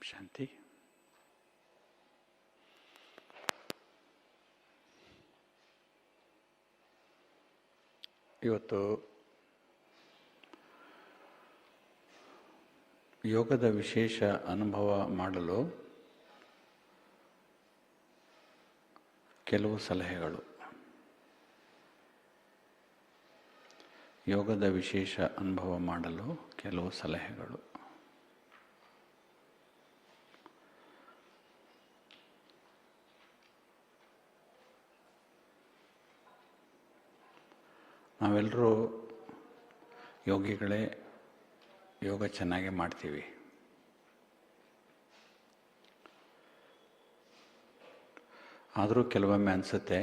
ಶಾಂತಿ. ಇವತ್ತು ಯೋಗದ ವಿಶೇಷ ಅನುಭವ ಮಾಡಲು ಕೆಲವು ಸಲಹೆಗಳು. ಯೋಗದ ವಿಶೇಷ ಅನುಭವ ಮಾಡಲು ಕೆಲವು ಸಲಹೆಗಳು. ನಾವೆಲ್ಲರೂ ಯೋಗಿಗಳೇ, ಯೋಗ ಚೆನ್ನಾಗಿ ಮಾಡ್ತೀವಿ. ಆದರೂ ಕೆಲವೊಮ್ಮೆ ಅನಿಸುತ್ತೆ,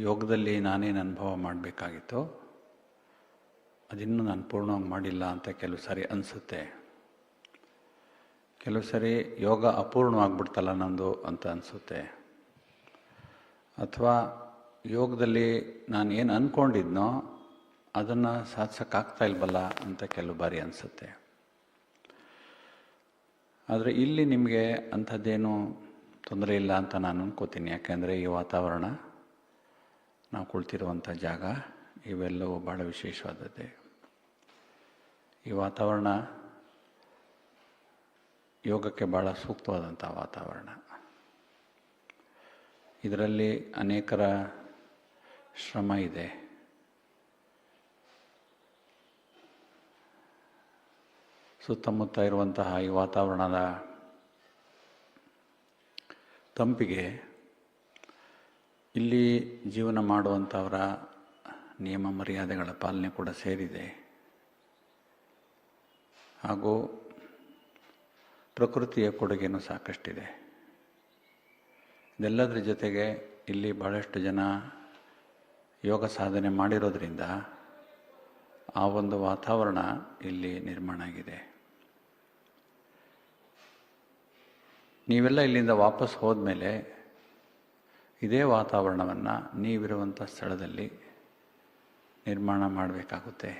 ಯೋಗದಲ್ಲಿ ನಾನೇನು ಅನುಭವ ಮಾಡಬೇಕಾಗಿತ್ತೋ ಅದಿನ್ನೂ ನಾನು ಪೂರ್ಣವಾಗಿ ಮಾಡಿಲ್ಲ ಅಂತ ಕೆಲವು ಸಾರಿ ಅನಿಸುತ್ತೆ. ಕೆಲವು ಸಾರಿ ಯೋಗ ಅಪೂರ್ಣವಾಗ್ಬಿಡ್ತಲ್ಲ ನಂದು ಅಂತ ಅನಿಸುತ್ತೆ. ಅಥವಾ ಯೋಗದಲ್ಲಿ ನಾನು ಏನು ಅಂದ್ಕೊಂಡಿದ್ನೋ ಅದನ್ನು ಸಾಧಿಸೋಕ್ಕಾಗ್ತಾ ಇಲ್ವಲ್ಲ ಅಂತ ಕೆಲವು ಬಾರಿ ಅನಿಸುತ್ತೆ. ಆದರೆ ಇಲ್ಲಿ ನಿಮಗೆ ಅಂಥದ್ದೇನು ತೊಂದರೆ ಇಲ್ಲ ಅಂತ ನಾನು ಅನ್ಕೋತೀನಿ. ಯಾಕೆಂದರೆ ಈ ವಾತಾವರಣ, ನಾವು ಕುಳಿತಿರುವಂಥ ಜಾಗ, ಇವೆಲ್ಲವೂ ಭಾಳ ವಿಶೇಷವಾದದ್ದೇ. ಈ ವಾತಾವರಣ ಯೋಗಕ್ಕೆ ಭಾಳ ಸೂಕ್ತವಾದಂಥ ವಾತಾವರಣ. ಇದರಲ್ಲಿ ಅನೇಕರ ಶ್ರಮ ಇದೆ. ಸುತ್ತಮುತ್ತ ಇರುವಂತಹ ಈ ವಾತಾವರಣದ ತಂಪಿಗೆ ಇಲ್ಲಿ ಜೀವನ ಮಾಡುವಂಥವರ ನಿಯಮ ಮರ್ಯಾದೆಗಳ ಪಾಲನೆ ಕೂಡ ಸೇರಿದೆ. ಹಾಗೂ ಪ್ರಕೃತಿಯ ಕೊಡುಗೆನೂ ಸಾಕಷ್ಟಿದೆ. ಇದೆಲ್ಲದರ ಜೊತೆಗೆ ಇಲ್ಲಿ ಬಹಳಷ್ಟು ಜನ ಯೋಗ ಸಾಧನೆ ಮಾಡಿರೋದ್ರಿಂದ ಆ ಒಂದು ವಾತಾವರಣ ಇಲ್ಲಿ ನಿರ್ಮಾಣ ಆಗಿದೆ. ನೀವೆಲ್ಲ ಇಲ್ಲಿಂದ ವಾಪಸ್ ಹೋದ್ಮೇಲೆ ಇದೇ ವಾತಾವರಣವನ್ನು ನೀವಿರುವಂಥ ಸ್ಥಳದಲ್ಲಿ ನಿರ್ಮಾಣ ಮಾಡಬೇಕಾಗುತ್ತೆ.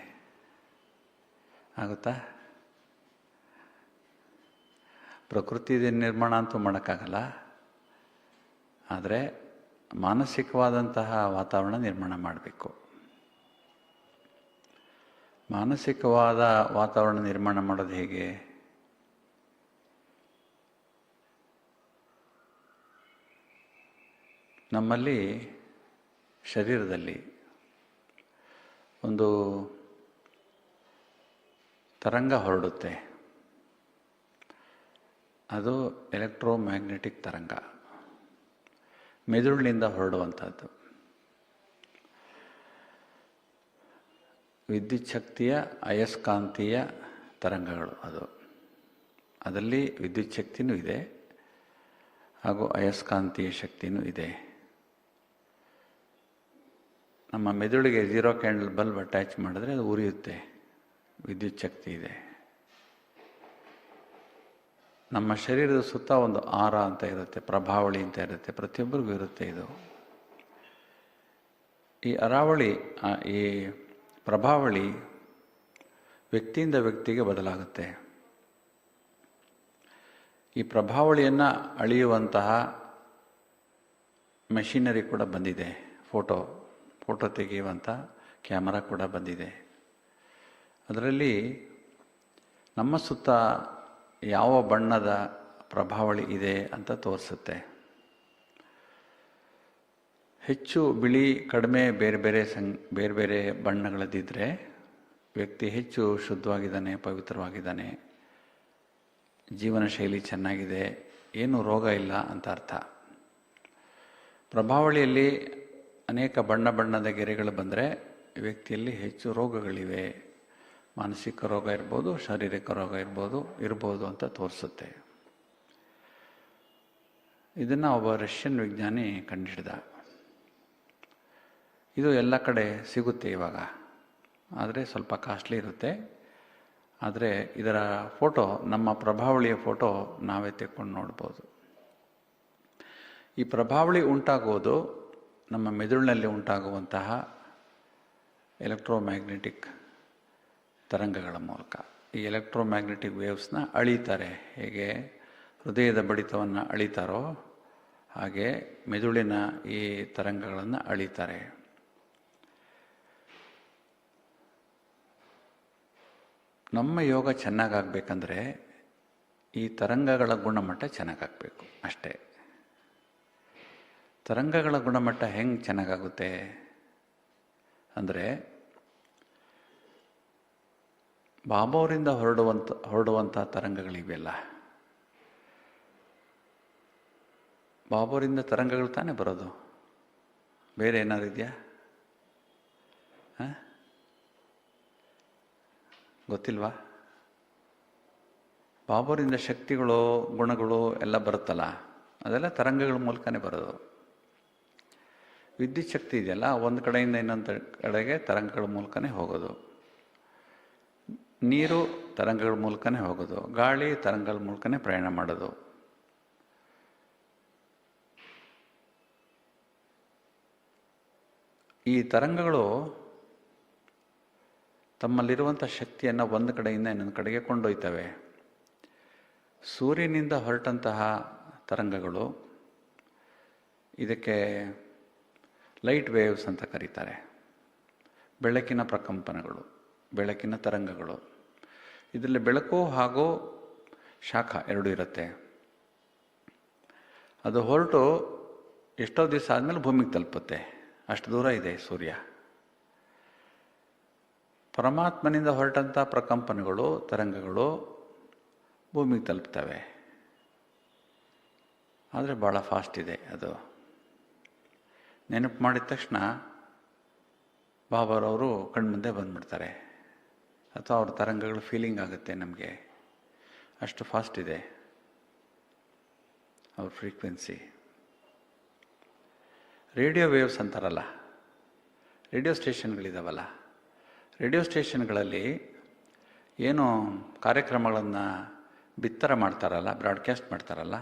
ಆಗುತ್ತಾ? ಪ್ರಕೃತಿದ ನಿರ್ಮಾಣ ಅಂತೂ ಮಾಡೋಕ್ಕಾಗಲ್ಲ. ಆದರೆ ಮಾನಸಿಕವಾದಂತಹ ವಾತಾವರಣ ನಿರ್ಮಾಣ ಮಾಡಬೇಕು. ಮಾನಸಿಕವಾದ ವಾತಾವರಣ ನಿರ್ಮಾಣ ಮಾಡೋದು ಹೇಗೆ? ನಮ್ಮಲ್ಲಿ ಶರೀರದಲ್ಲಿ ಒಂದು ತರಂಗ ಹೊರಡುತ್ತೆ. ಅದು ಎಲೆಕ್ಟ್ರೋಮ್ಯಾಗ್ನೆಟಿಕ್ ತರಂಗ, ಮೆದುಳಿನಿಂದ ಹೊರಡುವಂಥದ್ದು. ವಿದ್ಯುತ್ ಶಕ್ತಿಯ ಅಯಸ್ಕಾಂತೀಯ ತರಂಗಗಳು ಅದು. ಅದರಲ್ಲಿ ವಿದ್ಯುತ್ ಶಕ್ತಿನೂ ಇದೆ ಹಾಗೂ ಅಯಸ್ಕಾಂತೀಯ ಶಕ್ತಿನೂ ಇದೆ. ನಮ್ಮ ಮೆದುಳಿಗೆ 0 ಕ್ಯಾಂಡಲ್ ಬಲ್ಬ್ ಅಟ್ಯಾಚ್ ಮಾಡಿದ್ರೆ ಅದು ಉರಿಯುತ್ತೆ, ವಿದ್ಯುತ್ ಶಕ್ತಿ ಇದೆ. ನಮ್ಮ ಶರೀರದ ಸುತ್ತ ಒಂದು ಆರ ಅಂತ ಇರುತ್ತೆ, ಪ್ರಭಾವಳಿ ಅಂತ ಇರುತ್ತೆ, ಪ್ರತಿಯೊಬ್ಬರಿಗೂ ಇರುತ್ತೆ ಇದು. ಈ ಈ ಪ್ರಭಾವಳಿ ವ್ಯಕ್ತಿಯಿಂದ ವ್ಯಕ್ತಿಗೆ ಬದಲಾಗುತ್ತೆ. ಈ ಪ್ರಭಾವಳಿಯನ್ನು ಅಳೆಯುವಂತಹ ಮೆಷಿನರಿ ಕೂಡ ಬಂದಿದೆ. ಫೋಟೋ ತೆಗೆಯುವಂಥ ಕ್ಯಾಮರಾ ಕೂಡ ಬಂದಿದೆ. ಅದರಲ್ಲಿ ನಮ್ಮ ಸುತ್ತ ಯಾವ ಬಣ್ಣದ ಪ್ರಭಾವಳಿ ಇದೆ ಅಂತ ತೋರಿಸುತ್ತೆ. ಹೆಚ್ಚು ಬಿಳಿ, ಕಡಿಮೆ ಬೇರೆ ಬೇರೆ ಬಣ್ಣಗಳದ್ದಿದ್ದರೆ ವ್ಯಕ್ತಿ ಹೆಚ್ಚು ಶುದ್ಧವಾಗಿದ್ದಾನೆ, ಪವಿತ್ರವಾಗಿದ್ದಾನೆ, ಜೀವನ ಶೈಲಿ ಚೆನ್ನಾಗಿದೆ, ಏನೂ ರೋಗ ಇಲ್ಲ ಅಂತ ಅರ್ಥ. ಪ್ರಭಾವಳಿಯಲ್ಲಿ ಅನೇಕ ಬಣ್ಣದ ಗೆರೆಗಳು ಬಂದರೆ ವ್ಯಕ್ತಿಯಲ್ಲಿ ಹೆಚ್ಚು ರೋಗಗಳಿವೆ. ಮಾನಸಿಕ ರೋಗ ಇರ್ಬೋದು, ಶಾರೀರಿಕ ರೋಗ ಇರ್ಬೋದು ಅಂತ ತೋರಿಸುತ್ತೆ. ಇದನ್ನು ಒಬ್ಬ ರಷ್ಯನ್ ವಿಜ್ಞಾನಿ ಕಂಡುಹಿಡಿದ. ಇದು ಎಲ್ಲ ಕಡೆ ಸಿಗುತ್ತೆ ಇವಾಗ, ಆದರೆ ಸ್ವಲ್ಪ ಕಾಸ್ಟ್ಲಿ ಇರುತ್ತೆ. ಆದರೆ ಇದರ ಫೋಟೋ, ನಮ್ಮ ಪ್ರಭಾವಳಿಯ ಫೋಟೋ ನಾವೇ ತೆಕ್ಕೊಂಡು ನೋಡ್ಬೋದು. ಈ ಪ್ರಭಾವಳಿ ಉಂಟಾಗುವುದು ನಮ್ಮ ಮೆದುಳಿನಲ್ಲಿ ಉಂಟಾಗುವಂತಹ ಎಲೆಕ್ಟ್ರೋಮ್ಯಾಗ್ನೆಟಿಕ್ ತರಂಗಗಳ ಮೂಲಕ. ಈ ಎಲೆಕ್ಟ್ರೋಮ್ಯಾಗ್ನೆಟಿಕ್ ವೇವ್ಸ್ನ ಅಳೀತಾರೆ. ಹೇಗೆ ಹೃದಯದ ಬಡಿತವನ್ನು ಅಳೀತಾರೋ ಹಾಗೆ ಮೆದುಳಿನ ಈ ತರಂಗಗಳನ್ನು ಅಳೀತಾರೆ. ನಮ್ಮ ಯೋಗ ಚೆನ್ನಾಗಾಗಬೇಕಂದ್ರೆ ಈ ತರಂಗಗಳ ಗುಣಮಟ್ಟ ಚೆನ್ನಾಗಾಗಬೇಕು ಅಷ್ಟೇ. ತರಂಗಗಳ ಗುಣಮಟ್ಟ ಹೆಂಗೆ ಚೆನ್ನಾಗಾಗುತ್ತೆ ಅಂದರೆ, ಬಾಬಾವರಿಂದ ಹೊರಡುವಂಥ ತರಂಗಗಳಿವೆಯಲ್ಲ, ಬಾಬಾವರಿಂದ ತರಂಗಗಳು ತಾನೇ ಬರೋದು, ಬೇರೆ ಏನಾದ್ರು ಇದೆಯಾ? ಗೊತ್ತಿಲ್ವಾ? ಬಾಬಾವರಿಂದ ಶಕ್ತಿಗಳು, ಗುಣಗಳು ಎಲ್ಲ ಬರುತ್ತಲ್ಲ, ಅದೆಲ್ಲ ತರಂಗಗಳ ಮೂಲಕನೇ ಬರೋದು. ವಿದ್ಯುತ್ ಶಕ್ತಿ ಇದೆಯಲ್ಲ, ಒಂದು ಕಡೆಯಿಂದ ಇನ್ನೊಂದು ಕಡೆಗೆ ತರಂಗಗಳ ಮೂಲಕನೇ ಹೋಗೋದು. ನೀರು ತರಂಗಗಳ ಮೂಲಕನೇ ಹೋಗೋದು, ಗಾಳಿ ತರಂಗಗಳ ಮೂಲಕನೇ ಪ್ರಯಾಣ ಮಾಡೋದು. ಈ ತರಂಗಗಳು ತಮ್ಮಲ್ಲಿರುವಂಥ ಶಕ್ತಿಯನ್ನು ಒಂದು ಕಡೆಯಿಂದ ಇನ್ನೊಂದು ಕಡೆಗೆ ಕೊಂಡೊಯ್ತವೆ. ಸೂರ್ಯನಿಂದ ಹೊರಟಂತಹ ತರಂಗಗಳು, ಇದಕ್ಕೆ ಲೈಟ್ ವೇವ್ಸ್ ಅಂತ ಕರೀತಾರೆ. ಬೆಳಕಿನ ಪ್ರಕಂಪನಗಳು, ಬೆಳಕಿನ ತರಂಗಗಳು. ಇದರಲ್ಲಿ ಬೆಳಕು ಹಾಗೂ ಶಾಖ ಎರಡೂ ಇರುತ್ತೆ. ಅದು ಹೊರಟು ಎಷ್ಟೋ ದಿವಸ ಆದಮೇಲೆ ಭೂಮಿಗೆ ತಲುಪುತ್ತೆ. ಅಷ್ಟು ದೂರ ಇದೆ ಸೂರ್ಯ. ಪರಮಾತ್ಮನಿಂದ ಹೊರಟಂಥ ಪ್ರಕಂಪನಗಳು, ತರಂಗಗಳು ಭೂಮಿಗೆ ತಲುಪ್ತವೆ. ಆದರೆ ಭಾಳ ಫಾಸ್ಟ್ ಇದೆ ಅದು. ನೆನಪು ಮಾಡಿದ ತಕ್ಷಣ ಬಾಬಾರವರು ಕಣ್ಮುಂದೆ ಬಂದ್ಬಿಡ್ತಾರೆ, ಅಥವಾ ಅವ್ರ ತರಂಗಗಳು ಫೀಲಿಂಗ್ ಆಗುತ್ತೆ ನಮಗೆ. ಅಷ್ಟು ಫಾಸ್ಟ್ ಇದೆ ಅವ್ರ ಫ್ರೀಕ್ವೆನ್ಸಿ. ರೇಡಿಯೋ ವೇವ್ಸ್ ಅಂತಾರಲ್ಲ, ರೇಡಿಯೋ ಸ್ಟೇಷನ್ಗಳಿದಾವಲ್ಲ, ರೇಡಿಯೋ ಸ್ಟೇಷನ್ಗಳಲ್ಲಿ ಏನು ಕಾರ್ಯಕ್ರಮಗಳನ್ನು ಬಿತ್ತರ ಮಾಡ್ತಾರಲ್ಲ, ಬ್ರಾಡ್ಕಾಸ್ಟ್ ಮಾಡ್ತಾರಲ್ಲ,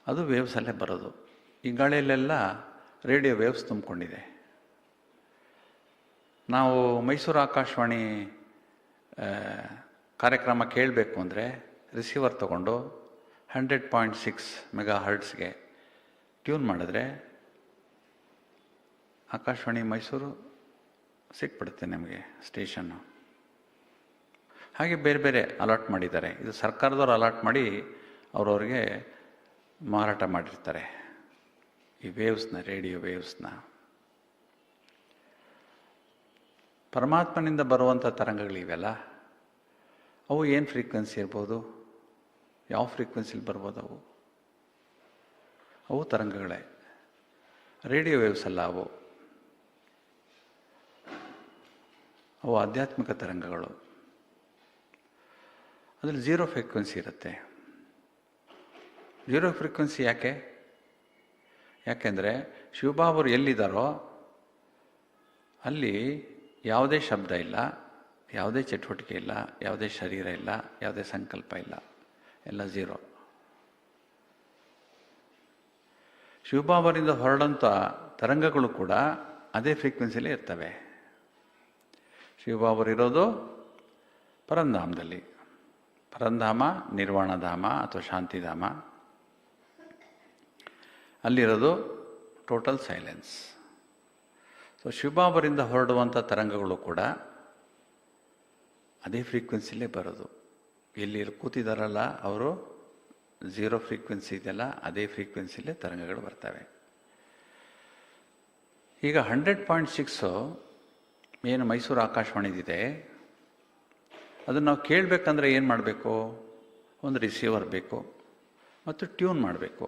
ಅದು ವೇವ್ಸಲ್ಲೇ ಬರೋದು. ಈ ಗಾಳಿಯಲ್ಲೆಲ್ಲ ರೇಡಿಯೋ ವೇವ್ಸ್ ತುಂಬಿಕೊಂಡಿದೆ. ನಾವು ಮೈಸೂರು ಆಕಾಶವಾಣಿ ಕಾರ್ಯಕ್ರಮ ಕೇಳಬೇಕು ಅಂದರೆ ರಿಸೀವರ್ ತಗೊಂಡು 100.6 ಮೆಗಾಹರ್ಟ್ಸ್ಗೆ ಟ್ಯೂನ್ ಮಾಡಿದ್ರೆ ಆಕಾಶವಾಣಿ ಮೈಸೂರು ಸಿಕ್ಬಿಡುತ್ತೆ ನಮಗೆ ಸ್ಟೇಷನ್ನು. ಹಾಗೆ ಬೇರೆ ಬೇರೆ ಅಲಾಟ್ ಮಾಡಿದ್ದಾರೆ. ಇದು ಸರ್ಕಾರದವ್ರು ಅಲಾಟ್ ಮಾಡಿ ಅವ್ರವ್ರಿಗೆ ಮಾರಾಟ ಮಾಡಿರ್ತಾರೆ ಈ ವೇವ್ಸ್ನ, ರೇಡಿಯೋ ವೇವ್ಸ್ನ. ಪರಮಾತ್ಮನಿಂದ ಬರುವಂಥ ತರಂಗಗಳಿವೆಲ್ಲ, ಅವು ಏನು ಫ್ರೀಕ್ವೆನ್ಸಿ ಇರ್ಬೋದು? ಯಾವ ಫ್ರೀಕ್ವೆನ್ಸಿಲಿ ಬರ್ಬೋದು ಅವು? ಅವು ತರಂಗಗಳೇ, ರೇಡಿಯೋ ವೇವ್ಸ್ ಅಲ್ಲ ಅವು. ಅವು ಆಧ್ಯಾತ್ಮಿಕ ತರಂಗಗಳು. ಅದರಲ್ಲಿ ಝೀರೋ ಫ್ರೀಕ್ವೆನ್ಸಿ ಇರುತ್ತೆ. ಝೀರೋ ಫ್ರೀಕ್ವೆನ್ಸಿ ಯಾಕೆಂದರೆ ಶಿವಬಾಬರು ಎಲ್ಲಿದ್ದಾರೋ ಅಲ್ಲಿ ಯಾವುದೇ ಶಬ್ದ ಇಲ್ಲ, ಯಾವುದೇ ಚಟುವಟಿಕೆ ಇಲ್ಲ, ಯಾವುದೇ ಶರೀರ ಇಲ್ಲ, ಯಾವುದೇ ಸಂಕಲ್ಪ ಇಲ್ಲ, ಎಲ್ಲ ಝೀರೋ. ಶಿವಬಾಬರಿಂದ ಹೊರಡಂಥ ತರಂಗಗಳು ಕೂಡ ಅದೇ ಫ್ರೀಕ್ವೆನ್ಸಿಲೇ ಇರ್ತವೆ. ಶಿವಬಾಬರು ಇರೋದು ಪರಂಧಾಮದಲ್ಲಿ. ಪರಂಧಾಮ ನಿರ್ವಾಣಧಾಮ ಅಥವಾ ಶಾಂತಿಧಾಮ. ಅಲ್ಲಿರೋದು total silence. ಸೊ ಶಿವಬಾಬರಿಂದ ಹೊರಡುವಂಥ ತರಂಗಗಳು ಕೂಡ ಅದೇ ಫ್ರೀಕ್ವೆನ್ಸಿಲೇ ಬರೋದು. ಎಲ್ಲಿ ಕೂತಿದ್ದಾರಲ್ಲ ಅವರು, ಝೀರೋ ಫ್ರೀಕ್ವೆನ್ಸಿ ಇದೆಯಲ್ಲ, ಅದೇ ಫ್ರೀಕ್ವೆನ್ಸಿಲೇ ತರಂಗಗಳು ಬರ್ತವೆ. ಈಗ 100.6 ಏನು ಮೈಸೂರು ಆಕಾಶವಾಣಿದಿದೆ, ಅದನ್ನು ನಾವು ಕೇಳಬೇಕಂದ್ರೆ ಏನು ಮಾಡಬೇಕು? ಒಂದು ರಿಸೀವರ್ ಬೇಕು ಮತ್ತು ಟ್ಯೂನ್ ಮಾಡಬೇಕು.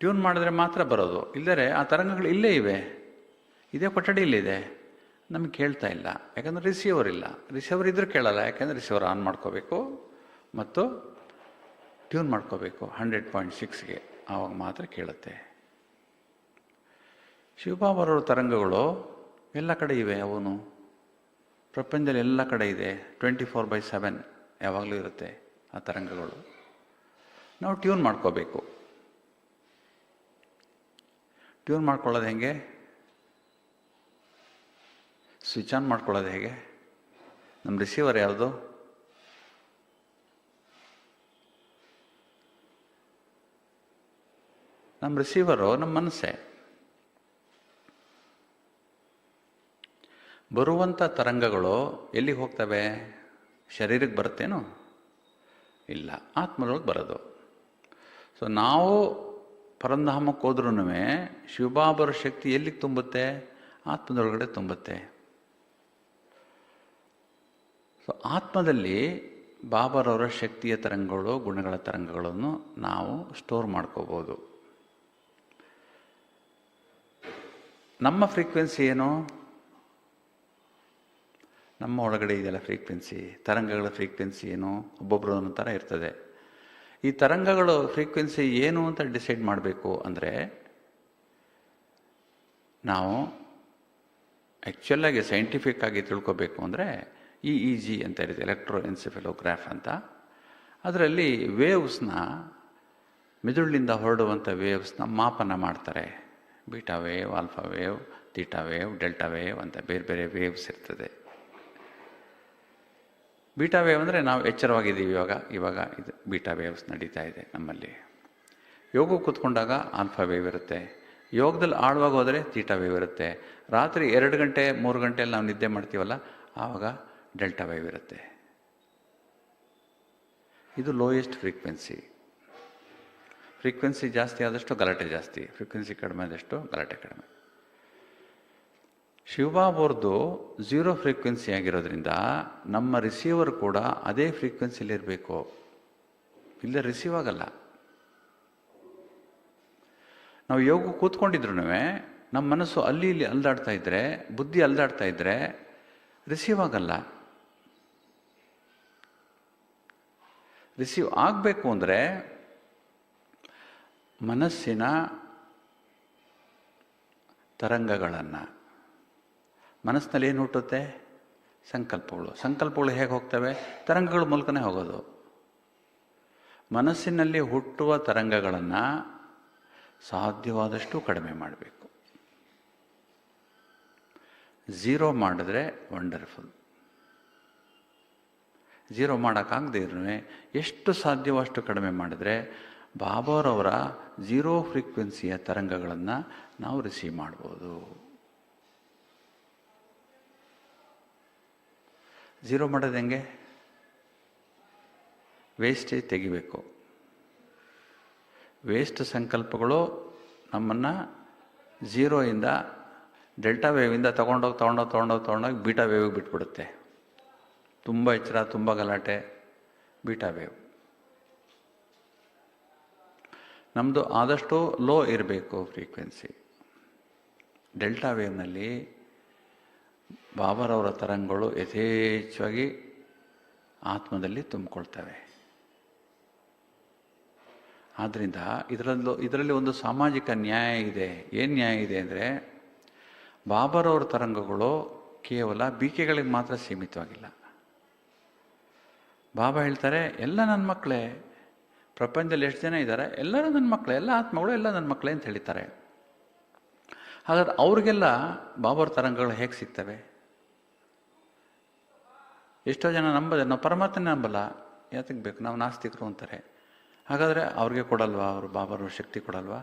ಟ್ಯೂನ್ ಮಾಡಿದ್ರೆ ಮಾತ್ರ ಬರೋದು. ಇಲ್ಲದೇ ಆ ತರಂಗಗಳು ಇಲ್ಲೇ ಇವೆ, ಇದೇ ಕೊಠಡಿಯಲ್ಲಿದೆ, ನಮಗೆ ಕೇಳ್ತಾ ಇಲ್ಲ. ಯಾಕಂದರೆ ರಿಸೀವರ್ ಇಲ್ಲ. ರಿಸೀವರ್ ಇದ್ರೂ ಕೇಳಲ್ಲ, ಯಾಕೆಂದರೆ ರಿಸೀವರ್ ಆನ್ ಮಾಡ್ಕೋಬೇಕು ಮತ್ತು ಟ್ಯೂನ್ ಮಾಡ್ಕೋಬೇಕು 100.6ಗೆ, ಆವಾಗ ಮಾತ್ರ ಕೇಳುತ್ತೆ. ಶಿವಬಾಬರವ್ರ ತರಂಗಗಳು ಎಲ್ಲ ಕಡೆ ಇವೆ. ಅವನು ಪ್ರಪಂಚದಲ್ಲಿ ಎಲ್ಲ ಕಡೆ ಇದೆ. 24/7 ಯಾವಾಗಲೂ ಇರುತ್ತೆ ಆ ತರಂಗಗಳು. ನಾವು ಟ್ಯೂನ್ ಮಾಡ್ಕೋಬೇಕು. ಟ್ಯೂನ್ ಮಾಡ್ಕೊಳ್ಳೋದು ಹೇಗೆ? ಸ್ವಿಚ್ ಆನ್ ಮಾಡ್ಕೊಳ್ಳೋದು ಹೇಗೆ? ನಮ್ಮ ರಿಸೀವರ್ ಯಾವುದು? ನಮ್ಮ ರಿಸೀವರು ನಮ್ಮ ಮನಸ್ಸೇ. ಬರುವಂಥ ತರಂಗಗಳು ಎಲ್ಲಿಗೆ ಹೋಗ್ತವೆ? ಶರೀರಕ್ಕೆ ಬರುತ್ತೇನೋ? ಇಲ್ಲ, ಆತ್ಮದೊಳಗೆ ಬರೋದು. ಸೊ ನಾವು ಪರಂಧಾಮಕ್ಕೆ ಹೋದ್ರೂ ಶಿವಬಾಬರ ಶಕ್ತಿ ಎಲ್ಲಿಗೆ ತುಂಬುತ್ತೆ? ಆತ್ಮದೊಳಗಡೆ ತುಂಬುತ್ತೆ. ಸೊ ಆತ್ಮದಲ್ಲಿ ಬಾಬರವರ ಶಕ್ತಿಯ ತರಂಗಗಳು, ಗುಣಗಳ ತರಂಗಗಳನ್ನು ನಾವು ಸ್ಟೋರ್ ಮಾಡ್ಕೋಬೋದು. ನಮ್ಮ ಫ್ರೀಕ್ವೆನ್ಸಿ ಏನು? ನಮ್ಮ ಒಳಗಡೆ ಇದೆಯಲ್ಲ ಫ್ರೀಕ್ವೆನ್ಸಿ, ತರಂಗಗಳ ಫ್ರೀಕ್ವೆನ್ಸಿ ಏನು? ಒಬ್ಬೊಬ್ಬರು ಒಂದೊಂದು ಥರ ಇರ್ತದೆ. ಈ ತರಂಗಗಳು ಫ್ರೀಕ್ವೆನ್ಸಿ ಏನು ಅಂತ ಡಿಸೈಡ್ ಮಾಡಬೇಕು ಅಂದರೆ, ನಾವು ಆ್ಯಕ್ಚುಲಾಗಿ ಸೈಂಟಿಫಿಕ್ ಆಗಿ ತಿಳ್ಕೊಬೇಕು ಅಂದರೆ EEG ಅಂತ ಇರುತ್ತೆ, ಎಲೆಕ್ಟ್ರೋ ಎನ್ಸೆಫೆಲೋಗ್ರಾಫ್ ಅಂತ. ಅದರಲ್ಲಿ ವೇವ್ಸ್ನ, ಮೆದುಳಿನಿಂದ ಹೊರಡುವಂಥ ವೇವ್ಸ್ನ ಮಾಪನ ಮಾಡ್ತಾರೆ. Beta wave, alpha wave, theta wave, delta wave ಅಂತ ಬೇರೆ ಬೇರೆ ವೇವ್ಸ್ ಇರ್ತದೆ. ಬೀಟಾ ವೇವ್ ಅಂದರೆ ನಾವು ಎಚ್ಚರವಾಗಿದ್ದೀವಿ ಇವಾಗ ಇದು ಬೀಟಾ ವೇವ್ಸ್ ನಡೀತಾ ಇದೆ ನಮ್ಮಲ್ಲಿ. ಯೋಗ ಕೂತ್ಕೊಂಡಾಗ ಆಲ್ಫಾ ವೇವ್ ಇರುತ್ತೆ, ಯೋಗದಲ್ಲಿ ಆಳುವಾಗ ಹೋದರೆ ಥೀಟಾ ವೇವ್ ಇರುತ್ತೆ. ರಾತ್ರಿ 2 ಗಂಟೆ 3 ಗಂಟೆಯಲ್ಲಿ ನಾವು ನಿದ್ದೆ ಮಾಡ್ತೀವಲ್ಲ, ಆವಾಗ ಡೆಲ್ಟಾ ವೇವ್ ಇರುತ್ತೆ. ಇದು ಲೋಯೆಸ್ಟ್ ಫ್ರೀಕ್ವೆನ್ಸಿ. ಫ್ರೀಕ್ವೆನ್ಸಿ ಜಾಸ್ತಿ ಆದಷ್ಟು ಗಲಾಟೆ ಜಾಸ್ತಿ, ಫ್ರೀಕ್ವೆನ್ಸಿ ಕಡಿಮೆ ಆದಷ್ಟು ಗಲಾಟೆ ಕಡಿಮೆ. ಶಿವಬಾಬವ್ರದ್ದು 0 ಫ್ರೀಕ್ವೆನ್ಸಿ ಆಗಿರೋದ್ರಿಂದ ನಮ್ಮ ರಿಸೀವರ್ ಕೂಡ ಅದೇ ಫ್ರೀಕ್ವೆನ್ಸಿಲಿರಬೇಕು, ಇಲ್ಲ ರಿಸೀವ್ ಆಗಲ್ಲ. ನಾವು ಯೋಗ ಕೂತ್ಕೊಂಡಿದ್ರು ನಮ್ಮ ಮನಸ್ಸು ಅಲ್ಲಿ ಇಲ್ಲಿ ಅಲ್ದಾಡ್ತಾ ಇದ್ದರೆ, ಬುದ್ಧಿ ಅಲ್ದಾಡ್ತಾ ಇದ್ದರೆ ರಿಸೀವ್ ಆಗಲ್ಲ. ರಿಸೀವ್ ಆಗಬೇಕು ಅಂದರೆ ಮನಸ್ಸಿನ ತರಂಗಗಳನ್ನು, ಮನಸ್ಸಿನಲ್ಲಿ ಏನು ಹುಟ್ಟುತ್ತೆ? ಸಂಕಲ್ಪಗಳು ಹೇಗೆ ಹೋಗ್ತವೆ? ತರಂಗಗಳ ಮೂಲಕನೇ ಹೋಗೋದು. ಮನಸ್ಸಿನಲ್ಲಿ ಹುಟ್ಟುವ ತರಂಗಗಳನ್ನು ಸಾಧ್ಯವಾದಷ್ಟು ಕಡಿಮೆ ಮಾಡಬೇಕು. 0 ಮಾಡಿದ್ರೆ ವಂಡರ್ಫುಲ್. 0 ಮಾಡೋಕ್ಕಾಗದೇ ಇದ್ರೂ ಎಷ್ಟು ಸಾಧ್ಯವೋ ಅಷ್ಟು ಕಡಿಮೆ ಮಾಡಿದ್ರೆ ಬಾಬಾರವರ 0 ಫ್ರೀಕ್ವೆನ್ಸಿಯ ತರಂಗಗಳನ್ನು ನಾವು ರಿಸೀವ್ ಮಾಡ್ಬೋದು. 0 ಮಾಡೋದು ಹೆಂಗೆ? ವೇಸ್ಟೇಜ್ ತೆಗಿಬೇಕು. ವೇಸ್ಟ್ ಸಂಕಲ್ಪಗಳು ನಮ್ಮನ್ನು 0ಇಂದ ಡೆಲ್ಟಾ ವೇವಿಂದ ತೊಗೊಂಡೋಗಿ ಬೀಟಾ ವೇವಿಗೆ ಬಿಟ್ಬಿಡುತ್ತೆ. ತುಂಬ ಎಚ್ಚರ, ತುಂಬ ಗಲಾಟೆ, ಬೀಟಾ ವೇವ್. ನಮ್ಮದು ಆದಷ್ಟು ಲೋ ಇರಬೇಕು ಫ್ರೀಕ್ವೆನ್ಸಿ. ಡೆಲ್ಟಾ ವೇವ್ನಲ್ಲಿ ಬಾಬಾರವರ ತರಂಗಗಳು ಯಥೇಚ್ಛವಾಗಿ ಆತ್ಮದಲ್ಲಿ ತುಂಬಿಕೊಳ್ತವೆ. ಆದ್ದರಿಂದ ಇದರಲ್ಲಿ ಒಂದು ಸಾಮಾಜಿಕ ನ್ಯಾಯ ಇದೆ. ಏನು ನ್ಯಾಯ ಇದೆ ಅಂದರೆ, ಬಾಬಾರವರ ತರಂಗಗಳು ಕೇವಲ ಬೀಕೆಗಳಿಗೆ ಮಾತ್ರ ಸೀಮಿತವಾಗಿಲ್ಲ. ಬಾಬಾ ಹೇಳ್ತಾರೆ, ಎಲ್ಲ ನನ್ನ ಮಕ್ಕಳೇ, ಪ್ರಪಂಚದಲ್ಲಿ ಎಷ್ಟು ಜನ ಇದ್ದಾರೆ ಎಲ್ಲರೂ ನನ್ನ ಮಕ್ಕಳೇ, ಎಲ್ಲ ಆತ್ಮಗಳು ಎಲ್ಲ ನನ್ನ ಮಕ್ಕಳೇ ಅಂತ ಹೇಳ್ತಾರೆ. ಹಾಗಾದ್ರೆ ಅವ್ರಿಗೆಲ್ಲ ಬಾಬಾರ ತರಂಗಗಳು ಹೇಗೆ ಸಿಗ್ತವೆ? ಎಷ್ಟೋ ಜನ ನಾವು ಪರಮಾತ್ಮನೇ ನಂಬಲ್ಲ, ಯಾತಕ್ಕೆ ಬೇಕು, ನಾವು ನಾಸ್ತಿಕರು ಅಂತಾರೆ. ಹಾಗಾದರೆ ಅವ್ರಿಗೆ ಕೊಡಲ್ವಾ ಅವರು ಬಾಬಾರ ಶಕ್ತಿ ಕೊಡಲ್ವಾ?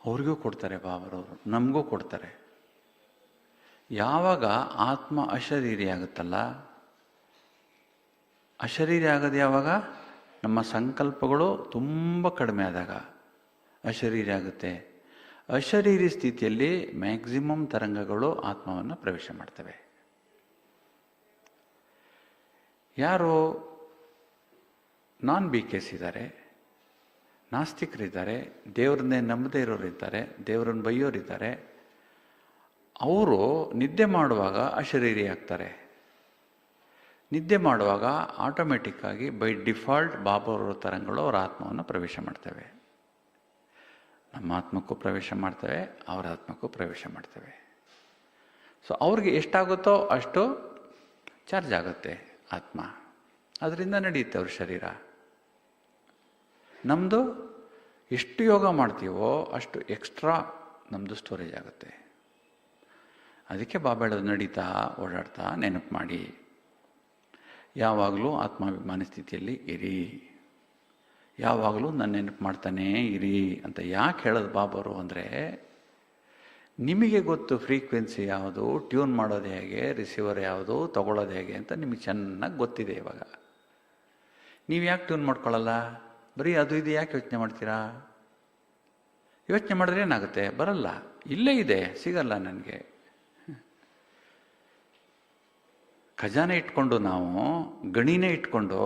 ಅವ್ರಿಗೂ ಕೊಡ್ತಾರೆ ಬಾಬಾರವರು, ನಮಗೂ ಕೊಡ್ತಾರೆ. ಯಾವಾಗ ಆತ್ಮ ಅಶರೀರಿ ಆಗುತ್ತಲ್ಲ, ಅಶರೀರಿ ಆಗೋದು ಯಾವಾಗ? ನಮ್ಮ ಸಂಕಲ್ಪಗಳು ತುಂಬ ಕಡಿಮೆ ಆದಾಗ ಅಶರೀರಿ ಆಗುತ್ತೆ. ಅಶರೀರಿ ಸ್ಥಿತಿಯಲ್ಲಿ ಮ್ಯಾಕ್ಸಿಮಮ್ ತರಂಗಗಳು ಆತ್ಮವನ್ನು ಪ್ರವೇಶ ಮಾಡ್ತವೆ. ಯಾರು ನಾನ್ BKs ಇದ್ದಾರೆ, ನಾಸ್ತಿಕರಿದ್ದಾರೆ, ದೇವ್ರನ್ನೇ ನಂಬದೇ ಇರೋರಿದ್ದಾರೆ, ದೇವರನ್ನು ಬೈಯೋರಿದ್ದಾರೆ, ಅವರು ನಿದ್ದೆ ಮಾಡುವಾಗ ಅಶರೀರಿ ಆಗ್ತಾರೆ. ನಿದ್ದೆ ಮಾಡುವಾಗ ಆಟೋಮೆಟಿಕ್ಕಾಗಿ ಬೈ ಡಿಫಾಲ್ಟ್ ಬಾಬಾರವರ ತರಂಗಗಳು ಅವರ ಆತ್ಮವನ್ನು ಪ್ರವೇಶ ಮಾಡ್ತವೆ. ನಮ್ಮ ಆತ್ಮಕ್ಕೂ ಪ್ರವೇಶ ಮಾಡ್ತವೆ, ಅವರ ಆತ್ಮಕ್ಕೂ ಪ್ರವೇಶ ಮಾಡ್ತವೆ. ಸೊ ಅವ್ರಿಗೆ ಎಷ್ಟಾಗುತ್ತೋ ಅಷ್ಟು ಚಾರ್ಜ್ ಆಗುತ್ತೆ ಆತ್ಮ, ಅದರಿಂದ ನಡೆಯುತ್ತೆ ಅವ್ರ ಶರೀರ. ನಮ್ಮದು ಎಷ್ಟು ಯೋಗ ಮಾಡ್ತೀವೋ ಅಷ್ಟು ಎಕ್ಸ್ಟ್ರಾ ನಮ್ಮದು ಸ್ಟೋರೇಜ್ ಆಗುತ್ತೆ. ಅದಕ್ಕೆ ಬಾಬಾ ಹೇಳೋದು, ನಡೀತಾ ಓಡಾಡ್ತಾ ನೆನಪು ಮಾಡಿ, ಯಾವಾಗಲೂ ಆತ್ಮಾಭಿಮಾನಿ ಸ್ಥಿತಿಯಲ್ಲಿ ಇರಿ. ಯಾವಾಗಲೂ ನನ್ನ ನೆನಪು ಮಾಡ್ತಾನೇ ಇರಿ ಅಂತ ಯಾಕೆ ಹೇಳೋದು ಬಾಬರು ಅಂದರೆ, ನಿಮಗೆ ಗೊತ್ತು ಫ್ರೀಕ್ವೆನ್ಸಿ ಯಾವುದು, ಟ್ಯೂನ್ ಮಾಡೋದು ಹೇಗೆ, ರಿಸೀವರ್ ಯಾವುದು, ತಗೊಳ್ಳೋದು ಹೇಗೆ ಅಂತ ನಿಮಗೆ ಚೆನ್ನಾಗಿ ಗೊತ್ತಿದೆ. ಇವಾಗ ನೀವು ಯಾಕೆ ಟ್ಯೂನ್ ಮಾಡ್ಕೊಳ್ಳಲ್ಲ? ಬರೀ ಅದು ಇದು ಯಾಕೆ ಯೋಚನೆ ಮಾಡ್ತೀರಾ? ಯೋಚನೆ ಮಾಡಿದ್ರೆ ಏನಾಗುತ್ತೆ? ಬರಲ್ಲ, ಇಲ್ಲೇ ಇದೆ, ಸಿಗಲ್ಲ ನನಗೆ. ಖಜಾನೆ ಇಟ್ಕೊಂಡು ನಾವು ಗಣಿನೇ ಇಟ್ಕೊಂಡು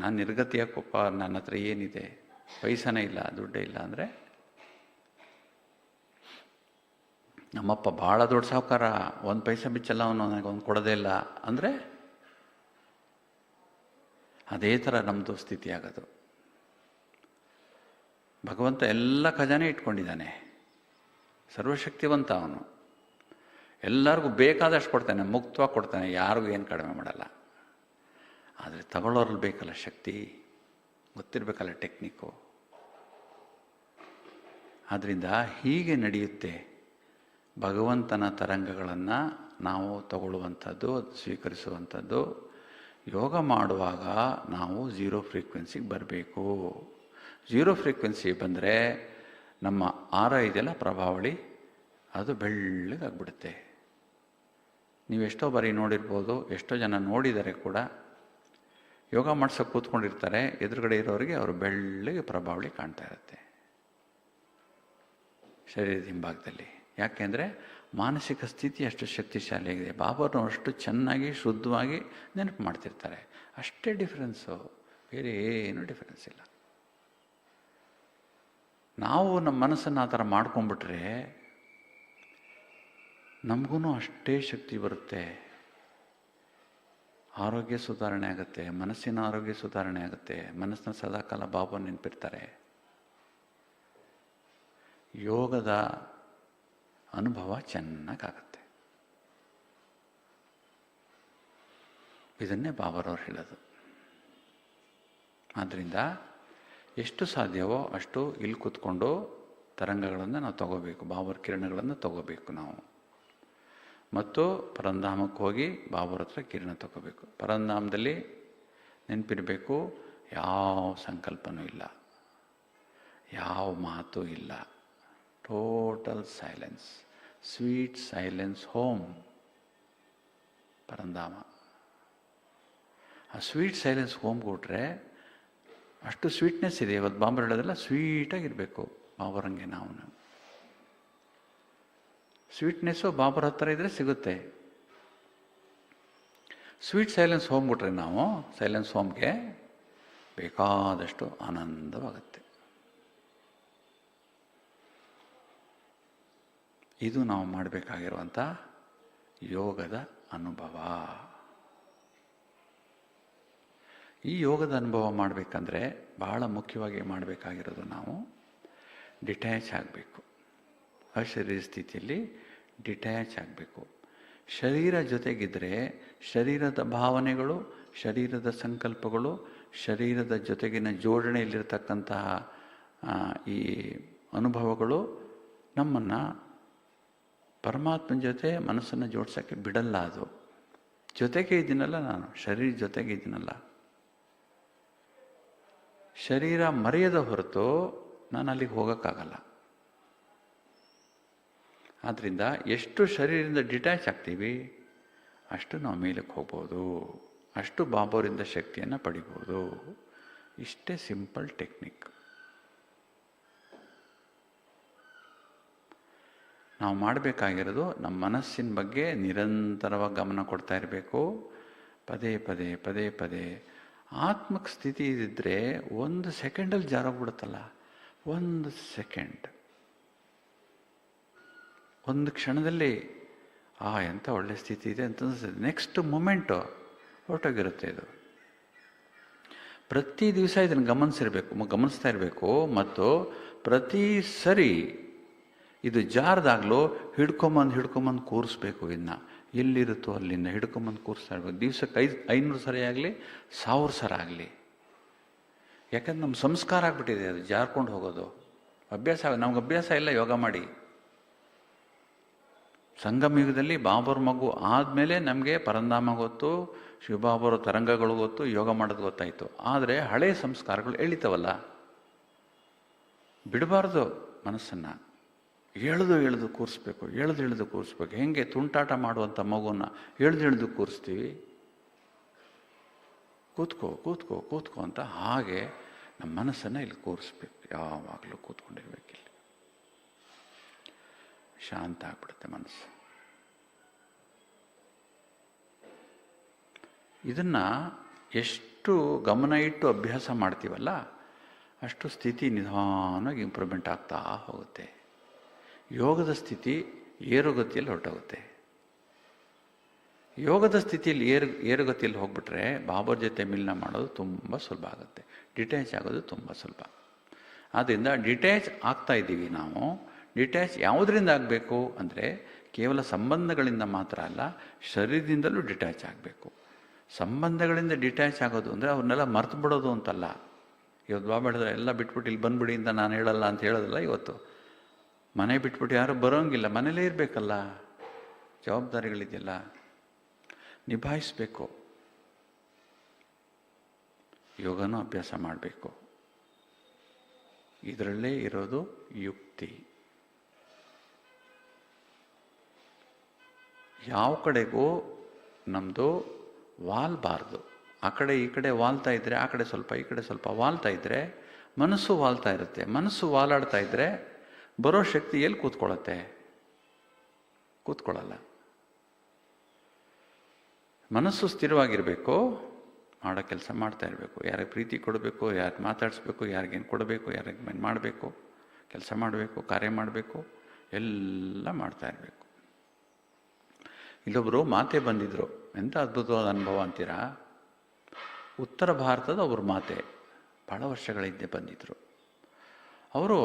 ನಾನು ನಿರ್ಗತಿ ಯಾಕಪ್ಪ, ನನ್ನ ಹತ್ರ ಏನಿದೆ, ಪೈಸನೇ ಇಲ್ಲ, ದುಡ್ಡೇ ಇಲ್ಲ ಅಂದರೆ, ನಮ್ಮಪ್ಪ ಭಾಳ ದೊಡ್ಡ ಸಾಹುಕಾರ, ಒಂದು ಪೈಸೆ ಬಿಚ್ಚಲ್ಲ ಅವನು, ನನಗೆ ಒಂದು ಕೊಡೋದೇ ಇಲ್ಲ ಅಂದರೆ ಅದೇ ಥರ ನಮ್ಮದು ಸ್ಥಿತಿ ಆಗೋದು. ಭಗವಂತ ಎಲ್ಲ ಖಜಾನೆ ಇಟ್ಕೊಂಡಿದ್ದಾನೆ, ಸರ್ವಶಕ್ತಿವಂತ ಅವನು, ಎಲ್ಲರಿಗೂ ಬೇಕಾದಷ್ಟು ಕೊಡ್ತಾನೆ, ಮುಕ್ತವಾಗಿ ಕೊಡ್ತಾನೆ, ಯಾರಿಗೂ ಏನು ಕಡಿಮೆ ಮಾಡಲ್ಲ. ಆದರೆ ತಗೊಳ್ಳೋರಲ್ಲಿ ಬೇಕಲ್ಲ ಶಕ್ತಿ, ಗೊತ್ತಿರಬೇಕಲ್ಲ ಟೆಕ್ನಿಕ್ಕು. ಆದ್ದರಿಂದ ಹೀಗೆ ನಡೆಯುತ್ತೆ. ಭಗವಂತನ ತರಂಗಗಳನ್ನು ನಾವು ತಗೊಳ್ಳುವಂಥದ್ದು, ಸ್ವೀಕರಿಸುವಂಥದ್ದು. ಯೋಗ ಮಾಡುವಾಗ ನಾವು ಝೀರೋ ಫ್ರೀಕ್ವೆನ್ಸಿಗೆ ಬರಬೇಕು. ಝೀರೋ ಫ್ರೀಕ್ವೆನ್ಸಿ ಬಂದರೆ ನಮ್ಮ ಆರ ಇದೆಲ್ಲ ಪ್ರಭಾವಳಿ, ಅದು ಬೆಳ್ಳಗಾಗ್ಬಿಡುತ್ತೆ. ನೀವು ಎಷ್ಟೋ ಬಾರಿ ನೋಡಿರ್ಬೋದು, ಎಷ್ಟೋ ಜನ ನೋಡಿದ್ದಾರೆ ಕೂಡ. ಯೋಗ ಮಾಡ್ಸೋಕೆ ಕೂತ್ಕೊಂಡಿರ್ತಾರೆ, ಎದುರುಗಡೆ ಇರೋರಿಗೆ ಅವರು ಬೆಳ್ಳಗೆ ಪ್ರಭಾವಳಿ ಕಾಣ್ತಾ ಇರುತ್ತೆ ಶರೀರದ ಹಿಂಭಾಗದಲ್ಲಿ. ಯಾಕೆಂದರೆ ಮಾನಸಿಕ ಸ್ಥಿತಿ ಅಷ್ಟು ಶಕ್ತಿಶಾಲಿಯಾಗಿದೆ. ಬಾಬಾರನ್ನು ಅಷ್ಟು ಚೆನ್ನಾಗಿ ಶುದ್ಧವಾಗಿ ನೆನಪು ಮಾಡ್ತಿರ್ತಾರೆ. ಅಷ್ಟೇ ಡಿಫ್ರೆನ್ಸು, ಬೇರೆ ಏನೂ ಡಿಫ್ರೆನ್ಸ್ ಇಲ್ಲ. ನಾವು ನಮ್ಮ ಮನಸ್ಸನ್ನು ಆ ಥರ ಮಾಡ್ಕೊಂಡ್ಬಿಟ್ರೆ ನಮಗೂ ಅಷ್ಟೇ ಶಕ್ತಿ ಬರುತ್ತೆ. ಆರೋಗ್ಯ ಸುಧಾರಣೆ ಆಗುತ್ತೆ, ಮನಸ್ಸಿನ ಆರೋಗ್ಯ ಸುಧಾರಣೆ ಆಗುತ್ತೆ. ಮನಸ್ಸನ್ನ ಸದಾಕಾಲ ಬಾಬಾ ನೆನಪಿರ್ತಾರೆ. ಯೋಗದ ಅನುಭವ ಚೆನ್ನಾಗಾಗತ್ತೆ. ಇದನ್ನೇ ಬಾಬರವ್ರು ಹೇಳೋದು. ಆದ್ದರಿಂದ ಎಷ್ಟು ಸಾಧ್ಯವೋ ಅಷ್ಟು ಇಲ್ಲಿ ಕೂತ್ಕೊಂಡು ತರಂಗಗಳನ್ನು ನಾವು ತಗೋಬೇಕು, ಬಾಬರ ಕಿರಣಗಳನ್ನು ತಗೋಬೇಕು ನಾವು. ಮತ್ತು ಪರಂಧಾಮಕ್ಕೆ ಹೋಗಿ ಬಾಬರ ಹತ್ರ ಕಿರಣ ತಗೋಬೇಕು. ಪರಂಧಾಮದಲ್ಲಿ ನೆನಪಿರಬೇಕು, ಯಾವ ಸಂಕಲ್ಪನೂ ಇಲ್ಲ, ಯಾವ ಮಾತು ಇಲ್ಲ, total silence, sweet silence home ಪರಂಧಾಮ. ಆ ಸ್ವೀಟ್ ಸೈಲೆನ್ಸ್ ಹೋಮ್ಗೆ ಕೊಟ್ರೆ ಅಷ್ಟು ಸ್ವೀಟ್ನೆಸ್ ಇದೆ. ಇವತ್ತು ಬಾಂಬರ್ ಹೇಳೋದೆಲ್ಲ ಸ್ವೀಟಾಗಿರಬೇಕು. ಬಾಬರಂಗೆ ನಾವು ಸ್ವೀಟ್ನೆಸ್ಸು ಬಾಬರ ಹತ್ರ ಇದ್ದರೆ ಸಿಗುತ್ತೆ. ಸ್ವೀಟ್ ಸೈಲೆನ್ಸ್ ಹೋಮ್ ಕೊಟ್ರೆ ನಾವು ಸೈಲೆನ್ಸ್ ಹೋಮ್ಗೆ ಬೇಕಾದಷ್ಟು ಆನಂದವಾಗುತ್ತೆ. ಇದು ನಾವು ಮಾಡಬೇಕಾಗಿರುವಂಥ ಯೋಗದ ಅನುಭವ. ಈ ಯೋಗದ ಅನುಭವ ಮಾಡಬೇಕಂದ್ರೆ ಬಹಳ ಮುಖ್ಯವಾಗಿ ಮಾಡಬೇಕಾಗಿರೋದು ನಾವು ಡಿಟ್ಯಾಚ್ ಆಗಬೇಕು. ಅಶರೀರ ಸ್ಥಿತಿಯಲ್ಲಿ ಡಿಟ್ಯಾಚ್ ಆಗಬೇಕು. ಶರೀರ ಜೊತೆಗಿದ್ದರೆ ಶರೀರದ ಭಾವನೆಗಳು, ಶರೀರದ ಸಂಕಲ್ಪಗಳು, ಶರೀರದ ಜೊತೆಗಿನ ಜೋಡಣೆಯಲ್ಲಿರ್ತಕ್ಕಂತಹ ಈ ಅನುಭವಗಳು ನಮ್ಮನ್ನು ಪರಮಾತ್ಮನ ಜೊತೆ ಮನಸ್ಸನ್ನು ಜೋಡಿಸೋಕ್ಕೆ ಬಿಡಲ್ಲ. ಅದು ಜೊತೆಗೆ ಇದ್ದೀನಲ್ಲ, ನಾನು ಶರೀರ ಜೊತೆಗೆ ಇದ್ದೀನಲ್ಲ, ಶರೀರ ಮರೆಯದ ಹೊರತು ನಾನು ಅಲ್ಲಿಗೆ ಹೋಗೋಕ್ಕಾಗಲ್ಲ. ಆದ್ದರಿಂದ ಎಷ್ಟು ಶರೀರದಿಂದ ಡಿಟ್ಯಾಚ್ ಆಗ್ತೀವಿ ಅಷ್ಟು ನಾವು ಮೇಲಕ್ಕೆ ಹೋಗ್ಬೋದು, ಅಷ್ಟು ಬಾಬೋರಿಂದ ಶಕ್ತಿಯನ್ನು ಪಡಿಬೋದು. ಇಷ್ಟೇ ಸಿಂಪಲ್ ಟೆಕ್ನಿಕ್. ನಾವು ಮಾಡಬೇಕಾಗಿರೋದು ನಮ್ಮ ಮನಸ್ಸಿನ ಬಗ್ಗೆ ನಿರಂತರವಾಗಿ ಗಮನ ಕೊಡ್ತಾ ಇರಬೇಕು. ಪದೇ ಪದೇ ಪದೇ ಪದೇ ಆತ್ಮಕ ಸ್ಥಿತಿ ಇದ್ದಿದ್ರೆ 1 ಸೆಕೆಂಡಲ್ಲಿ ಜಾರೋಗ್ಬಿಡುತ್ತಲ್ಲ. 1 ಸೆಕೆಂಡ್, 1 ಕ್ಷಣದಲ್ಲಿ ಎಂಥ ಒಳ್ಳೆ ಸ್ಥಿತಿ ಇದೆ ಅಂತ ಅನಿಸ್ತದೆ. ನೆಕ್ಸ್ಟ್ ಮೂಮೆಂಟು ಹೊರಟೋಗಿರುತ್ತೆ. ಇದು ಪ್ರತಿ ದಿವಸ ಇದನ್ನು ಗಮನಿಸ್ತಾ ಇರಬೇಕು. ಮತ್ತು ಪ್ರತಿ ಸರಿ ಇದು ಜಾರದಾಗಲೂ ಹಿಡ್ಕೊಂಬಂದು ಕೂರಿಸ್ಬೇಕು. ಇದನ್ನ ಎಲ್ಲಿರುತ್ತೋ ಅಲ್ಲಿಂದ ಹಿಡ್ಕೊಂಬಂದು ಕೂರಿಸ್ತಾ ಇರ್ಬೇಕು. ದಿವ್ಸಕ್ಕೆ 500 ಸರಿ ಆಗಲಿ, 1000 ಸರ ಆಗಲಿ. ಯಾಕಂದ್ರೆ ನಮ್ಮ ಸಂಸ್ಕಾರ ಆಗಿಬಿಟ್ಟಿದೆ ಅದು ಜಾರ್ಕೊಂಡು ಹೋಗೋದು. ನಮ್ಗೆ ಅಭ್ಯಾಸ ಇಲ್ಲ ಯೋಗ ಮಾಡಿ. ಸಂಗಮ ಯುಗದಲ್ಲಿ ಬಾಬರ್ ಮಗು ಆದಮೇಲೆ ನಮಗೆ ಪರಂಧಾಮ ಗೊತ್ತು, ಶಿವಬಾಬರ ತರಂಗಗಳು ಗೊತ್ತು, ಯೋಗ ಮಾಡೋದು ಗೊತ್ತಾಯಿತು. ಆದರೆ ಹಳೆಯ ಸಂಸ್ಕಾರಗಳು ಎಳಿತವಲ್ಲ, ಬಿಡಬಾರ್ದು ಮನಸ್ಸನ್ನು. ಎಳೆದು ಕೂರಿಸ್ಬೇಕು, ಎಳೆದು ಕೂರಿಸ್ಬೇಕು. ಹೆಂಗೆ ತುಂಟಾಟ ಮಾಡುವಂಥ ಮಗುವನ್ನು ಎಳೆದು ಕೂರಿಸ್ತೀವಿ, ಕೂತ್ಕೋ ಅಂತ. ಹಾಗೆ ನಮ್ಮ ಮನಸ್ಸನ್ನು ಇಲ್ಲಿ ಕೂರಿಸ್ಬೇಕು. ಯಾವಾಗಲೂ ಕೂತ್ಕೊಂಡಿರ್ಬೇಕಿಲ್ಲ, ಶಾಂತ ಆಗ್ಬಿಡುತ್ತೆ ಮನಸ್ಸು. ಇದನ್ನು ಎಷ್ಟು ಗಮನ ಇಟ್ಟು ಅಭ್ಯಾಸ ಮಾಡ್ತೀವಲ್ಲ, ಅಷ್ಟು ಸ್ಥಿತಿ ನಿಧಾನವಾಗಿ ಇಂಪ್ರೂವ್ಮೆಂಟ್ ಆಗ್ತಾ ಹೋಗುತ್ತೆ. ಯೋಗದ ಸ್ಥಿತಿ ಏರುಗತಿಯಲ್ಲಿ ಹೊರಟೋಗುತ್ತೆ. ಯೋಗದ ಸ್ಥಿತಿಯಲ್ಲಿ ಏರುಗತಿಯಲ್ಲಿ ಹೋಗ್ಬಿಟ್ರೆ ಬಾಬರ್ ಜೊತೆ ಮಿಲನ ಮಾಡೋದು ತುಂಬ ಸುಲಭ ಆಗುತ್ತೆ, ಡಿಟ್ಯಾಚ್ ಆಗೋದು ತುಂಬ ಸುಲಭ. ಆದ್ದರಿಂದ ಡಿಟ್ಯಾಚ್ ಆಗ್ತಾ ಇದ್ದೀವಿ ನಾವು. ಡಿಟ್ಯಾಚ್ ಯಾವುದರಿಂದ ಆಗಬೇಕು ಅಂದರೆ ಕೇವಲ ಸಂಬಂಧಗಳಿಂದ ಮಾತ್ರ ಅಲ್ಲ, ಶರೀರದಿಂದಲೂ ಡಿಟ್ಯಾಚ್ ಆಗಬೇಕು. ಸಂಬಂಧಗಳಿಂದ ಡಿಟ್ಯಾಚ್ ಆಗೋದು ಅಂದರೆ ಅವ್ರನ್ನೆಲ್ಲ ಮರ್ತು ಬಿಡೋದು ಅಂತಲ್ಲ. ಇವತ್ತು ಬಾಬಾ ಹೇಳಿದ್ರೆ ಎಲ್ಲ ಬಿಟ್ಬಿಟ್ಟು ಇಲ್ಲಿ ಬಂದ್ಬಿಡಿ ಅಂತ ನಾನು ಹೇಳಲ್ಲ ಅಂತ ಹೇಳೋದಿಲ್ಲ. ಇವತ್ತು ಮನೆ ಬಿಟ್ಬಿಟ್ಟು ಯಾರೂ ಬರೋಂಗಿಲ್ಲ, ಮನೇಲೇ ಇರಬೇಕಲ್ಲ, ಜವಾಬ್ದಾರಿಗಳಿದೆಯಲ್ಲ, ನಿಭಾಯಿಸಬೇಕು. ಯೋಗನೂ ಅಭ್ಯಾಸ ಮಾಡಬೇಕು. ಇದರಲ್ಲೇ ಇರೋದು ಯುಕ್ತಿ. ಯಾವ ಕಡೆಗೂ ನಮ್ಮದು ವಾಲ್ಬಾರ್ದು. ಆ ಕಡೆ ಈ ಕಡೆ ವಾಲ್ತಾ ಇದ್ದರೆ, ಆ ಕಡೆ ಸ್ವಲ್ಪ ಈ ಕಡೆ ಸ್ವಲ್ಪ ವಾಲ್ತಾ ಇದ್ದರೆ ಮನಸ್ಸು ವಾಲ್ತಾ ಇರುತ್ತೆ. ಮನಸ್ಸು ವಾಲಾಡ್ತಾ ಇದ್ದರೆ ಬರೋ ಶಕ್ತಿ ಎಲ್ಲಿ ಕೂತ್ಕೊಳ್ಳುತ್ತೆ? ಕೂತ್ಕೊಳ್ಳಲ್ಲ. ಮನಸ್ಸು ಸ್ಥಿರವಾಗಿರಬೇಕು, ಮಾಡೋ ಕೆಲಸ ಮಾಡ್ತಾ ಇರಬೇಕು. ಯಾರಿಗೆ ಪ್ರೀತಿ ಕೊಡಬೇಕು, ಯಾರಿಗೆ ಮಾತಾಡಿಸ್ಬೇಕು, ಯಾರಿಗೇನು ಕೊಡಬೇಕು, ಯಾರಿಗೆ ಮಾಡಬೇಕು, ಕೆಲಸ ಮಾಡಬೇಕು, ಕಾರ್ಯ ಮಾಡಬೇಕು, ಎಲ್ಲ ಮಾಡ್ತಾ ಇರಬೇಕು. ಇಲ್ಲೊಬ್ಬರು ಮಾತೆ ಬಂದಿದ್ದರು, ಎಂಥ ಅದ್ಭುತವಾದ ಅನುಭವ ಅಂತೀರಾ. ಉತ್ತರ ಭಾರತದ ಒಬ್ಬರು ಮಾತೆ, ಭಾಳ ವರ್ಷಗಳ ಹಿಂದೆ ಬಂದಿದ್ದರು. ಅವರು,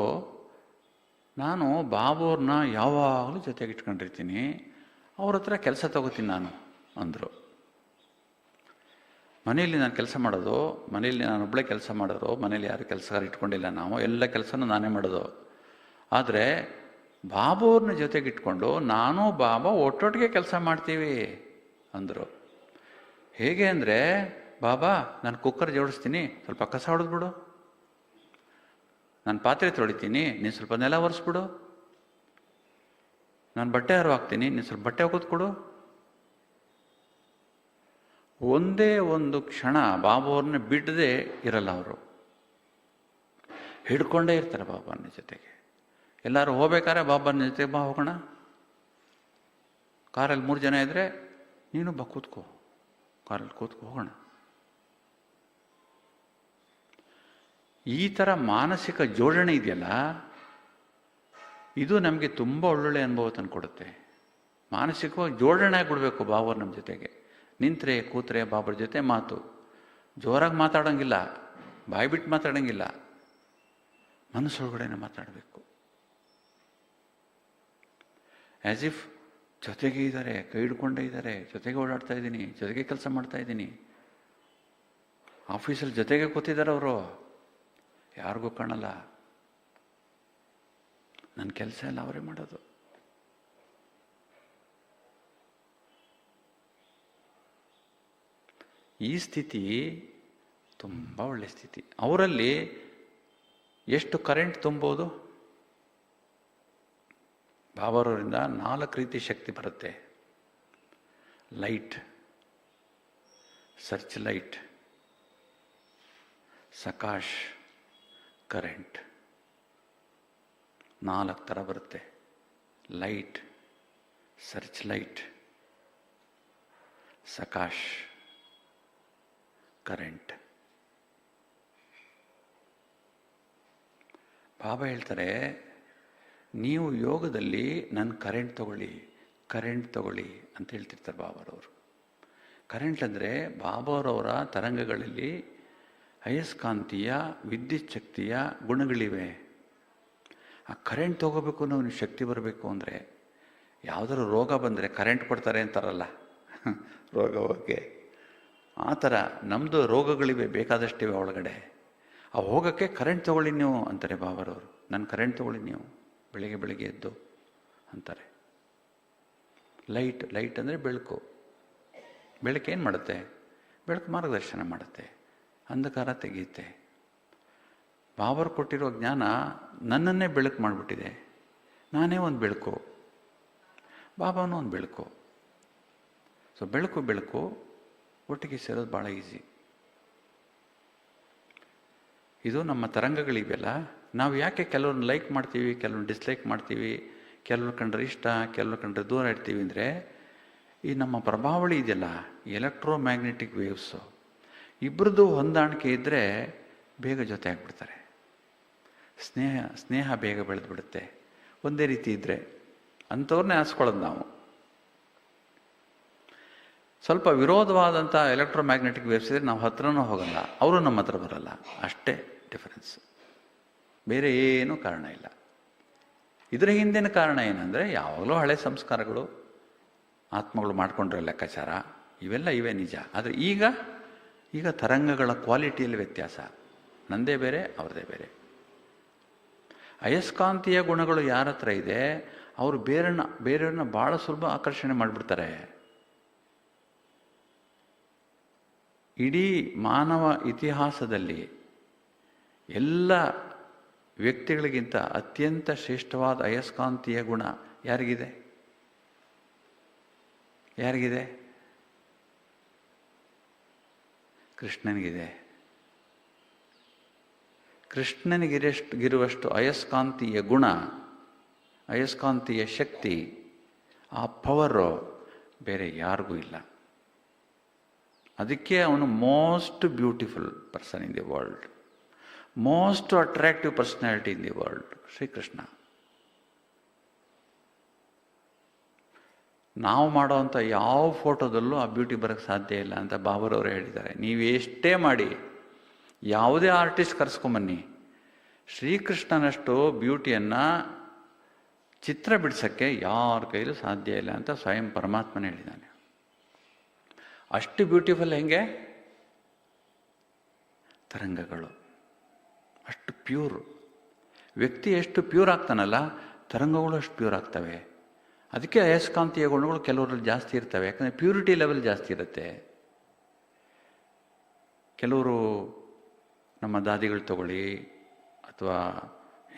ನಾನು ಬಾಬುವ್ರನ್ನ ಯಾವಾಗಲೂ ಜೊತೆಗೆ ಇಟ್ಕೊಂಡಿರ್ತೀನಿ, ಅವ್ರ ಹತ್ರ ಕೆಲಸ ತಗೋತೀನಿ ನಾನು ಅಂದರು. ಮನೆಯಲ್ಲಿ ನಾನು ಕೆಲಸ ಮಾಡೋದು, ಮನೆಯಲ್ಲಿ ನಾನು ಒಬ್ಬಳೇ ಕೆಲಸ ಮಾಡೋದು, ಮನೇಲಿ ಯಾರು ಕೆಲಸಗಾರ ಇಟ್ಕೊಂಡಿಲ್ಲ, ನಾವು ಎಲ್ಲ ಕೆಲಸನೂ ನಾನೇ ಮಾಡೋದು. ಆದರೆ ಬಾಬುವ್ರನ್ನ ಜೊತೆಗೆ ಇಟ್ಕೊಂಡು ನಾನು ಬಾಬಾ ಒಟ್ಟೊಟ್ಟಿಗೆ ಕೆಲಸ ಮಾಡ್ತೀವಿ ಅಂದರು. ಹೇಗೆ ಅಂದರೆ, ಬಾಬಾ ನಾನು ಕುಕ್ಕರ್ ಜೋಡಿಸ್ತೀನಿ, ಸ್ವಲ್ಪ ಕಸ ಹೊಡೆದ್ಬಿಡು. ನಾನು ಪಾತ್ರೆ ತೊಳಿತೀನಿ, ನೀನು ಸ್ವಲ್ಪ ನೆಲ ಒರೆಸ್ಬಿಡು. ನಾನು ಬಟ್ಟೆ ಹರಿವು ಹಾಕ್ತೀನಿ, ನೀನು ಸ್ವಲ್ಪ ಬಟ್ಟೆ ಒಗೆದ್ಕೊಡು. ಒಂದೇ ಒಂದು ಕ್ಷಣ ಬಾಬುವ್ರನ್ನ ಬಿಡದೆ ಇರಲ್ಲ ಅವರು. ಹಿಡ್ಕೊಂಡೇ ಇರ್ತಾರೆ ಬಾಬಾನ ಜೊತೆಗೆ. ಎಲ್ಲರೂ ಹೋಗ್ಬೇಕಾದ್ರೆ ಬಾಬಾನ ಜೊತೆಗೆ ಬಾ ಹೋಗೋಣ. ಕಾರಲ್ಲಿ 3 ಜನ ಇದ್ದರೆ ನೀನು ಬಾ ಕೂತ್ಕೋ, ಕಾರಲ್ಲಿ ಕೂತ್ಕೋ ಹೋಗೋಣ. ಈ ಥರ ಮಾನಸಿಕ ಜೋಡಣೆ ಇದೆಯಲ್ಲ, ಇದು ನಮಗೆ ತುಂಬ ಒಳ್ಳೊಳ್ಳೆ ಅನುಭವ ತಂದುಕೊಡುತ್ತೆ. ಮಾನಸಿಕವಾಗಿ ಜೋಡಣೆ ಆಗಿಬಿಡ್ಬೇಕು ಬಾಬರ್ ನಮ್ಮ ಜೊತೆಗೆ. ನಿಂತರೆ ಕೂತ್ರೆ ಬಾಬರ್ ಜೊತೆ ಮಾತು. ಜೋರಾಗಿ ಮಾತಾಡೋಂಗಿಲ್ಲ, ಬಾಯಿ ಬಿಟ್ಟು ಮಾತಾಡೋಂಗಿಲ್ಲ, ಮನಸ್ಸೊಳಗಡೆನೆ ಮಾತಾಡಬೇಕು. ಆ್ಯಸ್ ಇಫ್ ಜೊತೆಗೆ ಇದ್ದಾರೆ, ಕೈ ಹಿಡ್ಕೊಂಡೇ ಇದ್ದಾರೆ, ಜೊತೆಗೆ ಓಡಾಡ್ತಾ ಇದ್ದೀನಿ, ಜೊತೆಗೆ ಕೆಲಸ ಮಾಡ್ತಾ ಇದ್ದೀನಿ. ಆಫೀಸಲ್ಲಿ ಜೊತೆಗೆ ಕೂತಿದ್ದಾರೆ ಅವರು, ಯಾರಿಗೂ ಕಾಣಲ್ಲ. ನನ್ನ ಕೆಲಸ ಎಲ್ಲ ಅವರೇ ಮಾಡೋದು. ಈ ಸ್ಥಿತಿ ತುಂಬ ಒಳ್ಳೆ ಸ್ಥಿತಿ. ಅವರಲ್ಲಿ ಎಷ್ಟು ಕರೆಂಟ್ ತುಂಬೋದು? ಬಾಬಾರವರಿಂದ 4 ರೀತಿ ಶಕ್ತಿ ಬರುತ್ತೆ. ಲೈಟ್, ಸರ್ಚ್ ಲೈಟ್, ಸಕಾಶ್, ಕರೆಂಟ್. 4 ಥರ ಬರುತ್ತೆ. ಲೈಟ್, ಸರ್ಚ್ ಲೈಟ್, ಸಕಾಶ್, ಕರೆಂಟ್. ಬಾಬಾ ಹೇಳ್ತಾರೆ, ನೀವು ಯೋಗದಲ್ಲಿ ನನ್ನ ಕರೆಂಟ್ ತಗೊಳ್ಳಿ ಅಂತ ಹೇಳ್ತಿರ್ತಾರೆ ಬಾಬಾರವರು. ಕರೆಂಟ್ ಅಂದರೆ ಬಾಬಾರವರ ತರಂಗಗಳಲ್ಲಿ ಅಯಸ್ಕಾಂತೀಯ ವಿದ್ಯುತ್ ಶಕ್ತಿಯ ಗುಣಗಳಿವೆ. ಆ ಕರೆಂಟ್ ತಗೋಬೇಕು, ನಾವು ಶಕ್ತಿ ಬರಬೇಕು ಅಂದರೆ. ಯಾವುದಾದ್ರು ರೋಗ ಬಂದರೆ ಕರೆಂಟ್ ಕೊಡ್ತಾರೆ ಅಂತಾರಲ್ಲ, ರೋಗ ಹೋಗಕ್ಕೆ. ಆ ಥರ ನಮ್ಮದು ರೋಗಗಳಿವೆ, ಬೇಕಾದಷ್ಟಿವೆ ಒಳಗಡೆ. ಆ ಹೋಗೋಕ್ಕೆ ಕರೆಂಟ್ ತೊಗೊಳ್ಳಿ ನೀವು ಅಂತಾರೆ ಬಾಬಾರವರು. ನನ್ನ ಕರೆಂಟ್ ತೊಗೊಳ್ಳಿ ನೀವು ಬೆಳಿಗ್ಗೆ ಎದ್ದು ಅಂತಾರೆ. ಲೈಟ್ ಅಂದರೆ ಬೆಳಕು. ಬೆಳಕು ಏನು ಮಾಡುತ್ತೆ? ಬೆಳಕು ಮಾರ್ಗದರ್ಶನ ಮಾಡುತ್ತೆ, ಅಂಧಕಾರ ತೆಗೆಯುತ್ತೆ. ಬಾಬರು ಕೊಟ್ಟಿರೋ ಜ್ಞಾನ ನನ್ನನ್ನೇ ಬೆಳಕು ಮಾಡಿಬಿಟ್ಟಿದೆ. ನಾನೇ ಒಂದು ಬೆಳಕು, ಬಾಬಾನೂ ಒಂದು ಬೆಳಕು. ಸೊ ಬೆಳಕು ಒಟ್ಟಿಗೆ ಸೇರೋದು ಭಾಳ ಈಸಿ. ಇದು ನಮ್ಮ ತರಂಗಗಳಿವೆಲ್ಲ. ನಾವು ಯಾಕೆ ಕೆಲವ್ರನ್ನ ಲೈಕ್ ಮಾಡ್ತೀವಿ, ಕೆಲವ್ರನ್ನ ಡಿಸ್ಲೈಕ್ ಮಾಡ್ತೀವಿ, ಕೆಲವ್ರು ಕಂಡ್ರೆ ಇಷ್ಟ, ಕೆಲವ್ರು ಕಂಡ್ರೆ ದೂರ ಇಡ್ತೀವಿ ಅಂದರೆ, ಈ ನಮ್ಮ ಪ್ರಭಾವಳಿ ಇದೆಯಲ್ಲ, ಎಲೆಕ್ಟ್ರೋಮ್ಯಾಗ್ನೆಟಿಕ್ ವೇವ್ಸು, ಇಬ್ಬರದ್ದು ಹೊಂದಾಣಿಕೆ ಇದ್ದರೆ ಬೇಗ ಜೊತೆ ಆಗಿಬಿಡ್ತಾರೆ. ಸ್ನೇಹ ಬೇಗ ಬೆಳೆದು ಬಿಡುತ್ತೆ ಒಂದೇ ರೀತಿ ಇದ್ದರೆ. ಅಂಥವ್ರನ್ನೇ ಆರಿಸ್ಕೊಳ್ಳೋದು ನಾವು. ಸ್ವಲ್ಪ ವಿರೋಧವಾದಂಥ ಎಲೆಕ್ಟ್ರೋಮ್ಯಾಗ್ನೆಟಿಕ್ ವೇವ್ಸ್ ಇದ್ದರೆ ನಾವು ಹತ್ರನೂ ಹೋಗಲ್ಲ, ಅವರು ನಮ್ಮ ಹತ್ರ ಬರಲ್ಲ. ಅಷ್ಟೇ ಡಿಫರೆನ್ಸ್, ಬೇರೆ ಏನೂ ಕಾರಣ ಇಲ್ಲ. ಇದರ ಹಿಂದಿನ ಕಾರಣ ಏನಂದರೆ, ಯಾವಾಗಲೂ ಹಳೆ ಸಂಸ್ಕಾರಗಳು, ಆತ್ಮಗಳು ಮಾಡಿಕೊಂಡಿರೋ ಲೆಕ್ಕಾಚಾರ, ಇವೆ ನಿಜ. ಆದರೆ ಈಗ ತರಂಗಗಳ ಕ್ವಾಲಿಟಿಯಲ್ಲಿ ವ್ಯತ್ಯಾಸ. ನಂದೇ ಬೇರೆ, ಅವ್ರದ್ದೇ ಬೇರೆ. ಅಯಸ್ಕಾಂತೀಯ ಗುಣಗಳು ಯಾರ ಹತ್ರ ಇದೆ, ಅವರು ಬೇರೆಯವ್ರನ್ನ ಭಾಳ ಸುಲಭ ಆಕರ್ಷಣೆ ಮಾಡಿಬಿಡ್ತಾರೆ. ಇಡೀ ಮಾನವ ಇತಿಹಾಸದಲ್ಲಿ ಎಲ್ಲ ವ್ಯಕ್ತಿಗಳಿಗಿಂತ ಅತ್ಯಂತ ಶ್ರೇಷ್ಠವಾದ ಅಯಸ್ಕಾಂತೀಯ ಗುಣ ಯಾರಿಗಿದೆ? ಕೃಷ್ಣನಿಗಿದೆ. ಕೃಷ್ಣನಿಗಿರುವಷ್ಟು ಅಯಸ್ಕಾಂತೀಯ ಗುಣ, ಅಯಸ್ಕಾಂತೀಯ ಶಕ್ತಿ, ಆ ಪವರು ಬೇರೆ ಯಾರಿಗೂ ಇಲ್ಲ. ಅದಕ್ಕೆ ಅವನು most beautiful person in the world, most attractive personality in the world, Shrikrishna. ನಾವು ಮಾಡೋವಂಥ ಯಾವ ಫೋಟೋದಲ್ಲೂ ಆ ಬ್ಯೂಟಿ ಬರೋಕ್ಕೆ ಸಾಧ್ಯ ಇಲ್ಲ ಅಂತ ಬಾಬರವರು ಹೇಳಿದ್ದಾರೆ. ನೀವು ಎಷ್ಟೇ ಮಾಡಿ, ಯಾವುದೇ ಆರ್ಟಿಸ್ಟ್ ಕರೆಸ್ಕೊಂಬನ್ನಿ, ಶ್ರೀಕೃಷ್ಣನಷ್ಟು ಬ್ಯೂಟಿಯನ್ನು ಚಿತ್ರ ಬಿಡಿಸೋಕ್ಕೆ ಯಾರ ಕೈಲೂ ಸಾಧ್ಯ ಇಲ್ಲ ಅಂತ ಸ್ವಯಂ ಪರಮಾತ್ಮನೇ ಹೇಳಿದ್ದಾನೆ. ಅಷ್ಟು ಬ್ಯೂಟಿಫುಲ್. ಹೆಂಗೆ? ತರಂಗಗಳು ಅಷ್ಟು ಪ್ಯೂರ್. ವ್ಯಕ್ತಿ ಎಷ್ಟು ಪ್ಯೂರ್ ಆಗ್ತಾನಲ್ಲ, ತರಂಗಗಳು ಅಷ್ಟು ಪ್ಯೂರ್ ಆಗ್ತವೆ. ಅದಕ್ಕೆ ಅಯಸ್ಕಾಂತೀಯ ಗುಣಗಳು ಕೆಲವರಲ್ಲಿ ಜಾಸ್ತಿ ಇರ್ತವೆ, ಯಾಕಂದರೆ ಪ್ಯೂರಿಟಿ ಲೆವೆಲ್ ಜಾಸ್ತಿ ಇರುತ್ತೆ. ಕೆಲವರು ನಮ್ಮ ದಾದಿಗಳು ತಗೊಳ್ಳಿ, ಅಥವಾ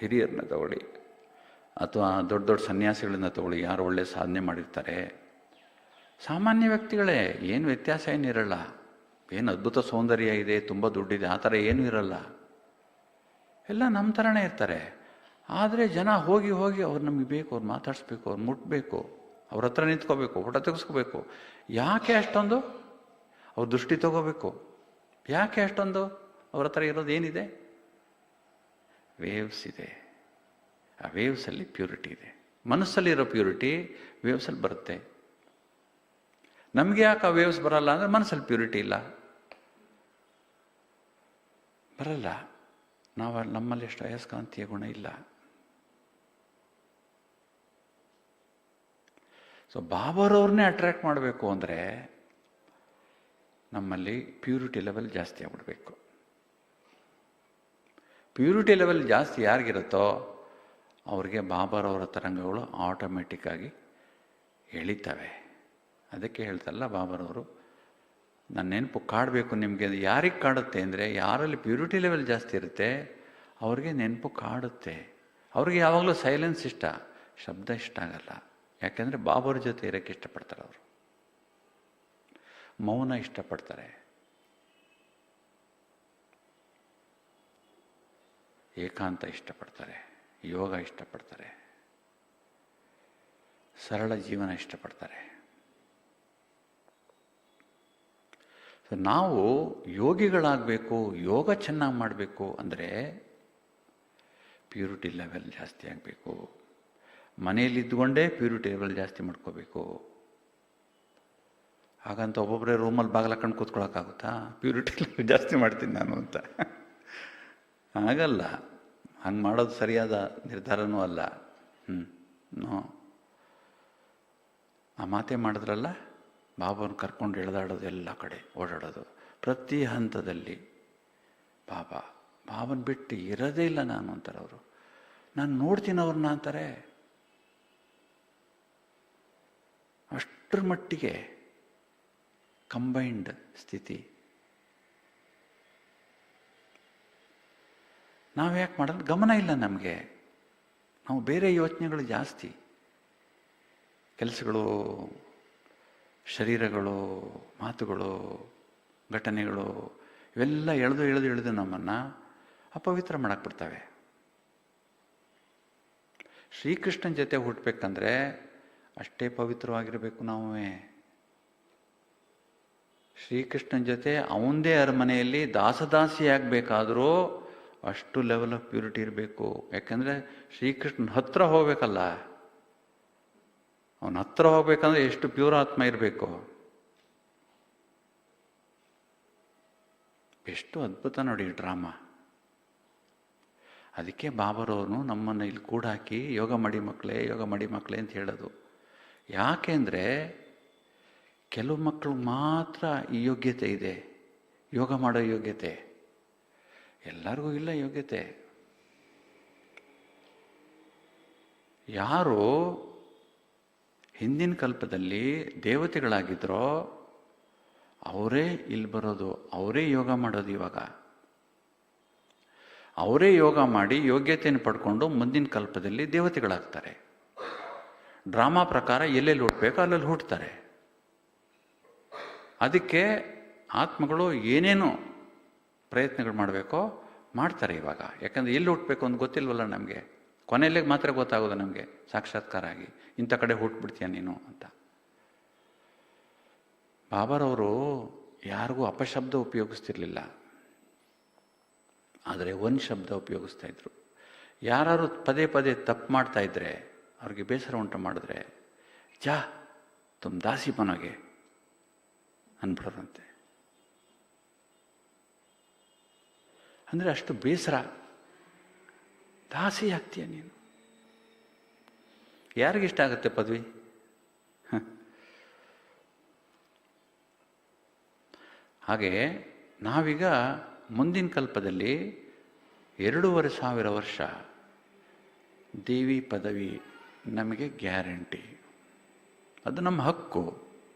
ಹಿರಿಯರನ್ನ ತಗೊಳ್ಳಿ, ಅಥವಾ ದೊಡ್ಡ ದೊಡ್ಡ ಸನ್ಯಾಸಿಗಳನ್ನ ತಗೊಳ್ಳಿ, ಯಾರು ಒಳ್ಳೆ ಸಾಧನೆ ಮಾಡಿರ್ತಾರೆ, ಸಾಮಾನ್ಯ ವ್ಯಕ್ತಿಗಳೇ, ಏನು ವ್ಯತ್ಯಾಸ ಏನಿರಲ್ಲ. ಏನು ಅದ್ಭುತ ಸೌಂದರ್ಯ ಇದೆ, ತುಂಬ ದುಡ್ಡಿದೆ, ಆ ಥರ ಏನೂ ಇರಲ್ಲ. ಎಲ್ಲ ನಮ್ಮ ಥರನೇ ಇರ್ತಾರೆ. ಆದರೆ ಜನ ಹೋಗಿ ಅವ್ರು ನಮಗೆ ಬೇಕು, ಅವ್ರು ಮಾತಾಡಿಸ್ಬೇಕು, ಅವ್ರು ಮುಟ್ಬೇಕು, ಅವ್ರ ಹತ್ರ ನಿಂತ್ಕೋಬೇಕು, ಫೋಟೋ ತೆಗೆಸ್ಕೋಬೇಕು. ಯಾಕೆ ಅಷ್ಟೊಂದು? ಅವ್ರ ದೃಷ್ಟಿ ತಗೋಬೇಕು. ಯಾಕೆ ಅಷ್ಟೊಂದು? ಅವ್ರ ಹತ್ರ ಇರೋದು ಏನಿದೆ? ವೇವ್ಸ್ ಇದೆ. ಆ ವೇವ್ಸಲ್ಲಿ ಪ್ಯೂರಿಟಿ ಇದೆ. ಮನಸ್ಸಲ್ಲಿರೋ ಪ್ಯೂರಿಟಿ ವೇವ್ಸಲ್ಲಿ ಬರುತ್ತೆ. ನಮಗೆ ಯಾಕೆ ಆ ವೇವ್ಸ್ ಬರಲ್ಲ ಅಂದರೆ ಮನಸ್ಸಲ್ಲಿ ಪ್ಯೂರಿಟಿ ಇಲ್ಲ, ಬರಲ್ಲ. ನಮ್ಮಲ್ಲಿ ಎಷ್ಟು ಅಯಸ್ಕಾಂತೀಯ ಗುಣ ಇಲ್ಲ. ಸೊ ಬಾಬರವ್ರನ್ನೇ ಅಟ್ರ್ಯಾಕ್ಟ್ ಮಾಡಬೇಕು ಅಂದರೆ ನಮ್ಮಲ್ಲಿ ಪ್ಯೂರಿಟಿ ಲೆವೆಲ್ ಜಾಸ್ತಿ ಆಗ್ಬಿಡ್ಬೇಕು. ಪ್ಯೂರಿಟಿ ಲೆವೆಲ್ ಜಾಸ್ತಿ ಯಾರಿಗಿರುತ್ತೋ ಅವ್ರಿಗೆ ಬಾಬರವರ ತರಂಗಗಳು ಆಟೋಮೆಟಿಕ್ಕಾಗಿ ಎಳಿತವೆ. ಅದಕ್ಕೆ ಹೇಳ್ತಲ್ಲ ಬಾಬರವರು, ನನ್ನ ನೆನಪು ಕಾಡಬೇಕು ನಿಮಗೆ. ಯಾರಿಗೆ ಕಾಡುತ್ತೆ ಅಂದರೆ, ಯಾರಲ್ಲಿ ಪ್ಯೂರಿಟಿ ಲೆವೆಲ್ ಜಾಸ್ತಿ ಇರುತ್ತೆ ಅವ್ರಿಗೆ ನೆನಪು ಕಾಡುತ್ತೆ. ಅವ್ರಿಗೆ ಯಾವಾಗಲೂ ಸೈಲೆನ್ಸ್ ಇಷ್ಟ, ಶಬ್ದ ಇಷ್ಟ ಆಗಲ್ಲ. ಯಾಕೆಂದರೆ ಬಾಬರ ಜೊತೆ ಇರೋಕ್ಕೆ ಇಷ್ಟಪಡ್ತಾರೆ. ಅವರು ಮೌನ ಇಷ್ಟಪಡ್ತಾರೆ, ಏಕಾಂತ ಇಷ್ಟಪಡ್ತಾರೆ, ಯೋಗ ಇಷ್ಟಪಡ್ತಾರೆ, ಸರಳ ಜೀವನ ಇಷ್ಟಪಡ್ತಾರೆ. ನಾವು ಯೋಗಿಗಳಾಗಬೇಕು, ಯೋಗ ಚೆನ್ನಾಗಿ ಮಾಡಬೇಕು ಅಂದರೆ ಪ್ಯೂರಿಟಿ ಲೆವೆಲ್ ಜಾಸ್ತಿ ಆಗಬೇಕು. ಮನೆಯಲ್ಲಿದ್ದುಕೊಂಡೇ ಪ್ಯೂರಿಟಿ ಲೆವೆಲ್ ಜಾಸ್ತಿ ಮಾಡ್ಕೋಬೇಕು. ಹಾಗಂತ ಒಬ್ಬೊಬ್ಬರೇ ರೂಮಲ್ಲಿ ಬಾಗಿಲ ಹಾಕೊಂಡು ಕೂತ್ಕೊಳ್ಳೋಕ್ಕಾಗುತ್ತಾ? ಪ್ಯೂರಿಟಿ ಲೆವೆಲ್ ಜಾಸ್ತಿ ಮಾಡ್ತೀನಿ ನಾನು ಅಂತ ಆಗಲ್ಲ. ಹಂಗೆ ಮಾಡೋದು ಸರಿಯಾದ ನಿರ್ಧಾರನೂ ಅಲ್ಲ. ನೋ, ಆ ಮಾತೇ ಮಾಡಿದ್ರಲ್ಲ, ಬಾಬಾನ ಕರ್ಕೊಂಡು ಎಳೆದಾಡೋದು, ಎಲ್ಲ ಕಡೆ ಓಡಾಡೋದು, ಪ್ರತಿ ಹಂತದಲ್ಲಿ ಬಾಬನ ಬಿಟ್ಟು ಇರೋದೇ ಇಲ್ಲ ನಾನು ಅಂತಾರೆ ಅವರು. ನಾನು ನೋಡ್ತೀನಿ ಅವ್ರನ್ನ ಅಂತಾರೆ. ಅಷ್ಟರ ಮಟ್ಟಿಗೆ ಕಂಬೈನ್ಡ್ ಸ್ಥಿತಿ ನಾವು ಯಾಕೆ ಮಾಡಲ್ಲ? ಗಮನ ಇಲ್ಲ ನಮಗೆ. ನಾವು ಬೇರೆ ಯೋಚನೆಗಳು ಜಾಸ್ತಿ, ಕೆಲಸಗಳು, ಶರೀರಗಳು, ಮಾತುಗಳು, ಘಟನೆಗಳು ಇವೆಲ್ಲ ಎಳೆದು ನಮ್ಮನ್ನು ಅಪವಿತ್ರ ಮಾಡಕ್ಕೆ ಬಿಡ್ತವೆ. ಶ್ರೀಕೃಷ್ಣನ ಜೊತೆ ಹುಟ್ಟಬೇಕಂದ್ರೆ ಅಷ್ಟೇ ಪವಿತ್ರವಾಗಿರಬೇಕು ನಾವೇ. ಶ್ರೀಕೃಷ್ಣನ ಜೊತೆ ಅವನದೇ ಅರಮನೆಯಲ್ಲಿ ದಾಸದಾಸಿ ಆಗಬೇಕಾದ್ರೂ ಅಷ್ಟು ಲೆವೆಲ್ ಆಫ್ ಪ್ಯೂರಿಟಿ ಇರಬೇಕು. ಯಾಕಂದರೆ ಶ್ರೀಕೃಷ್ಣನ ಹತ್ರ ಹೋಗ್ಬೇಕಲ್ಲ, ಅವನ ಹತ್ರ ಹೋಗ್ಬೇಕಂದ್ರೆ ಎಷ್ಟು ಪ್ಯೂರ್ ಆತ್ಮ ಇರಬೇಕು. ಎಷ್ಟು ಅದ್ಭುತ ನೋಡಿ ಡ್ರಾಮಾ. ಅದಕ್ಕೆ ಬಾಬರವನು ನಮ್ಮನ್ನು ಇಲ್ಲಿ ಕೂಡಾಕಿ ಯೋಗ ಮಾಡಿ ಮಕ್ಕಳೇ ಅಂತ ಹೇಳೋದು. ಯಾಕೆಂದರೆ ಕೆಲವು ಮಕ್ಕಳು ಮಾತ್ರ ಈ ಯೋಗ್ಯತೆ ಇದೆ, ಯೋಗ ಮಾಡೋ ಯೋಗ್ಯತೆ. ಎಲ್ಲರಿಗೂ ಇಲ್ಲ ಯೋಗ್ಯತೆ. ಯಾರು ಹಿಂದಿನ ಕಲ್ಪದಲ್ಲಿ ದೇವತೆಗಳಾಗಿದ್ರೋ ಅವರೇ ಇಲ್ಲಿ ಬರೋದು, ಅವರೇ ಯೋಗ ಮಾಡೋದು. ಇವಾಗ ಅವರೇ ಯೋಗ ಮಾಡಿ ಯೋಗ್ಯತೆಯನ್ನು ಪಡ್ಕೊಂಡು ಮುಂದಿನ ಕಲ್ಪದಲ್ಲಿ ದೇವತೆಗಳಾಗ್ತಾರೆ. ಡ್ರಾಮಾ ಪ್ರಕಾರ ಎಲ್ಲೆಲ್ಲಿ ಹುಟ್ಟಬೇಕೋ ಅಲ್ಲೆಲ್ಲಿ ಹುಟ್ಟುತ್ತಾರೆ. ಅದಕ್ಕೆ ಆತ್ಮಗಳು ಏನೇನು ಪ್ರಯತ್ನಗಳು ಮಾಡಬೇಕೋ ಮಾಡ್ತಾರೆ ಇವಾಗ. ಯಾಕಂದರೆ ಎಲ್ಲಿ ಹುಟ್ಟಬೇಕು ಅಂತ ಗೊತ್ತಿಲ್ವಲ್ಲ ನಮಗೆ. ಕೊನೆಯಲ್ಲಿಗೆ ಮಾತ್ರ ಗೊತ್ತಾಗೋದು ನಮಗೆ ಸಾಕ್ಷಾತ್ಕಾರ ಆಗಿ, ಇಂಥ ಕಡೆ ಹುಟ್ಟುಬಿಡ್ತೀಯ ನೀನು ಅಂತ. ಬಾಬರವರು ಯಾರಿಗೂ ಅಪಶಬ್ದ ಉಪಯೋಗಿಸ್ತಿರ್ಲಿಲ್ಲ, ಆದರೆ ಒಂದು ಶಬ್ದ ಉಪಯೋಗಿಸ್ತಾ ಇದ್ರು. ಯಾರು ಪದೇ ಪದೇ ತಪ್ಪು ಮಾಡ್ತಾ ಇದ್ರೆ, ಅವ್ರಿಗೆ ಬೇಸರ ಉಂಟು ಮಾಡಿದ್ರೆ, ಜಾ ತುಮ್ ದಾಸಿ ಬನೋಗೆ ಅಂದ್ಬಿಡೋರಂತೆ. ಅಂದರೆ ಅಷ್ಟು ಬೇಸರ. ದಾಸಿ ಆಗ್ತೀಯ ನೀನು. ಯಾರಿಗಿಷ್ಟ ಆಗುತ್ತೆ ಪದವಿ? ಹಾಗೆ ನಾವೀಗ ಮುಂದಿನ ಕಲ್ಪದಲ್ಲಿ 2500 ವರ್ಷ ದೇವಿ ಪದವಿ ನಮಗೆ ಗ್ಯಾರಂಟಿ. ಅದು ನಮ್ಮ ಹಕ್ಕು.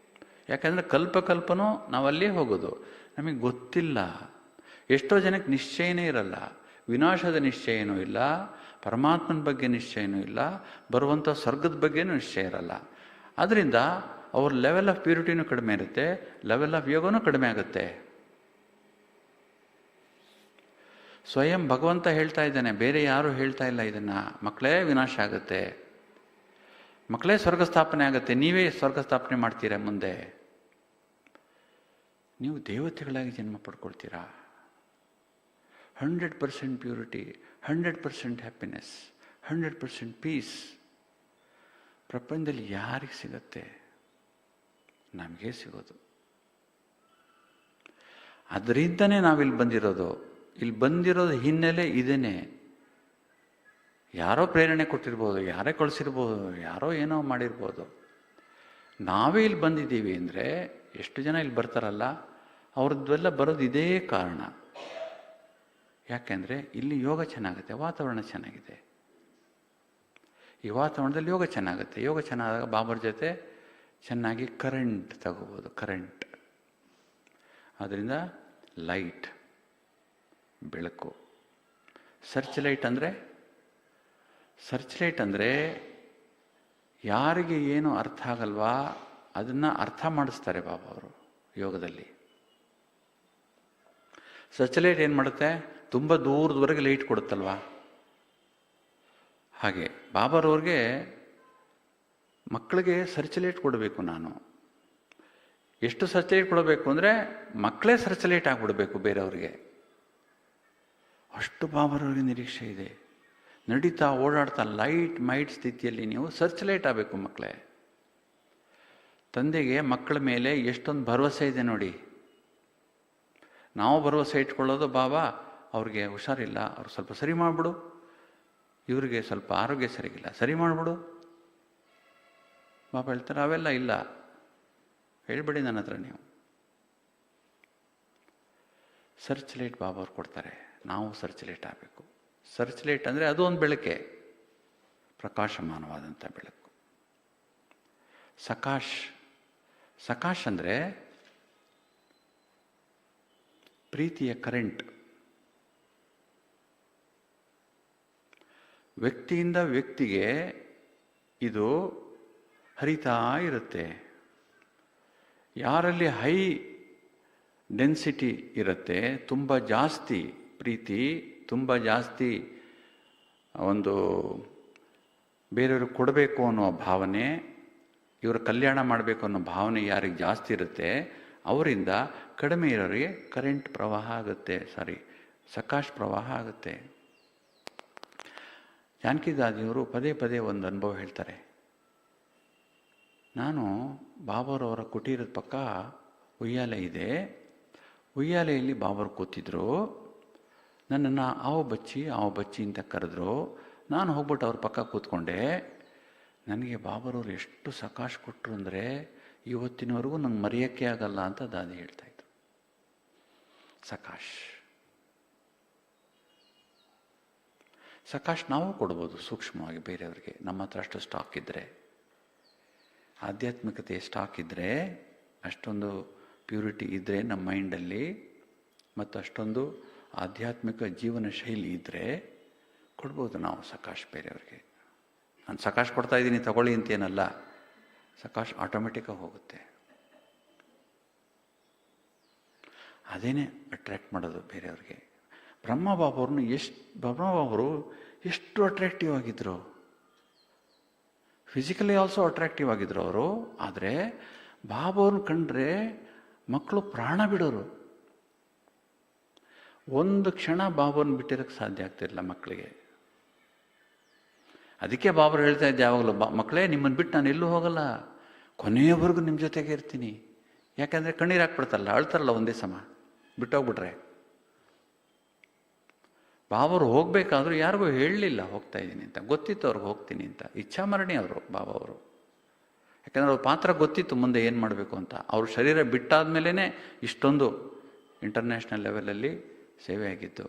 ಯಾಕಂದರೆ ಕಲ್ಪನೂ ನಾವಲ್ಲೇ ಹೋಗೋದು. ನಮಗೆ ಗೊತ್ತಿಲ್ಲ. ಎಷ್ಟೋ ಜನಕ್ಕೆ ನಿಶ್ಚಯನೇ ಇರಲ್ಲ. ವಿನಾಶದ ನಿಶ್ಚಯನೂ ಇಲ್ಲ, ಪರಮಾತ್ಮನ ಬಗ್ಗೆ ನಿಶ್ಚಯನೂ ಇಲ್ಲ, ಬರುವಂಥ ಸ್ವರ್ಗದ ಬಗ್ಗೆನೂ ನಿಶ್ಚಯ ಇರಲ್ಲ. ಆದ್ದರಿಂದ ಅವ್ರ ಲೆವೆಲ್ ಆಫ್ ಪ್ಯೂರಿಟಿನೂ ಕಡಿಮೆ ಇರುತ್ತೆ, ಲೆವೆಲ್ ಆಫ್ ಯೋಗನೂ ಕಡಿಮೆ ಆಗುತ್ತೆ. ಸ್ವಯಂ ಭಗವಂತ ಹೇಳ್ತಾ ಇದ್ದಾನೆ, ಬೇರೆ ಯಾರೂ ಹೇಳ್ತಾ ಇಲ್ಲ ಇದನ್ನು. ಮಕ್ಕಳೇ ವಿನಾಶ ಆಗುತ್ತೆ, ಮಕ್ಕಳೇ ಸ್ವರ್ಗ ಸ್ಥಾಪನೆ ಆಗುತ್ತೆ, ನೀವೇ ಸ್ವರ್ಗ ಸ್ಥಾಪನೆ ಮಾಡ್ತೀರಾ ಮುಂದೆ. ನೀವು ದೇವತೆಗಳಾಗಿ ಜನ್ಮ ಪಡ್ಕೊಳ್ತೀರಾ. 100% ಪ್ಯೂರಿಟಿ, 100% ಹ್ಯಾಪಿನೆಸ್, 100% ಪೀಸ್ ಪ್ರಪಂಚದಲ್ಲಿ ಯಾರಿಗೆ ಸಿಗತ್ತೆ? ನಮಗೆ ಸಿಗೋದು. ಅದರಿಂದನೇ ನಾವಿಲ್ಲಿ ಬಂದಿರೋದು. ಇಲ್ಲಿ ಬಂದಿರೋದು ಹಿನ್ನೆಲೆ ಇದೇನೆ. ಯಾರೋ ಪ್ರೇರಣೆ ಕೊಟ್ಟಿರ್ಬೋದು, ಯಾರೇ ಕಳಿಸಿರ್ಬೋದು, ಯಾರೋ ಏನೋ ಮಾಡಿರ್ಬೋದು. ನಾವೇ ಇಲ್ಲಿ ಬಂದಿದ್ದೀವಿ ಅಂದರೆ ಎಷ್ಟು ಜನ ಇಲ್ಲಿ ಬರ್ತಾರಲ್ಲ, ಅವ್ರದ್ದೆಲ್ಲ ಬರೋದು ಇದೇ ಕಾರಣ. ಯಾಕೆಂದರೆ ಇಲ್ಲಿ ಯೋಗ ಚೆನ್ನಾಗುತ್ತೆ, ವಾತಾವರಣ ಚೆನ್ನಾಗಿದೆ. ಈ ವಾತಾವರಣದಲ್ಲಿ ಯೋಗ ಚೆನ್ನಾಗುತ್ತೆ. ಯೋಗ ಚೆನ್ನಾದಾಗ ಬಾಬರ್ ಜೊತೆ ಚೆನ್ನಾಗಿ ಕರೆಂಟ್ ತಗೋಬೋದು, ಕರೆಂಟ್. ಆದ್ದರಿಂದ ಲೈಟ್, ಬೆಳಕು. ಸರ್ಚ್ ಲೈಟ್ ಅಂದರೆ ಯಾರಿಗೆ ಏನು ಅರ್ಥ ಆಗಲ್ವಾ ಅದನ್ನು ಅರ್ಥ ಮಾಡಿಸ್ತಾರೆ ಬಾಬಾ ಅವರು ಯೋಗದಲ್ಲಿ. ಸರ್ಚ್ ಲೈಟ್ ಏನು ಮಾಡುತ್ತೆ? ತುಂಬ ದೂರದವರೆಗೆ ಲೈಟ್ ಕೊಡುತ್ತಲ್ವಾ. ಹಾಗೆ ಬಾಬಾರವ್ರಿಗೆ ಮಕ್ಕಳಿಗೆ ಸರ್ಚ್ ಲೈಟ್ ಕೊಡಬೇಕು. ನಾನು ಎಷ್ಟು ಸರ್ಚ್ ಲೈಟ್ ಕೊಡಬೇಕು ಅಂದರೆ ಮಕ್ಕಳೇ ಸರ್ಚ್ ಲೈಟ್ ಆಗಿಬಿಡಬೇಕು ಬೇರೆಯವ್ರಿಗೆ. ಅಷ್ಟು ಬಾಬಾರವ್ರಿಗೆ ನಿರೀಕ್ಷೆ ಇದೆ. ನಡೀತಾ ಓಡಾಡ್ತಾ ಲೈಟ್ ಮೈಟ್ ಸ್ಥಿತಿಯಲ್ಲಿ ನೀವು ಸರ್ಚ್ ಲೈಟ್ ಆಗಬೇಕು ಮಕ್ಕಳೇ. ತಂದೆಗೆ ಮಕ್ಕಳ ಮೇಲೆ ಎಷ್ಟೊಂದು ಭರವಸೆ ಇದೆ ನೋಡಿ. ನಾವು ಭರವಸೆ ಇಟ್ಕೊಳ್ಳೋದು, ಬಾಬಾ ಅವ್ರಿಗೆ ಹುಷಾರಿಲ್ಲ, ಅವ್ರು ಸ್ವಲ್ಪ ಸರಿ ಮಾಡಿಬಿಡು, ಇವ್ರಿಗೆ ಸ್ವಲ್ಪ ಆರೋಗ್ಯ ಸರಿಗಿಲ್ಲ, ಸರಿ ಮಾಡಿಬಿಡು. ಬಾಬಾ ಹೇಳ್ತಾರೆ ಅವೆಲ್ಲ ಇಲ್ಲ, ಹೇಳ್ಬೇಡಿ ನನ್ನ ಹತ್ರ ನೀವು. ಸರ್ಚ್ ಲೈಟ್ ಬಾಬಾ ಅವ್ರು ಕೊಡ್ತಾರೆ. ನಾವು ಸರ್ಚ್ ಲೈಟ್ ಆಗಬೇಕು. ಸರ್ಚ್ ಲೈಟ್ ಅಂದರೆ ಅದು ಒಂದು ಬೆಳಕೆ, ಪ್ರಕಾಶಮಾನವಾದಂಥ ಬೆಳಕು. ಸಕಾಶ್ ಅಂದರೆ ಪ್ರೀತಿಯ ಕರೆಂಟ್. ವ್ಯಕ್ತಿಯಿಂದ ವ್ಯಕ್ತಿಗೆ ಇದು ಹರಿತಾ ಇರುತ್ತೆ. ಯಾರಲ್ಲಿ ಹೈ ಡೆನ್ಸಿಟಿ ಇರುತ್ತೆ, ತುಂಬ ಜಾಸ್ತಿ ಪ್ರೀತಿ, ತುಂಬ ಜಾಸ್ತಿ ಒಂದು ಬೇರೆಯವ್ರಿಗೆ ಕೊಡಬೇಕು ಅನ್ನೋ ಭಾವನೆ, ಇವರ ಕಲ್ಯಾಣ ಮಾಡಬೇಕು ಅನ್ನೋ ಭಾವನೆ ಯಾರಿಗೆ ಜಾಸ್ತಿ ಇರುತ್ತೆ ಅವರಿಂದ ಕಡಿಮೆ ಇರೋರಿಗೆ ಕರೆಂಟ್ ಪ್ರವಾಹ ಆಗುತ್ತೆ, ಸಕಾಶ್ ಪ್ರವಾಹ ಆಗುತ್ತೆ. ಜಾನಕಿದಾದಿಯವರು ಪದೇ ಪದೇ ಒಂದು ಅನುಭವ ಹೇಳ್ತಾರೆ. ನಾನು ಬಾಬರವರ ಕುಟೀರದ ಪಕ್ಕ ಉಯ್ಯಾಲೆ ಇದೆ, ಉಯ್ಯಾಲೆಯಲ್ಲಿ ಬಾಬರು ಕೂತಿದ್ರು, ನನ್ನನ್ನು ಆವು ಬಚ್ಚಿ ಅಂತ ಕರೆದ್ರು. ನಾನು ಹೋಗ್ಬಿಟ್ಟು ಅವ್ರ ಪಕ್ಕ ಕೂತ್ಕೊಂಡೆ. ನನಗೆ ಬಾಬರವ್ರು ಎಷ್ಟು ಸಕಾಶ ಕೊಟ್ಟರು ಅಂದರೆ ಇವತ್ತಿನವರೆಗೂ ನಂಗೆ ಮರೆಯೋಕ್ಕೆ ಆಗಲ್ಲ ಅಂತ ದಾದಿ ಹೇಳ್ತಾಯಿದ್ರು. ಸಕಾಶ್ ನಾವು ಕೊಡ್ಬೋದು ಸೂಕ್ಷ್ಮವಾಗಿ ಬೇರೆಯವ್ರಿಗೆ, ನಮ್ಮ ಹತ್ರ ಅಷ್ಟು ಸ್ಟಾಕ್ ಇದ್ದರೆ, ಆಧ್ಯಾತ್ಮಿಕತೆ ಸ್ಟಾಕ್ ಇದ್ದರೆ, ಅಷ್ಟೊಂದು ಪ್ಯೂರಿಟಿ ಇದ್ದರೆ ನಮ್ಮ ಮೈಂಡಲ್ಲಿ, ಮತ್ತು ಅಷ್ಟೊಂದು ಆಧ್ಯಾತ್ಮಿಕ ಜೀವನ ಶೈಲಿ ಇದ್ದರೆ ಕೊಡ್ಬೋದು ನಾವು ಸಕಾಶ್ ಬೇರೆಯವ್ರಿಗೆ. ನಾನು ಸಕಾಶ್ ಕೊಡ್ತಾ ಇದ್ದೀನಿ ತಗೊಳ್ಳಿ ಅಂತೇನಲ್ಲ, ಸಕಾಶ್ ಆಟೋಮೆಟಿಕ್ಕಾಗಿ ಹೋಗುತ್ತೆ. ಅದೇನೇ ಅಟ್ರ್ಯಾಕ್ಟ್ ಮಾಡೋದು ಬೇರೆಯವ್ರಿಗೆ. ಬ್ರಹ್ಮಬಾಬರು ಎಷ್ಟು ಅಟ್ರಾಕ್ಟಿವ್ ಆಗಿದ್ರು, ಫಿಸಿಕಲಿ ಆಲ್ಸೋ ಅಟ್ರಾಕ್ಟಿವ್ ಆಗಿದ್ರು ಅವರು. ಆದರೆ ಬಾಬವ್ರನ್ನ ಕಂಡ್ರೆ ಮಕ್ಕಳು ಪ್ರಾಣ ಬಿಡೋರು. ಒಂದು ಕ್ಷಣ ಬಾಬರನ್ನ ಬಿಟ್ಟಿರೋಕ್ಕೆ ಸಾಧ್ಯ ಆಗ್ತಿರಲಿಲ್ಲ ಮಕ್ಕಳಿಗೆ. ಅದಕ್ಕೆ ಬಾಬರು ಹೇಳ್ತಾ ಇದ್ದೆ ಯಾವಾಗಲೂ, ಮಕ್ಕಳೇ ನಿಮ್ಮನ್ನು ಬಿಟ್ಟು ನಾನು ಎಲ್ಲೂ ಹೋಗಲ್ಲ, ಕೊನೆಯವರೆಗೂ ನಿಮ್ಮ ಜೊತೆಗೆ ಇರ್ತೀನಿ. ಯಾಕಂದರೆ ಕಣ್ಣೀರು ಹಾಕ್ಬಿಡ್ತಾರಲ್ಲ, ಅಳ್ತಾರಲ್ಲ ಒಂದೇ ಸಮ ಬಿಟ್ಟೋಗ್ಬಿಟ್ರೆ. ಬಾಬರು ಹೋಗಬೇಕಾದ್ರೂ ಯಾರಿಗೂ ಹೇಳಲಿಲ್ಲ ಹೋಗ್ತಾ ಇದ್ದೀನಿ ಅಂತ, ಗೊತ್ತಿತ್ತು ಅವ್ರಿಗೆ ಹೋಗ್ತೀನಿ ಅಂತ. ಇಚ್ಛಾಮರಣಿ ಅವರು ಬಾಬಾವರು. ಯಾಕಂದರೆ ಅವ್ರ ಪಾತ್ರ ಗೊತ್ತಿತ್ತು ಮುಂದೆ ಏನು ಮಾಡಬೇಕು ಅಂತ. ಅವ್ರ ಶರೀರ ಬಿಟ್ಟಾದ ಮೇಲೇ ಇಷ್ಟೊಂದು ಇಂಟರ್ನ್ಯಾಷನಲ್ ಲೆವೆಲಲ್ಲಿ ಸೇವೆ ಆಗಿದ್ದು.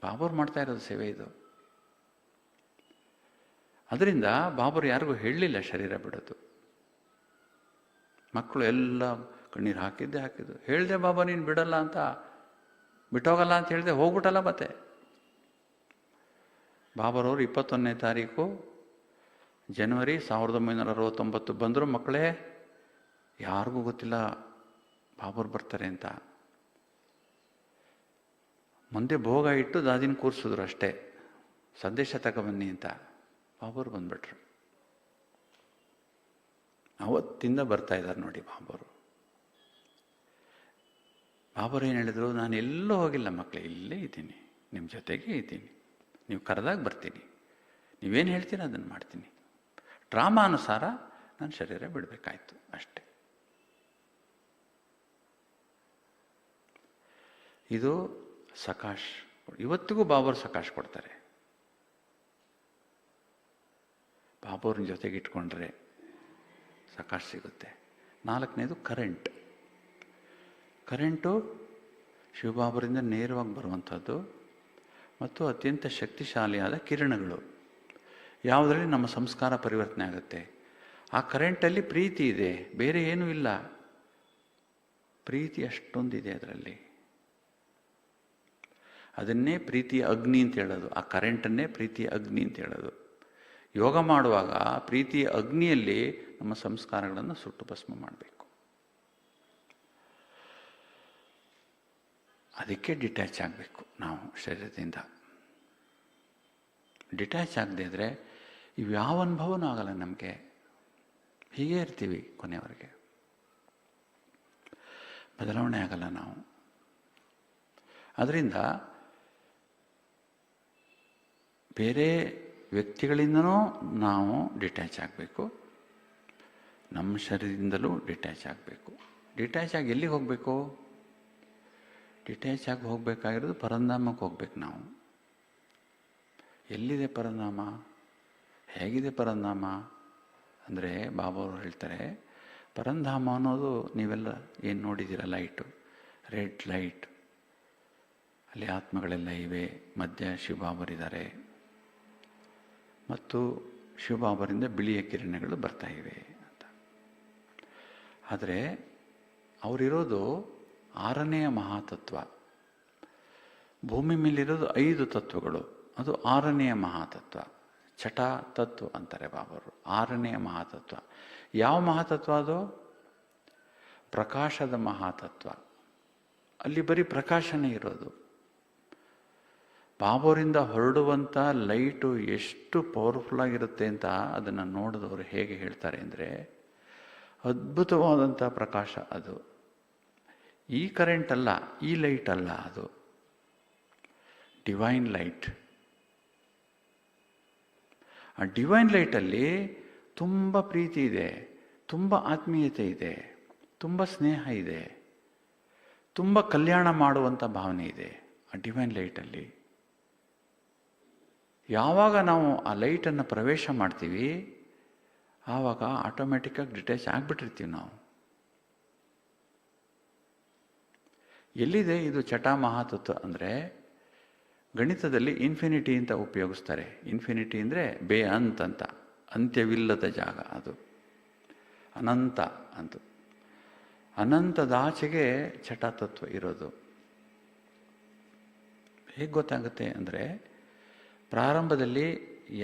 ಬಾಬರು ಮಾಡ್ತಾ ಇರೋದು ಸೇವೆ ಇದು. ಅದರಿಂದ ಬಾಬರು ಯಾರಿಗೂ ಹೇಳಲಿಲ್ಲ ಶರೀರ ಬಿಡೋದು. ಮಕ್ಕಳು ಎಲ್ಲ ಕಣ್ಣೀರು ಹಾಕಿದ್ದು. ಹೇಳಿದೆ ಬಾಬಾ ನೀನು ಬಿಡಲ್ಲ ಅಂತ, ಬಿಟ್ಟೋಗಲ್ಲ ಅಂತ ಹೇಳಿದೆ, ಹೋಗ್ಬಿಟ್ಟಲ್ಲ ಮತ್ತೆ. ಬಾಬರವರು 21ನೇ ತಾರೀಕು ಜನವರಿ 1969 ಬಂದರು. ಮಕ್ಕಳೇ ಯಾರಿಗೂ ಗೊತ್ತಿಲ್ಲ ಬಾಬರು ಬರ್ತಾರೆ ಅಂತ. ಮುಂದೆ ಭೋಗ ಇಟ್ಟು ದಾದಿನ ಕೂರಿಸಿದ್ರು ಅಷ್ಟೇ, ಸಂದೇಶ ತಗೊಬನ್ನಿ ಅಂತ. ಬಾಬರು ಬಂದ್ಬಿಟ್ರು. ಅವತ್ತಿಂದ ಬರ್ತಾ ಇದ್ದಾರೆ ನೋಡಿ ಬಾಬರು. ಬಾಬರು ಏನು ಹೇಳಿದ್ರು, ನಾನು ಎಲ್ಲೂ ಹೋಗಿಲ್ಲ ಮಕ್ಕಳೇ, ಇಲ್ಲೇ ಇದ್ದೀನಿ, ನಿಮ್ಮ ಜೊತೆಗೆ ಇದ್ದೀನಿ. ನೀವು ಕರೆದಾಗ ಬರ್ತೀನಿ, ನೀವೇನು ಹೇಳ್ತೀರ ಅದನ್ನು ಮಾಡ್ತೀನಿ. ಡ್ರಾಮಾ ಅನುಸಾರ ನಾನು ಶರೀರ ಬಿಡಬೇಕಾಯ್ತು ಅಷ್ಟೆ. ಇದು ಸಕಾಶ್. ಇವತ್ತಿಗೂ ಬಾಬರು ಸಕಾಶ್ ಕೊಡ್ತಾರೆ. ಬಾಬವ್ರನ್ನ ಜೊತೆಗೆ ಇಟ್ಕೊಂಡ್ರೆ ಸಕಾಶ್ ಸಿಗುತ್ತೆ. 4ನೇದು ಕರೆಂಟು ಶಿವಬಾಬರಿಂದ ನೇರವಾಗಿ ಬರುವಂಥದ್ದು ಮತ್ತು ಅತ್ಯಂತ ಶಕ್ತಿಶಾಲಿಯಾದ ಕಿರಣಗಳು, ಯಾವುದರಲ್ಲಿ ನಮ್ಮ ಸಂಸ್ಕಾರ ಪರಿವರ್ತನೆ ಆಗುತ್ತೆ. ಆ ಕರೆಂಟಲ್ಲಿ ಪ್ರೀತಿ ಇದೆ, ಬೇರೆ ಏನೂ ಇಲ್ಲ. ಪ್ರೀತಿ ಅಷ್ಟೊಂದಿದೆ ಅದರಲ್ಲಿ. ಅದನ್ನೇ ಪ್ರೀತಿಯ ಅಗ್ನಿ ಅಂತ ಹೇಳೋದು. ಆ ಕರೆಂಟನ್ನೇ ಪ್ರೀತಿಯ ಅಗ್ನಿ ಅಂತ ಹೇಳೋದು. ಯೋಗ ಮಾಡುವಾಗ ಪ್ರೀತಿಯ ಅಗ್ನಿಯಲ್ಲಿ ನಮ್ಮ ಸಂಸ್ಕಾರಗಳನ್ನು ಸುಟ್ಟು ಭಸ್ಮ ಮಾಡಬೇಕು. ಅದಕ್ಕೆ ಡಿಟ್ಯಾಚ್ ಆಗಬೇಕು ನಾವು ಶರೀರದಿಂದ. ಡಿಟ್ಯಾಚ್ ಆಗದೆ ಇದ್ದರೆ ಇವ್ಯಾವ ಅನುಭವನೂ ಆಗಲ್ಲ ನಮಗೆ. ಹೀಗೆ ಇರ್ತೀವಿ ಕೊನೆಯವರೆಗೆ, ಬದಲಾವಣೆ ಆಗಲ್ಲ ನಾವು. ಅದರಿಂದ ಬೇರೆ ವ್ಯಕ್ತಿಗಳಿಂದನೂ ನಾವು ಡಿಟ್ಯಾಚ್ ಆಗಬೇಕು, ನಮ್ಮ ಶರೀರದಿಂದಲೂ ಡಿಟ್ಯಾಚ್ ಆಗಬೇಕು. ಡಿಟ್ಯಾಚ್ ಆಗಿ ಎಲ್ಲಿಗೆ ಹೋಗಬೇಕು? ಡಿಟ್ಯಾಚ್ ಆಗಿ ಹೋಗಬೇಕಾಗಿರೋದು ಪರಂಧಾಮಕ್ಕೆ ಹೋಗ್ಬೇಕು ನಾವು. ಎಲ್ಲಿದೆ ಪರಂಧಾಮ? ಹೇಗಿದೆ ಪರಂಧಾಮ ಅಂದರೆ ಬಾಬಾವರು ಹೇಳ್ತಾರೆ, ಪರಂಧಾಮ ಅನ್ನೋದು ನೀವೆಲ್ಲ ಏನು ನೋಡಿದ್ದೀರ, ಲೈಟು, ರೆಡ್ ಲೈಟ್, ಅಲ್ಲಿ ಆತ್ಮಗಳೆಲ್ಲ ಇವೆ, ಮಧ್ಯ ಶಿವಬಾಬರಿದ್ದಾರೆ ಮತ್ತು ಶಿವಬಾಬರಿಂದ ಬಿಳಿಯ ಕಿರಣಗಳು ಬರ್ತಾ ಇವೆ ಅಂತ. ಆದರೆ ಅವರಿರೋದು 6ನೆಯ ಮಹಾತತ್ವ. ಭೂಮಿ ಮೇಲಿರೋದು 5 ತತ್ವಗಳು, ಅದು 6ನೆಯ ಮಹಾತತ್ವ. ಛಟ ತತ್ವ ಅಂತಾರೆ ಬಾಬರು. 6ನೇ ಮಹಾತತ್ವ. ಯಾವ ಮಹಾತತ್ವ ಅದು? ಪ್ರಕಾಶದ ಮಹಾತತ್ವ. ಅಲ್ಲಿ ಬರೀ ಪ್ರಕಾಶನೇ ಇರೋದು. ಬಾಬೋರಿಂದ ಹೊರಡುವಂಥ ಲೈಟು ಎಷ್ಟು ಪವರ್ಫುಲ್ ಆಗಿರುತ್ತೆ ಅಂತ ಅದನ್ನು ನೋಡಿದವರು ಹೇಗೆ ಹೇಳ್ತಾರೆ ಅಂದರೆ, ಅದ್ಭುತವಾದಂಥ ಪ್ರಕಾಶ ಅದು. ಈ ಕರೆಂಟ್ ಅಲ್ಲ, ಈ ಲೈಟ್ ಅಲ್ಲ, ಅದು ಡಿವೈನ್ ಲೈಟ್. ಆ ಡಿವೈನ್ ಲೈಟಲ್ಲಿ ತುಂಬ ಪ್ರೀತಿ ಇದೆ, ತುಂಬ ಆತ್ಮೀಯತೆ ಇದೆ, ತುಂಬ ಸ್ನೇಹ ಇದೆ, ತುಂಬ ಕಲ್ಯಾಣ ಮಾಡುವಂಥ ಭಾವನೆ ಇದೆ ಆ ಡಿವೈನ್ ಲೈಟಲ್ಲಿ. ಯಾವಾಗ ನಾವು ಆ ಲೈಟನ್ನು ಪ್ರವೇಶ ಮಾಡ್ತೀವಿ ಆವಾಗ ಆಟೋಮೆಟಿಕ್ಕಾಗಿ ಡಿಟ್ಯಾಚ್ ಆಗಿಬಿಟ್ಟಿರ್ತೀವಿ ನಾವು. ಎಲ್ಲಿದೆ ಇದು ಛಟ ಮಹಾತತ್ವ ಅಂದರೆ, ಗಣಿತದಲ್ಲಿ ಇನ್ಫಿನಿಟಿ ಅಂತ ಉಪಯೋಗಿಸ್ತಾರೆ. ಇನ್ಫಿನಿಟಿ ಅಂದರೆ ಅಂತ, ಅಂತ್ಯವಿಲ್ಲದ ಜಾಗ, ಅದು ಅನಂತ ಅಂತ. ಅನಂತದಾಚೆಗೆ ಛಟ ತತ್ವ ಇರೋದು. ಹೇಗೆ ಗೊತ್ತಾಗುತ್ತೆ ಅಂದರೆ, ಪ್ರಾರಂಭದಲ್ಲಿ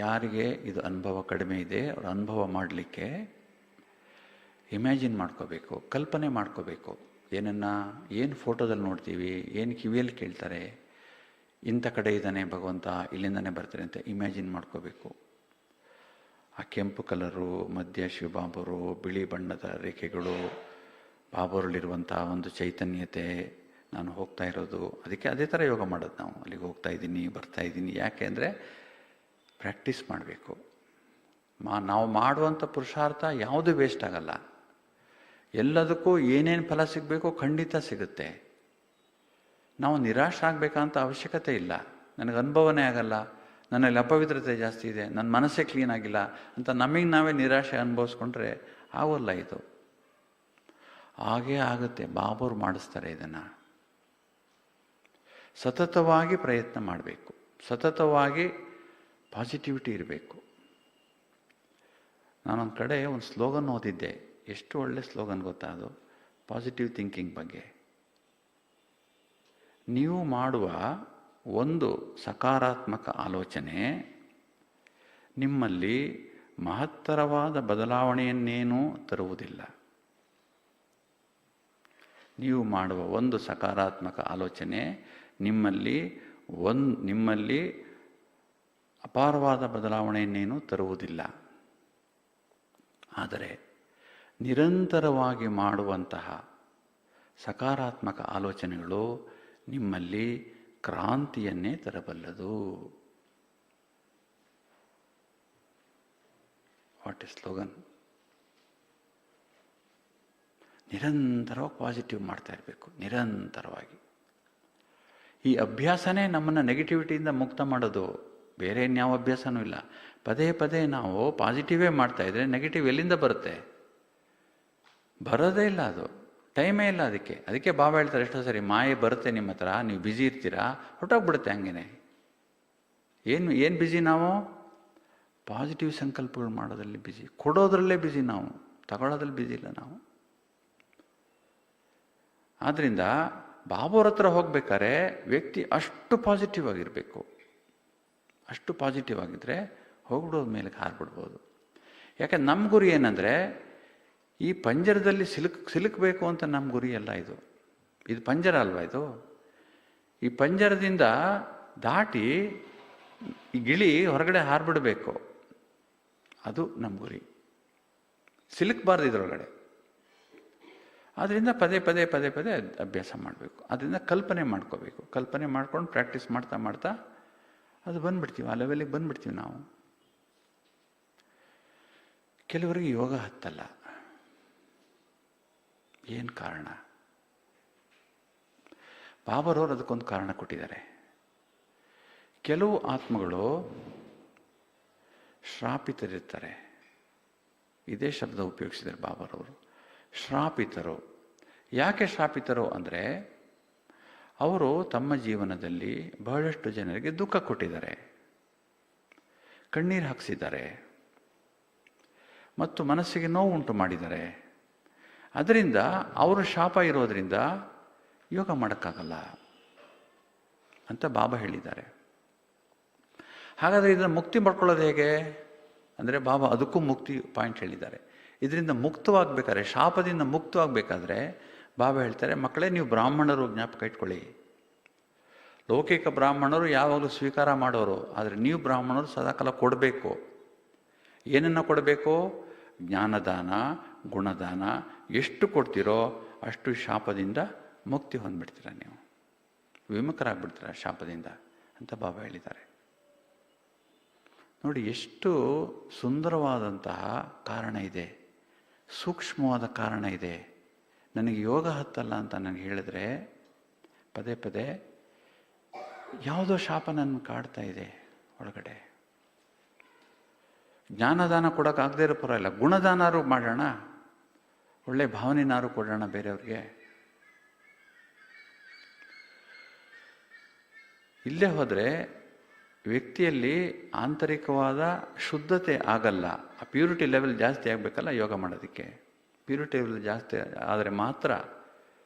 ಯಾರಿಗೆ ಇದು ಅನುಭವ ಕಡಿಮೆ ಇದೆ ಅವ್ರ ಅನುಭವ ಮಾಡಲಿಕ್ಕೆ ಇಮ್ಯಾಜಿನ್ ಮಾಡ್ಕೋಬೇಕು, ಕಲ್ಪನೆ ಮಾಡ್ಕೋಬೇಕು. ಏನು ಫೋಟೋದಲ್ಲಿ ನೋಡ್ತೀವಿ, ಏನು ಕಿವಿಯಲ್ಲಿ ಕೇಳ್ತಾರೆ, ಇಂಥ ಕಡೆ ಇದ್ದಾನೆ ಭಗವಂತ, ಇಲ್ಲಿಂದನೇ ಬರ್ತಾರೆ ಅಂತ ಇಮ್ಯಾಜಿನ್ ಮಾಡ್ಕೋಬೇಕು. ಆ ಕೆಂಪು ಕಲರು, ಮಧ್ಯ ಶಿವಬಾಬರು, ಬಿಳಿ ಬಣ್ಣದ ರೇಖೆಗಳು, ಬಾಬರಲ್ಲಿರುವಂಥ ಒಂದು ಚೈತನ್ಯತೆ, ನಾನು ಹೋಗ್ತಾ ಇರೋದು. ಅದಕ್ಕೆ ಅದೇ ಥರ ಯೋಗ ಮಾಡೋದು ನಾವು. ಅಲ್ಲಿಗೆ ಹೋಗ್ತಾ ಇದ್ದೀನಿ, ಬರ್ತಾ ಇದ್ದೀನಿ. ಯಾಕೆ ಅಂದರೆ ಪ್ರಾಕ್ಟೀಸ್ ಮಾಡಬೇಕು. ನಾವು ಮಾಡುವಂಥ ಪುರುಷಾರ್ಥ ಯಾವುದೂ ವೇಸ್ಟ್ ಆಗಲ್ಲ. ಎಲ್ಲದಕ್ಕೂ ಏನೇನು ಫಲ ಸಿಗಬೇಕೋ ಖಂಡಿತ ಸಿಗುತ್ತೆ. ನಾವು ನಿರಾಶೆ ಆಗಬೇಕಂತ ಅವಶ್ಯಕತೆ ಇಲ್ಲ. ನನಗೆ ಅನುಭವನೇ ಆಗಲ್ಲ, ನನ್ನಲ್ಲಿ ಅಪವಿತ್ರತೆ ಜಾಸ್ತಿ ಇದೆ, ನನ್ನ ಮನಸ್ಸೇ ಕ್ಲೀನ್ ಆಗಿಲ್ಲ ಅಂತ ನಮಗೆ ನಾವೇ ನಿರಾಶೆ ಅನುಭವಿಸ್ಕೊಂಡ್ರೆ ಆಗೋಲ್ಲ ಇದು. ಹಾಗೇ ಆಗುತ್ತೆ. ಬಾಬರು ಮಾಡಿಸ್ತಾರೆ ಇದನ್ನು. ಸತತವಾಗಿ ಪ್ರಯತ್ನ ಮಾಡಬೇಕು, ಸತತವಾಗಿ ಪಾಸಿಟಿವಿಟಿ ಇರಬೇಕು. ನಾನೊಂದು ಕಡೆ ಒಂದು ಸ್ಲೋಗನ್ ಓದಿದ್ದೆ, ಎಷ್ಟು ಒಳ್ಳೆ ಸ್ಲೋಗನ್ ಗೊತ್ತಾ ಅದು, ಪಾಸಿಟಿವ್ ಥಿಂಕಿಂಗ್ ಬಗ್ಗೆ. ನೀವು ಮಾಡುವ ಒಂದು ಸಕಾರಾತ್ಮಕ ಆಲೋಚನೆ ನಿಮ್ಮಲ್ಲಿ ಮಹತ್ತರವಾದ ಬದಲಾವಣೆಯನ್ನೇನೂ ತರುವುದಿಲ್ಲ. ನೀವು ಮಾಡುವ ಒಂದು ಸಕಾರಾತ್ಮಕ ಆಲೋಚನೆ ನಿಮ್ಮಲ್ಲಿ ಅಪಾರವಾದ ಬದಲಾವಣೆಯನ್ನೇನೂ ತರುವುದಿಲ್ಲ. ಆದರೆ ನಿರಂತರವಾಗಿ ಮಾಡುವಂತಹ ಸಕಾರಾತ್ಮಕ ಆಲೋಚನೆಗಳು ನಿಮ್ಮಲ್ಲಿ ಕ್ರಾಂತಿಯನ್ನೇ ತರಬಲ್ಲದು. What is slogan? ನಿರಂತರವಾಗಿ ಪಾಸಿಟಿವ್ ಮಾಡ್ತಾ ಇರಬೇಕು, ನಿರಂತರವಾಗಿ. ಈ ಅಭ್ಯಾಸನೇ ನಮ್ಮನ್ನು ನೆಗೆಟಿವಿಟಿಯಿಂದ ಮುಕ್ತ ಮಾಡೋದು. ಬೇರೆ ಇನ್ಯಾವ ಅಭ್ಯಾಸನೂ ಇಲ್ಲ. ಪದೇ ಪದೇ ನಾವು ಪಾಸಿಟಿವೇ ಮಾಡ್ತಾ ಇದ್ರೆ ನೆಗೆಟಿವ್ ಎಲ್ಲಿಂದ ಬರುತ್ತೆ? ಬರೋದೇ ಇಲ್ಲ, ಅದು ಟೈಮೇ ಇಲ್ಲ ಅದಕ್ಕೆ. ಬಾಬಾ ಹೇಳ್ತಾರೆ ಎಷ್ಟೋ ಸರಿ, ಮಾಯೆ ಬರುತ್ತೆ ನಿಮ್ಮ ಹತ್ರ, ನೀವು ಬ್ಯುಸಿ ಇರ್ತೀರಾ, ಹೊರಟೋಗ್ಬಿಡುತ್ತೆ ಹಂಗೇನೆ. ಏನು ಬ್ಯುಸಿ ನಾವು? ಪಾಸಿಟಿವ್ ಸಂಕಲ್ಪಗಳು ಮಾಡೋದ್ರಲ್ಲಿ ಬ್ಯುಸಿ, ಕೊಡೋದ್ರಲ್ಲೇ ಬ್ಯುಸಿ ನಾವು, ತಗೊಳ್ಳೋದ್ರಲ್ಲಿ ಬ್ಯುಸಿ ಇಲ್ಲ ನಾವು. ಆದ್ದರಿಂದ ಬಾಬೋರ ಹತ್ರ ಹೋಗ್ಬೇಕಾದ್ರೆ ವ್ಯಕ್ತಿ ಅಷ್ಟು ಪಾಸಿಟಿವ್ ಆಗಿರಬೇಕು. ಅಷ್ಟು ಪಾಸಿಟಿವ್ ಆಗಿದ್ದರೆ ಹೋಗ್ಬಿಡೋದ ಮೇಲೆ ಹಾರ್ಬಿಡ್ಬೋದು. ಯಾಕಂದ್ರೆ ನಮ್ಮ ಗುರಿ ಏನಂದರೆ, ಈ ಪಂಜರದಲ್ಲಿ ಸಿಲುಕಬೇಕು ಅಂತ ನಮ್ಮ ಗುರಿ ಅಲ್ಲ. ಇದು ಪಂಜರ ಅಲ್ವಾ? ಈ ಪಂಜರದಿಂದ ದಾಟಿ ಈ ಗಿಳಿ ಹೊರಗಡೆ ಹಾರ್ಬಿಡಬೇಕು, ಅದು ನಮ್ಮ ಗುರಿ. ಸಿಲುಕಬಾರ್ದು ಇದರೊಳಗಡೆ. ಆದ್ದರಿಂದ ಪದೇ ಪದೇ ಪದೇ ಪದೇ ಅಭ್ಯಾಸ ಮಾಡಬೇಕು. ಅದರಿಂದ ಕಲ್ಪನೆ ಮಾಡ್ಕೋಬೇಕು. ಕಲ್ಪನೆ ಮಾಡ್ಕೊಂಡು ಪ್ರಾಕ್ಟೀಸ್ ಮಾಡ್ತಾ ಮಾಡ್ತಾ ಅದು ಬಂದ್ಬಿಡ್ತೀವಿ, ಆ ಲೆವೆಲಿಗೆ ಬಂದ್ಬಿಡ್ತೀವಿ ನಾವು. ಕೆಲವರಿಗೆ ಯೋಗ ಹತ್ತಲ್ಲ. ಏನು ಕಾರಣ? ಬಾಬರವರು ಅದಕ್ಕೊಂದು ಕಾರಣ ಕೊಟ್ಟಿದ್ದಾರೆ. ಕೆಲವು ಆತ್ಮಗಳು ಶ್ರಾಪಿತರಿರ್ತಾರೆ. ಇದೇ ಶಬ್ದ ಉಪಯೋಗಿಸಿದ್ದಾರೆ ಬಾಬರವರು, ಶ್ರಾಪಿತರು. ಯಾಕೆ ಶ್ರಾಪಿತರು ಅಂದರೆ, ಅವರು ತಮ್ಮ ಜೀವನದಲ್ಲಿ ಬಹಳಷ್ಟು ಜನರಿಗೆ ದುಃಖ ಕೊಟ್ಟಿದ್ದಾರೆ, ಕಣ್ಣೀರು ಹಾಕಿಸಿದ್ದಾರೆ ಮತ್ತು ಮನಸ್ಸಿಗೆ ನೋವು ಉಂಟು ಮಾಡಿದ್ದಾರೆ. ಅದರಿಂದ ಅವರ ಶಾಪ ಇರೋದರಿಂದ ಯೋಗ ಮಾಡೋಕ್ಕಾಗಲ್ಲ ಅಂತ ಬಾಬಾ ಹೇಳಿದ್ದಾರೆ. ಹಾಗಾದರೆ ಇದನ್ನು ಮುಕ್ತಿ ಮಾಡ್ಕೊಳ್ಳೋದು ಹೇಗೆ ಅಂದರೆ ಬಾಬಾ ಅದಕ್ಕೂ ಮುಕ್ತಿ ಪಾಯಿಂಟ್ ಹೇಳಿದ್ದಾರೆ. ಇದರಿಂದ ಮುಕ್ತವಾಗಬೇಕಾದ್ರೆ, ಶಾಪದಿಂದ ಮುಕ್ತವಾಗಬೇಕಾದ್ರೆ ಬಾಬಾ ಹೇಳ್ತಾರೆ, ಮಕ್ಕಳೇ ನೀವು ಬ್ರಾಹ್ಮಣರು ಜ್ಞಾಪಕ ಇಟ್ಕೊಳ್ಳಿ. ಲೌಕಿಕ ಬ್ರಾಹ್ಮಣರು ಯಾವಾಗಲೂ ಸ್ವೀಕಾರ ಮಾಡೋರು, ಆದರೆ ನೀವು ಬ್ರಾಹ್ಮಣರು ಸದಾಕಾಲ ಕೊಡಬೇಕು. ಏನನ್ನು ಕೊಡಬೇಕು? ಜ್ಞಾನದಾನ, ಗುಣದಾನ. ಎಷ್ಟು ಕೊಡ್ತೀರೋ ಅಷ್ಟು ಶಾಪದಿಂದ ಮುಕ್ತಿ ಹೊಂದ್ಬಿಡ್ತೀರ, ನೀವು ವಿಮುಖರಾಗ್ಬಿಡ್ತೀರ ಶಾಪದಿಂದ ಅಂತ ಬಾಬಾ ಹೇಳಿದ್ದಾರೆ. ನೋಡಿ ಎಷ್ಟು ಸುಂದರವಾದಂತಹ ಕಾರಣ ಇದೆ, ಸೂಕ್ಷ್ಮವಾದ ಕಾರಣ ಇದೆ. ನನಗೆ ಯೋಗ ಹತ್ತಲ್ಲ ಅಂತ ನನಗೆ ಹೇಳಿದ್ರೆ ಪದೇ ಪದೇ ಯಾವುದೋ ಶಾಪ ನನ್ನ ಕಾಡ್ತಾ ಇದೆ ಒಳಗಡೆ. ಜ್ಞಾನದಾನ ಕೊಡೋಕ್ಕಾಗದೇ ಇರೋ ಪರವಾಗಿಲ್ಲ, ಗುಣದಾನಾರು ಮಾಡೋಣ, ಒಳ್ಳೆ ಭಾವನೆನಾರು ಕೊಡೋಣ ಬೇರೆಯವ್ರಿಗೆ. ಇಲ್ಲೇ ಹೋದರೆ ವ್ಯಕ್ತಿಯಲ್ಲಿ ಆಂತರಿಕವಾದ ಶುದ್ಧತೆ ಆಗಲ್ಲ. ಆ ಪ್ಯೂರಿಟಿ ಲೆವೆಲ್ ಜಾಸ್ತಿ ಆಗಬೇಕಲ್ಲ ಯೋಗ ಮಾಡೋದಕ್ಕೆ. ಪ್ಯೂರಿಟಿ ಲೆವೆಲ್ ಜಾಸ್ತಿ ಆದರೆ ಮಾತ್ರ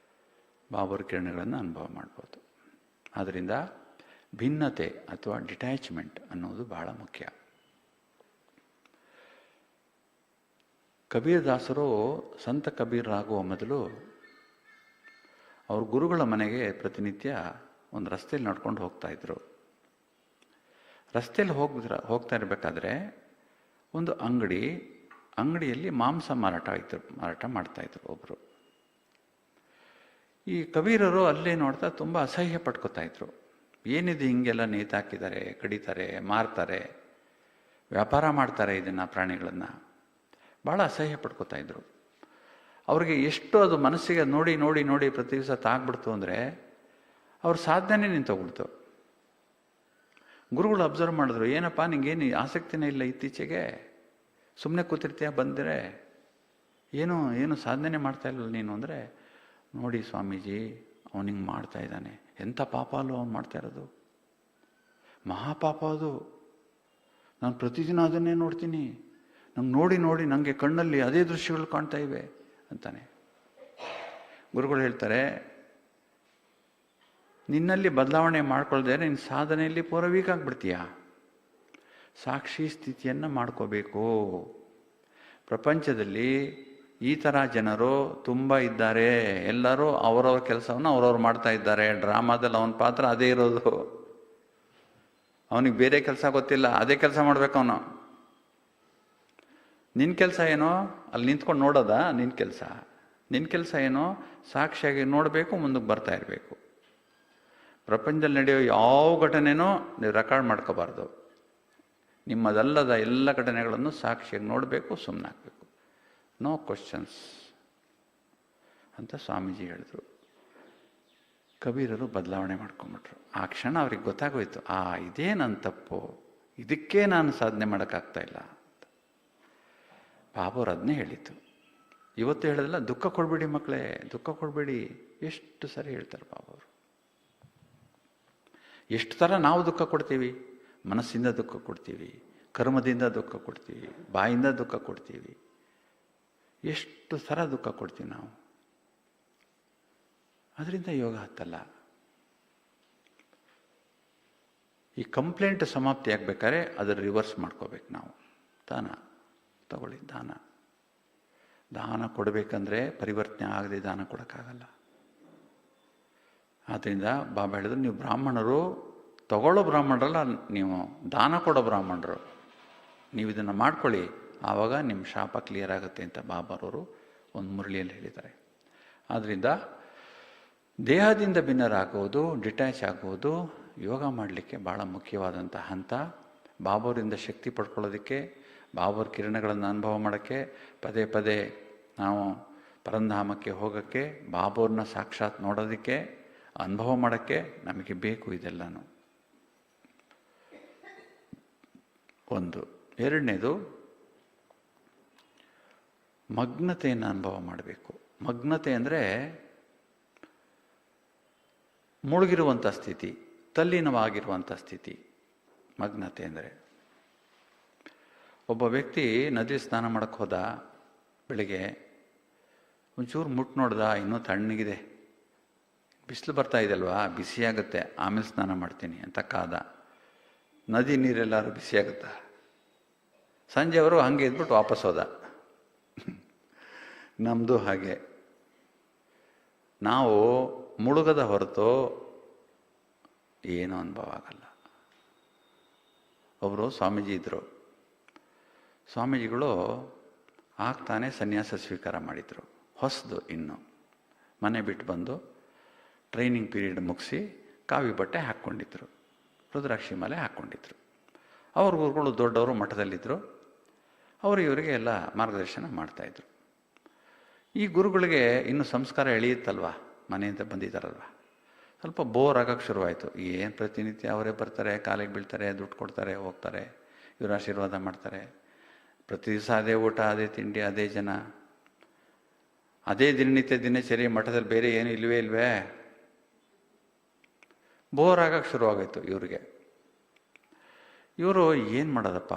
ಬಾಬರ ಕಿರಣಗಳನ್ನು ಅನುಭವ ಮಾಡ್ಬೋದು. ಆದ್ದರಿಂದ ಭಿನ್ನತೆ ಅಥವಾ ಡಿಟ್ಯಾಚ್ಮೆಂಟ್ ಅನ್ನೋದು ಬಹಳ ಮುಖ್ಯ. ಕಬೀರದಾಸರು ಸಂತ ಕಬೀರರಾಗುವ ಮೊದಲು ಅವ್ರ ಗುರುಗಳ ಮನೆಗೆ ಪ್ರತಿನಿತ್ಯ ಒಂದು ರಸ್ತೆಯಲ್ಲಿ ನಡ್ಕೊಂಡು ಹೋಗ್ತಾಯಿದ್ರು. ರಸ್ತೆಯಲ್ಲಿ ಹೋಗ್ತಾ ಇರಬೇಕಾದ್ರೆ ಒಂದು ಅಂಗಡಿಯಲ್ಲಿ ಮಾಂಸ ಮಾರಾಟ ಮಾಡ್ತಾಯಿದ್ರು ಒಬ್ಬರು. ಈ ಕಬೀರರು ಅಲ್ಲೇ ನೋಡ್ತಾ ತುಂಬ ಅಸಹ್ಯ ಪಡ್ಕೋತಾ ಇದ್ರು. ಏನಿದು ಹಿಂಗೆಲ್ಲ ನೇತಾಕಿದ್ದಾರೆ, ಕಡಿತಾರೆ, ಮಾರ್ತಾರೆ, ವ್ಯಾಪಾರ ಮಾಡ್ತಾರೆ ಇದನ್ನು, ಪ್ರಾಣಿಗಳನ್ನು ಭಾಳ ಅಸಹ್ಯ ಪಡ್ಕೋತಾ ಇದ್ರು. ಅವ್ರಿಗೆ ಎಷ್ಟು ಅದು ಮನಸ್ಸಿಗೆ ನೋಡಿ ನೋಡಿ ನೋಡಿ ಪ್ರತಿ ದಿವಸ ತಾಗ್ಬಿಡ್ತು ಅಂದರೆ ಅವ್ರ ಸಾಧನೆ ನಿಂತೋಗ್ಬಿಡ್ತು. ಗುರುಗಳು ಅಬ್ಸರ್ವ್ ಮಾಡಿದ್ರು, ಏನಪ್ಪ ನಿಂಗೇನು ಆಸಕ್ತಿನೇ ಇಲ್ಲ ಇತ್ತೀಚೆಗೆ, ಸುಮ್ಮನೆ ಕೂತಿರ್ತೀಯ, ಬಂದರೆ ಏನು ಸಾಧನೆ ಮಾಡ್ತಾ ಇಲ್ಲ ನೀನು ಅಂದರೆ, ನೋಡಿ ಸ್ವಾಮೀಜಿ ಅವನಿಂಗೆ ಮಾಡ್ತಾ ಇದ್ದಾನೆ, ಎಂಥ ಪಾಪ ಅಲ್ಲೋ ಅವನು ಮಾಡ್ತಾ ಇರೋದು, ಮಹಾಪಾಪ ಅದು. ನಾನು ಪ್ರತಿದಿನ ಅದನ್ನೇ ನೋಡ್ತೀನಿ, ನಂಗೆ ನೋಡಿ ನೋಡಿ ನನಗೆ ಕಣ್ಣಲ್ಲಿ ಅದೇ ದೃಶ್ಯಗಳು ಕಾಣ್ತಾ ಇವೆ ಅಂತಾನೆ. ಗುರುಗಳು ಹೇಳ್ತಾರೆ, ನಿನ್ನಲ್ಲಿ ಬದಲಾವಣೆ ಮಾಡ್ಕೊಳ್ದೆ ನಿನ್ನ ಸಾಧನೆಯಲ್ಲಿ ಪೂರ ವೀಕ್ ಆಗಿಬಿಡ್ತೀಯ. ಸಾಕ್ಷಿ ಸ್ಥಿತಿಯನ್ನು ಮಾಡ್ಕೋಬೇಕು. ಪ್ರಪಂಚದಲ್ಲಿ ಈ ಥರ ಜನರು ತುಂಬ ಇದ್ದಾರೆ. ಎಲ್ಲರೂ ಅವರವ್ರ ಕೆಲಸವನ್ನು ಅವರವ್ರು ಮಾಡ್ತಾ ಇದ್ದಾರೆ. ಡ್ರಾಮಾದಲ್ಲಿ ಅವನ ಪಾತ್ರ ಅದೇ ಇರೋದು, ಅವನಿಗೆ ಬೇರೆ ಕೆಲಸ ಗೊತ್ತಿಲ್ಲ, ಅದೇ ಕೆಲಸ ಮಾಡ್ಬೇಕು ಅವನು. ನಿನ್ನ ಕೆಲಸ ಏನೋ ಅಲ್ಲಿ ನಿಂತ್ಕೊಂಡು ನೋಡೋದಾ ನಿನ್ನ ಕೆಲಸ ಏನೋ ಸಾಕ್ಷಿಯಾಗಿ ನೋಡಬೇಕು, ಮುಂದಕ್ಕೆ ಬರ್ತಾ ಇರಬೇಕು. ಪ್ರಪಂಚದಲ್ಲಿ ನಡೆಯೋ ಯಾವ ಘಟನೆನೂ ನೀವು ರೆಕಾರ್ಡ್ ಮಾಡ್ಕೋಬಾರ್ದು. ನಿಮ್ಮದಲ್ಲದ ಎಲ್ಲ ಘಟನೆಗಳನ್ನು ಸಾಕ್ಷಿಯಾಗಿ ನೋಡಬೇಕು, ಸುಮ್ಮನಾಗಬೇಕು, ನೋ ಕ್ವಶನ್ಸ್ ಅಂತ ಸ್ವಾಮೀಜಿ ಹೇಳಿದ್ರು. ಕಬೀರರು ಬದಲಾವಣೆ ಮಾಡ್ಕೊಂಬಿಟ್ರು. ಆ ಕ್ಷಣ ಅವ್ರಿಗೆ ಗೊತ್ತಾಗೋಯ್ತು, ಇದೇ ನನ್ನ ತಪ್ಪು, ಇದಕ್ಕೆ ನಾನು ಸಾಧನೆ ಮಾಡೋಕ್ಕಾಗ್ತಾ ಇಲ್ಲ ಅಂತ. ಬಾಬಾವ್ರು ಅದನ್ನೇ ಹೇಳಿತ್ತು. ಇವತ್ತು ಹೇಳೋದಿಲ್ಲ, ದುಃಖ ಕೊಡಬೇಡಿ ಮಕ್ಕಳೇ, ದುಃಖ ಕೊಡಬೇಡಿ. ಎಷ್ಟು ಸರಿ ಹೇಳ್ತಾರೆ ಬಾಬಾವ್ರು. ಎಷ್ಟು ಥರ ನಾವು ದುಃಖ ಕೊಡ್ತೀವಿ. ಮನಸ್ಸಿಂದ ದುಃಖ ಕೊಡ್ತೀವಿ, ಕರ್ಮದಿಂದ ದುಃಖ ಕೊಡ್ತೀವಿ, ಬಾಯಿಂದ ದುಃಖ ಕೊಡ್ತೀವಿ. ಎಷ್ಟು ಥರ ದುಃಖ ಕೊಡ್ತೀವಿ ನಾವು. ಅದರಿಂದ ಯೋಗ ಹತ್ತಲ್ಲ. ಈ ಕಂಪ್ಲೇಂಟ್ ಸಮಾಪ್ತಿ ಆಗಬೇಕಾದ್ರೆ ಅದರ ರಿವರ್ಸ್ ಮಾಡ್ಕೋಬೇಕು ನಾವು. ದಾನ ತಗೊಳ್ಳಿ, ದಾನ ಕೊಡಬೇಕಂದ್ರೆ ಪರಿವರ್ತನೆ ಆಗದೆ ದಾನ ಕೊಡೋಕ್ಕಾಗಲ್ಲ. ಆದ್ದರಿಂದ ಬಾಬಾ ಹೇಳಿದ್ರು, ನೀವು ಬ್ರಾಹ್ಮಣರು ತಗೊಳ್ಳೋ ಬ್ರಾಹ್ಮಣರಲ್ಲ, ನೀವು ದಾನ ಕೊಡೋ ಬ್ರಾಹ್ಮಣರು. ನೀವು ಇದನ್ನು ಮಾಡ್ಕೊಳ್ಳಿ, ಆವಾಗ ನಿಮ್ಮ ಶಾಪ ಕ್ಲಿಯರ್ ಆಗುತ್ತೆ ಅಂತ ಬಾಬಾರವರು ಒಂದು ಮುರಳಿಯಲ್ಲಿ ಹೇಳಿದ್ದಾರೆ. ಆದ್ದರಿಂದ ದೇಹದಿಂದ ಭಿನ್ನರಾಗುವುದು, ಡಿಟ್ಯಾಚ್ ಆಗುವುದು ಯೋಗ ಮಾಡಲಿಕ್ಕೆ ಭಾಳ ಮುಖ್ಯವಾದಂಥ ಹಂತ. ಬಾಬಾವರಿಂದ ಶಕ್ತಿ ಪಡ್ಕೊಳ್ಳೋದಕ್ಕೆ, ಬಾಬಾವ್ರ ಕಿರಣಗಳನ್ನು ಅನುಭವ ಮಾಡೋಕ್ಕೆ, ಪದೇ ಪದೇ ನಾವು ಪರಂಧಾಮಕ್ಕೆ ಹೋಗೋಕ್ಕೆ, ಬಾಬಾವ್ರನ್ನ ಸಾಕ್ಷಾತ್ ನೋಡೋದಕ್ಕೆ, ಅನುಭವ ಮಾಡೋಕ್ಕೆ ನಮಗೆ ಬೇಕು ಇದೆಲ್ಲನೂ. ಒಂದು. ಎರಡನೇದು, ಮಗ್ನತೆಯನ್ನು ಅನುಭವ ಮಾಡಬೇಕು. ಮಗ್ನತೆ ಅಂದರೆ ಮುಳುಗಿರುವಂಥ ಸ್ಥಿತಿ, ತಲ್ಲೀನವಾಗಿರುವಂಥ ಸ್ಥಿತಿ ಮಗ್ನತೆ ಅಂದರೆ. ಒಬ್ಬ ವ್ಯಕ್ತಿ ನದಿ ಸ್ನಾನ ಮಾಡೋಕ್ಕೆ ಹೋದ, ಬೆಳಿಗ್ಗೆ ಒಂಚೂರು ಮುಟ್ಟು ನೋಡ್ದ, ಇನ್ನೂ ತಣ್ಣಗಿದೆ, ಬಿಸಿಲು ಬರ್ತಾ ಇದೆಯಲ್ವಾ, ಬಿಸಿಯಾಗುತ್ತೆ, ಆಮೇಲೆ ಸ್ನಾನ ಮಾಡ್ತೀನಿ ಅಂತ ಕಾದ. ನದಿ ನೀರೆಲ್ಲರೂ ಬಿಸಿಯಾಗುತ್ತಾ? ಸಂಜೆವರು ಹಂಗೆ ಇದ್ಬಿಟ್ಟು ವಾಪಸ್ ಹೋದ. ನಮ್ಮದು ಹಾಗೆ. ನಾವು ಮುಳುಗದ ಹೊರತು ಏನೂ ಅನುಭವ ಆಗಲ್ಲ. ಒಬ್ಬರು ಸ್ವಾಮೀಜಿ ಇದ್ದರು. ಸ್ವಾಮೀಜಿಗಳು ಆಗ್ತಾನೆ ಸನ್ಯಾಸ ಸ್ವೀಕಾರ ಮಾಡಿದರು. ಹೊಸದು ಇನ್ನು. ಮನೆ ಬಿಟ್ಟು ಬಂದು ಟ್ರೈನಿಂಗ್ ಪೀರಿಯಡ್ ಮುಗಿಸಿ ಕಾವಿ ಬಟ್ಟೆ ಹಾಕ್ಕೊಂಡಿದ್ರು, ರುದ್ರಾಕ್ಷಿ ಮಾಲೆ ಹಾಕ್ಕೊಂಡಿದ್ರು. ಅವ್ರ ಗುರುಗಳು ದೊಡ್ಡವರು ಮಠದಲ್ಲಿದ್ದರು. ಅವರು ಇವರಿಗೆ ಎಲ್ಲ ಮಾರ್ಗದರ್ಶನ ಮಾಡ್ತಾಯಿದ್ರು. ಈ ಗುರುಗಳಿಗೆ ಇನ್ನು ಸಂಸ್ಕಾರ ಎಳೆಯುತ್ತಲ್ವ, ಮನೆಯಿಂದ ಬಂದಿದ್ದಾರಲ್ವ, ಸ್ವಲ್ಪ ಬೋರ್ ಆಗೋಕ್ಕೆ ಶುರುವಾಯಿತು. ಏನು ಪ್ರತಿನಿತ್ಯ ಅವರೇ ಬರ್ತಾರೆ, ಕಾಲಿಗೆ ಬೀಳ್ತಾರೆ, ದುಡ್ಡು ಕೊಡ್ತಾರೆ, ಹೋಗ್ತಾರೆ, ಇವರು ಆಶೀರ್ವಾದ ಮಾಡ್ತಾರೆ. ಪ್ರತಿ ದಿವಸ ಅದೇ ಊಟ, ಅದೇ ತಿಂಡಿ, ಅದೇ ಜನ, ಅದೇ ದಿನನಿತ್ಯ ದಿನಚರಿ. ಮಠದಲ್ಲಿ ಬೇರೆ ಏನು ಇಲ್ವೇ. ಬೋರ್ ಆಗೋಕ್ಕೆ ಶುರುವಾಗೋಯ್ತು ಇವ್ರಿಗೆ. ಇವರು ಏನು ಮಾಡೋದಪ್ಪ,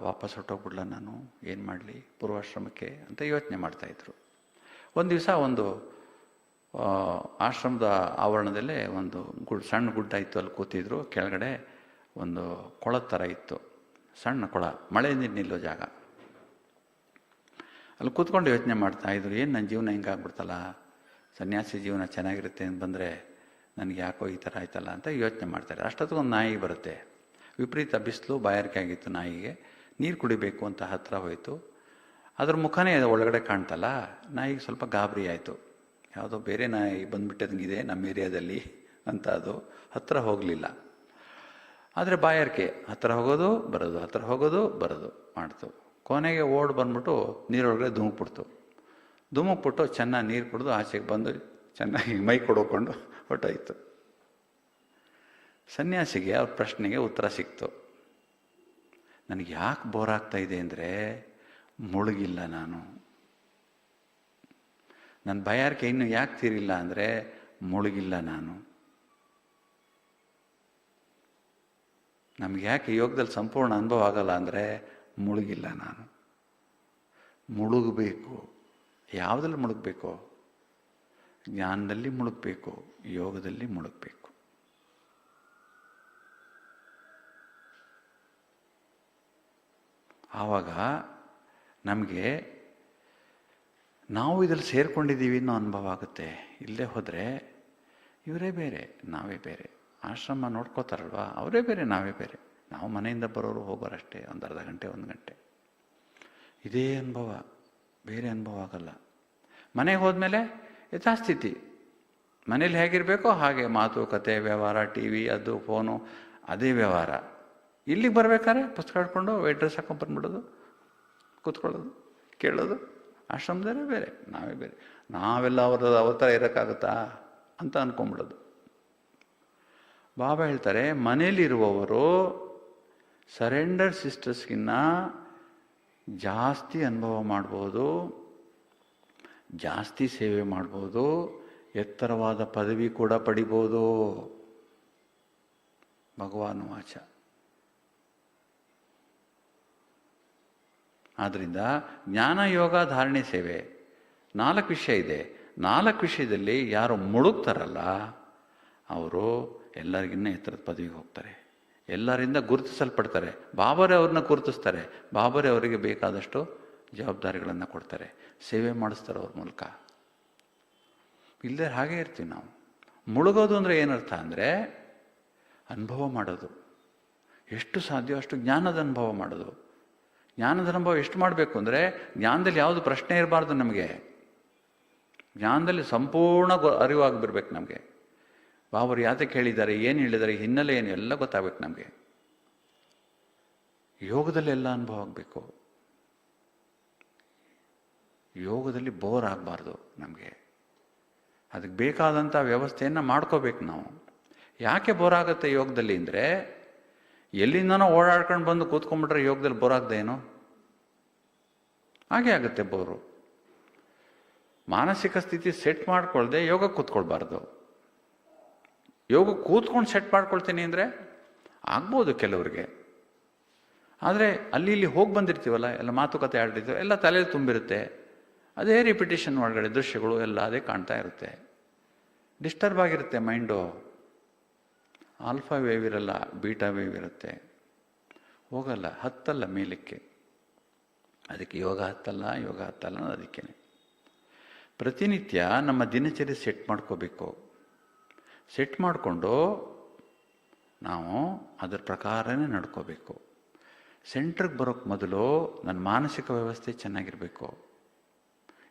ವಾಪಸ್ ಹೊರಟೋಗ್ಬಿಡ್ಲ ನಾನು, ಏನು ಮಾಡಲಿ ಪೂರ್ವಾಶ್ರಮಕ್ಕೆ ಅಂತ ಯೋಚನೆ ಮಾಡ್ತಾಯಿದ್ರು. ಒಂದು ದಿವಸ ಒಂದು ಆಶ್ರಮದ ಆವರಣದಲ್ಲೇ ಒಂದು ಸಣ್ಣ ಗುಡ್ಡ ಇತ್ತು. ಅಲ್ಲಿ ಕೂತಿದ್ರು. ಕೆಳಗಡೆ ಒಂದು ಕೊಳದ ಥರ ಇತ್ತು, ಸಣ್ಣ ಕೊಳ, ಮಳೆ ನೀರು ನಿಲ್ಲೋ ಜಾಗ. ಅಲ್ಲಿ ಕೂತ್ಕೊಂಡು ಯೋಚನೆ ಮಾಡ್ತಾಯಿದ್ರು, ಏನು ನನ್ನ ಜೀವನ ಹಿಂಗಾಗ್ಬಿಡ್ತಲ್ಲ, ಸನ್ಯಾಸಿ ಜೀವನ ಚೆನ್ನಾಗಿರುತ್ತೆ ಅಂತ ಬಂದರೆ ನನಗೆ ಯಾಕೋ ಈ ಥರ ಆಯ್ತಲ್ಲ ಅಂತ ಯೋಚನೆ ಮಾಡ್ತಾರೆ. ಅಷ್ಟೊತ್ತಿಗೆ ಒಂದು ನಾಯಿ ಬರುತ್ತೆ. ವಿಪರೀತ ಬಿಸಿಲು, ಬಾಯಾರಿಕೆ ಆಗಿತ್ತು ನಾಯಿಗೆ. ನೀರು ಕುಡಿಬೇಕು ಅಂತ ಹತ್ತಿರ ಹೋಯಿತು. ಅದ್ರ ಮುಖನೇ ಒಳಗಡೆ ಕಾಣ್ತಲ್ಲ. ನಾಯಿಗೆ ಸ್ವಲ್ಪ ಗಾಬರಿ ಆಯಿತು. ಯಾವುದೋ ಬೇರೆ ನಾಯಿ ಬಂದುಬಿಟ್ಟದಂಗಿದೆ ನಮ್ಮ ಏರಿಯಾದಲ್ಲಿ ಅಂತ. ಅದು ಹತ್ತಿರ ಹೋಗಲಿಲ್ಲ. ಆದರೆ ಬಾಯಾರಿಕೆ, ಹತ್ತಿರ ಹೋಗೋದು ಬರೋದು, ಹತ್ತಿರ ಹೋಗೋದು ಬರೋದು ಮಾಡ್ತು. ಕೊನೆಗೆ ಓಡ್ ಬಂದ್ಬಿಟ್ಟು ನೀರೊಳಗಡೆ ಧುಮುಕ್ಬಿಟ್ಟು ಚೆನ್ನಾಗಿ ನೀರು ಕುಡಿದು ಆಚೆಗೆ ಬಂದು ಚೆನ್ನಾಗಿ ಮೈ ಕೊಡ್ಕೊಂಡು ಹೊರಟೋಯ್ತು. ಸನ್ಯಾಸಿಗೆ ಅವ್ರ ಪ್ರಶ್ನೆಗೆ ಉತ್ತರ ಸಿಕ್ತು. ನನಗೆ ಯಾಕೆ ಬೋರ್ ಆಗ್ತಾ ಇದೆ ಅಂದರೆ, ಮುಳುಗಿಲ್ಲ ನಾನು. ನನ್ನ ಬಾಯಾರಿಕೆ ಇನ್ನು ಯಾಕೆ ತೀರಿಲ್ಲ ಅಂದರೆ, ಮುಳುಗಿಲ್ಲ ನಾನು. ನಮ್ಗೆ ಯಾಕೆ ಯೋಗದಲ್ಲಿ ಸಂಪೂರ್ಣ ಅನುಭವ ಆಗಲ್ಲ ಅಂದರೆ, ಮುಳುಗಿಲ್ಲ ನಾನು. ಮುಳುಗಬೇಕು. ಯಾವುದಲ್ಲಿ ಮುಳುಗಬೇಕು? ಜ್ಞಾನದಲ್ಲಿ ಮುಳುಗಬೇಕು, ಯೋಗದಲ್ಲಿ ಮುಳುಗಬೇಕು. ಆವಾಗ ನಮಗೆ ನಾವು ಇದರಲ್ಲಿ ಸೇರಿಕೊಂಡಿದ್ದೀವಿ ಅನ್ನೋ ಅನುಭವ ಆಗುತ್ತೆ. ಇಲ್ಲೇ ಹೋದರೆ ಇವರೇ ಬೇರೆ, ನಾವೇ ಬೇರೆ. ಆಶ್ರಮ ನೋಡ್ಕೋತಾರಲ್ವ, ಅವರೇ ಬೇರೆ, ನಾವೇ ಬೇರೆ. ನಾವು ಮನೆಯಿಂದ ಬರೋರು ಹೋಗೋರಷ್ಟೇ, ಒಂದು ಅರ್ಧ ಗಂಟೆ, 1 ಗಂಟೆ. ಇದೇ ಅನುಭವ, ಬೇರೆ ಅನುಭವ ಆಗಲ್ಲ. ಮನೆಗೆ ಹೋದ್ಮೇಲೆ ಯಥಾಸ್ಥಿತಿ, ಮನೇಲಿ ಹೇಗಿರಬೇಕೋ ಹಾಗೆ ಮಾತುಕತೆ, ವ್ಯವಹಾರ, ಟಿ ವಿ, ಅದು ಫೋನು, ಅದೇ ವ್ಯವಹಾರ. ಇಲ್ಲಿಗೆ ಬರಬೇಕಾದ್ರೆ ಪುಸ್ತಕ ಹಿಡ್ಕೊಂಡು ವೈಟ್ ಡ್ರೆಸ್ ಹಾಕೊಂಡು ಬಂದ್ಬಿಡೋದು, ಕೂತ್ಕೊಳ್ಳೋದು, ಕೇಳೋದು. ಆಶ್ರಮದಲ್ಲೇ ಬೇರೆ, ನಾವೇ ಬೇರೆ. ನಾವೆಲ್ಲ ಅವತರ ಇರೋಕ್ಕಾಗುತ್ತಾ ಅಂತ ಅಂದ್ಕೊಂಬಿಡೋದು. ಬಾಬಾ ಹೇಳ್ತಾರೆ, ಮನೇಲಿರುವವರು ಸರೆಂಡರ್ ಸಿಸ್ಟರ್ಸ್ಗಿನ್ನ ಜಾಸ್ತಿ ಅನುಭವ ಮಾಡ್ಬೋದು, ಜಾಸ್ತಿ ಸೇವೆ ಮಾಡ್ಬೋದು, ಎತ್ತರವಾದ ಪದವಿ ಕೂಡ ಪಡಿಬೋದು. ಭಗವಾನ್ ವಾಚ. ಆದ್ದರಿಂದ ಜ್ಞಾನ, ಯೋಗ, ಧಾರಣೆ, ಸೇವೆ 4 ವಿಷಯ ಇದೆ. 4 ವಿಷಯದಲ್ಲಿ ಯಾರು ಮುಳುಗ್ತಾರಲ್ಲ ಅವರು ಎಲ್ಲರಿಗಿನ್ನ ಎತ್ತರದ ಪದವಿಗೆ ಹೋಗ್ತಾರೆ, ಎಲ್ಲರಿಂದ ಗುರುತಿಸಲ್ಪಡ್ತಾರೆ. ಬಾಬರೇ ಅವ್ರನ್ನ ಗುರುತಿಸ್ತಾರೆ, ಬಾಬರೇ ಅವರಿಗೆ ಬೇಕಾದಷ್ಟು ಜವಾಬ್ದಾರಿಗಳನ್ನು ಕೊಡ್ತಾರೆ, ಸೇವೆ ಮಾಡಿಸ್ತಾರೆ ಅವ್ರ ಮೂಲಕ. ಇಲ್ಲದೆ ಹಾಗೆ ಇರ್ತೀವಿ ನಾವು. ಮುಳುಗೋದು ಅಂದರೆ ಏನರ್ಥ ಅಂದರೆ ಅನುಭವ ಮಾಡೋದು. ಎಷ್ಟು ಸಾಧ್ಯ ಅಷ್ಟು ಜ್ಞಾನದ ಅನುಭವ ಮಾಡೋದು. ಜ್ಞಾನದ ಅನುಭವ ಎಷ್ಟು ಮಾಡಬೇಕು ಅಂದರೆ, ಜ್ಞಾನದಲ್ಲಿ ಯಾವುದು ಪ್ರಶ್ನೆ ಇರಬಾರ್ದು ನಮಗೆ. ಜ್ಞಾನದಲ್ಲಿ ಸಂಪೂರ್ಣ ಅರಿವಾಗ್ಬಿರ್ಬೇಕು ನಮಗೆ. ಬಾಬರು ಯಾತಕ್ಕೆ ಹೇಳಿದ್ದಾರೆ, ಏನು ಹೇಳಿದ್ದಾರೆ, ಹಿನ್ನೆಲೆ ಏನು, ಎಲ್ಲ ಗೊತ್ತಾಗಬೇಕು ನಮಗೆ. ಯೋಗದಲ್ಲಿ ಎಲ್ಲ ಅನುಭವ ಆಗಬೇಕು. ಯೋಗದಲ್ಲಿ ಬೋರ್ ಆಗಬಾರ್ದು ನಮಗೆ. ಅದಕ್ಕೆ ಬೇಕಾದಂಥ ವ್ಯವಸ್ಥೆಯನ್ನು ಮಾಡ್ಕೋಬೇಕು ನಾವು. ಯಾಕೆ ಬೋರ್ ಆಗುತ್ತೆ ಯೋಗದಲ್ಲಿ ಅಂದರೆ, ಎಲ್ಲಿಂದನೋ ಓಡಾಡ್ಕೊಂಡು ಬಂದು ಕೂತ್ಕೊಂಡ್ಬಿಟ್ರೆ ಯೋಗದಲ್ಲಿ ಬೋರ್ ಆಗದೇನೋ? ಹಾಗೆ ಆಗುತ್ತೆ ಬೋರು. ಮಾನಸಿಕ ಸ್ಥಿತಿ ಸೆಟ್ ಮಾಡ್ಕೊಳ್ದೆ ಯೋಗ ಕೂತ್ಕೊಳ್ಬಾರ್ದು. ಯೋಗ ಕೂತ್ಕೊಂಡು ಸೆಟ್ ಮಾಡ್ಕೊಳ್ತೀನಿ ಅಂದರೆ ಆಗ್ಬೋದು ಕೆಲವ್ರಿಗೆ. ಆದರೆ ಅಲ್ಲಿ ಇಲ್ಲಿ ಹೋಗಿ ಬಂದಿರ್ತೀವಲ್ಲ, ಎಲ್ಲ ಮಾತುಕತೆ ಆಡಿರ್ತೀವಿ, ಎಲ್ಲ ತಲೆಯಲ್ಲಿ ತುಂಬಿರುತ್ತೆ. ಅದೇ ರಿಪಿಟೇಷನ್ ಒಳಗಡೆ ದೃಶ್ಯಗಳು ಎಲ್ಲ ಅದೇ ಕಾಣ್ತಾ ಇರುತ್ತೆ. ಡಿಸ್ಟರ್ಬ್ ಆಗಿರುತ್ತೆ ಮೈಂಡು. ಆಲ್ಫಾ ವೇವ್ ಇರಲ್ಲ, ಬೀಟಾ ವೇವ್ ಇರುತ್ತೆ. ಹೋಗಲ್ಲ, ಹತ್ತಲ್ಲ ಮೇಲಕ್ಕೆ. ಅದಕ್ಕೆ ಯೋಗ ಹತ್ತಲ್ಲ ಅನ್ನೋದು ಅದಕ್ಕೆ. ಪ್ರತಿನಿತ್ಯ ನಮ್ಮ ದಿನಚರಿ ಸೆಟ್ ಮಾಡ್ಕೋಬೇಕು. ಸೆಟ್ ಮಾಡಿಕೊಂಡು ನಾವು ಅದರ ಪ್ರಕಾರನೇ ನಡ್ಕೋಬೇಕು. ಸೆಂಟ್ರಿಗೆ ಬರೋಕ್ಕೆ ಮೊದಲು ನನ್ನ ಮಾನಸಿಕ ವ್ಯವಸ್ಥೆ ಚೆನ್ನಾಗಿರಬೇಕು.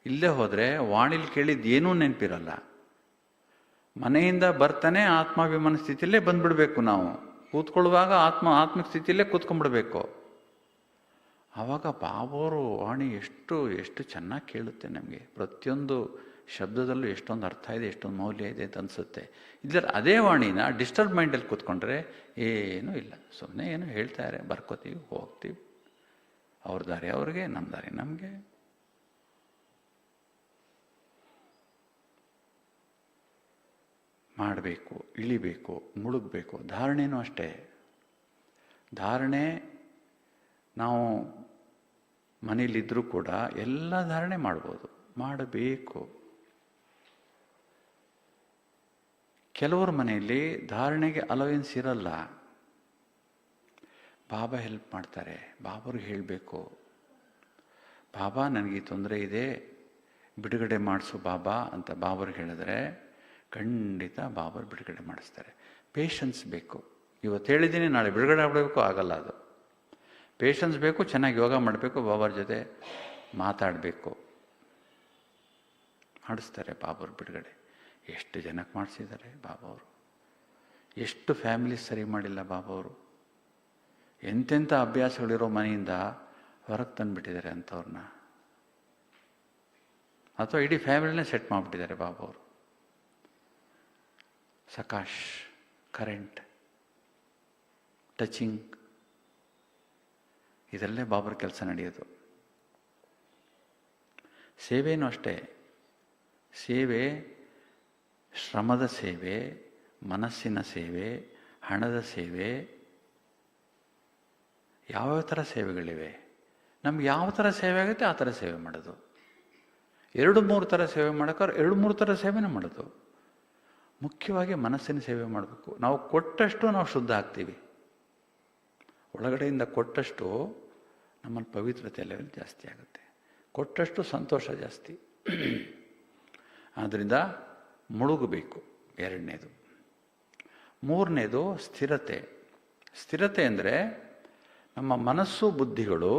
ಇಲ್ಲೇ ಹೋದರೆ ವಾಣಿಲಿ ಕೇಳಿದ್ದು ಏನೂ ನೆನಪಿರಲ್ಲ. ಮನೆಯಿಂದ ಬರ್ತಾನೆ ಆತ್ಮಾಭಿಮಾನ ಸ್ಥಿತಿಯಲ್ಲೇ ಬಂದುಬಿಡಬೇಕು. ನಾವು ಕೂತ್ಕೊಳ್ಳುವಾಗ ಆತ್ಮಿಕ ಸ್ಥಿತಿಯಲ್ಲೇ ಕೂತ್ಕೊಂಡ್ಬಿಡ್ಬೇಕು. ಆವಾಗ ಬಾಬೋರು ವಾಣಿ ಎಷ್ಟು ಚೆನ್ನಾಗಿ ಕೇಳುತ್ತೆ ನಮಗೆ. ಪ್ರತಿಯೊಂದು ಶಬ್ದದಲ್ಲೂ ಎಷ್ಟೊಂದು ಅರ್ಥ ಇದೆ, ಎಷ್ಟೊಂದು ಮೌಲ್ಯ ಇದೆ ಅಂತ ಅನಿಸುತ್ತೆ. ಇದರಲ್ಲಿ ಅದೇ ವಾಣಿನ ಡಿಸ್ಟರ್ಬ್ ಮೈಂಡಲ್ಲಿ ಕೂತ್ಕೊಂಡ್ರೆ ಏನೂ ಇಲ್ಲ, ಸುಮ್ಮನೆ ಏನೋ ಹೇಳ್ತಾರೆ, ಬರ್ಕೋತೀವಿ, ಹೋಗ್ತೀವಿ. ಅವ್ರ ದಾರಿ ಅವ್ರಿಗೆ, ನಮ್ಮ ದಾರಿ ನಮಗೆ. ಮಾಡಬೇಕು, ಇಳಿಬೇಕು, ಮುಳುಗಬೇಕು. ಧಾರಣೆನೂ ಅಷ್ಟೇ. ಧಾರಣೆ ನಾವು ಮನೇಲಿದ್ದರೂ ಕೂಡ ಎಲ್ಲ ಧಾರಣೆ ಮಾಡ್ಬೋದು, ಮಾಡಬೇಕು. ಕೆಲವ್ರ ಮನೆಯಲ್ಲಿ ಧಾರಣೆಗೆ ಅಲವೆನ್ಸ್ ಇರಲ್ಲ. ಬಾಬಾ ಹೆಲ್ಪ್ ಮಾಡ್ತಾರೆ. ಬಾಬಾವ್ರಿಗೆ ಹೇಳಬೇಕು, ಬಾಬಾ ನನಗೆ ತೊಂದರೆ ಇದೆ, ಬಿಡುಗಡೆ ಮಾಡಿಸು ಬಾಬಾ ಅಂತ ಬಾಬಾವ್ರಿಗೆ ಹೇಳಿದ್ರೆ ಖಂಡಿತ ಬಾಬಾರು ಬಿಡುಗಡೆ ಮಾಡಿಸ್ತಾರೆ. ಪೇಷನ್ಸ್ ಬೇಕು. ಇವತ್ತು ಹೇಳಿದ್ದೀನಿ, ನಾಳೆ ಬಿಡುಗಡೆ ಮಾಡಬೇಕು, ಆಗಲ್ಲ ಅದು. ಪೇಷನ್ಸ್ ಬೇಕು, ಚೆನ್ನಾಗಿ ಯೋಗ ಮಾಡಬೇಕು, ಬಾಬಾರ ಜೊತೆ ಮಾತಾಡಬೇಕು. ಮಾಡಿಸ್ತಾರೆ ಬಾಬಾರು ಬಿಡುಗಡೆ. ಎಷ್ಟು ಜನಕ್ಕೆ ಮಾಡಿಸಿದ್ದಾರೆ ಬಾಬಾವರು. ಎಷ್ಟು ಫ್ಯಾಮಿಲೀಸ್ ಸರಿ ಮಾಡಿಲ್ಲ ಬಾಬಾವರು. ಎಂತೆಂಥ ಅಭ್ಯಾಸಗಳಿರೋ ಮನೆಯಿಂದ ಹೊರಗೆ ತಂದುಬಿಟ್ಟಿದ್ದಾರೆ ಅಂಥವ್ರನ್ನ. ಅಥವಾ ಇಡೀ ಫ್ಯಾಮಿಲಿನೇ ಸೆಟ್ ಮಾಡಿಬಿಟ್ಟಿದ್ದಾರೆ ಬಾಬಾವರು. ಸಕಾಶ್, ಕರೆಂಟ್, ಟಚಿಂಗ್, ಇದರಲ್ಲೇ ಬಾಬರ ಕೆಲಸ ನಡೆಯೋದು. ಸೇವೆನೂ ಅಷ್ಟೇ. ಸೇವೆ ಶ್ರಮದ ಸೇವೆ, ಮನಸ್ಸಿನ ಸೇವೆ, ಹಣದ ಸೇವೆ, ಯಾವ್ಯಾವ ಥರ ಸೇವೆಗಳಿವೆ. ನಮ್ಗೆ ಯಾವ ಥರ ಸೇವೆ ಆಗುತ್ತೆ ಆ ಥರ ಸೇವೆ ಮಾಡೋದು. 2-3 ಥರ ಸೇವೆ ಮಾಡೋಕ್ಕಾದ್ರೆ 2-3 ಥರ ಸೇವೆನೇ ಮಾಡೋದು. ಮುಖ್ಯವಾಗಿ ಮನಸ್ಸಿನ ಸೇವೆ ಮಾಡಬೇಕು. ನಾವು ಕೊಟ್ಟಷ್ಟು ನಾವು ಶುದ್ಧ ಆಗ್ತೀವಿ. ಒಳಗಡೆಯಿಂದ ಕೊಟ್ಟಷ್ಟು ನಮ್ಮಲ್ಲಿ ಪವಿತ್ರತೆ ಲೆವೆಲ್ ಜಾಸ್ತಿ ಆಗುತ್ತೆ. ಕೊಟ್ಟಷ್ಟು ಸಂತೋಷ ಜಾಸ್ತಿ. ಆದ್ದರಿಂದ ಮುಳುಗಬೇಕು, 2ನೇದು. 3ನೇದು ಸ್ಥಿರತೆ. ಸ್ಥಿರತೆ ಅಂದರೆ ನಮ್ಮ ಮನಸ್ಸು ಬುದ್ಧಿಗಳು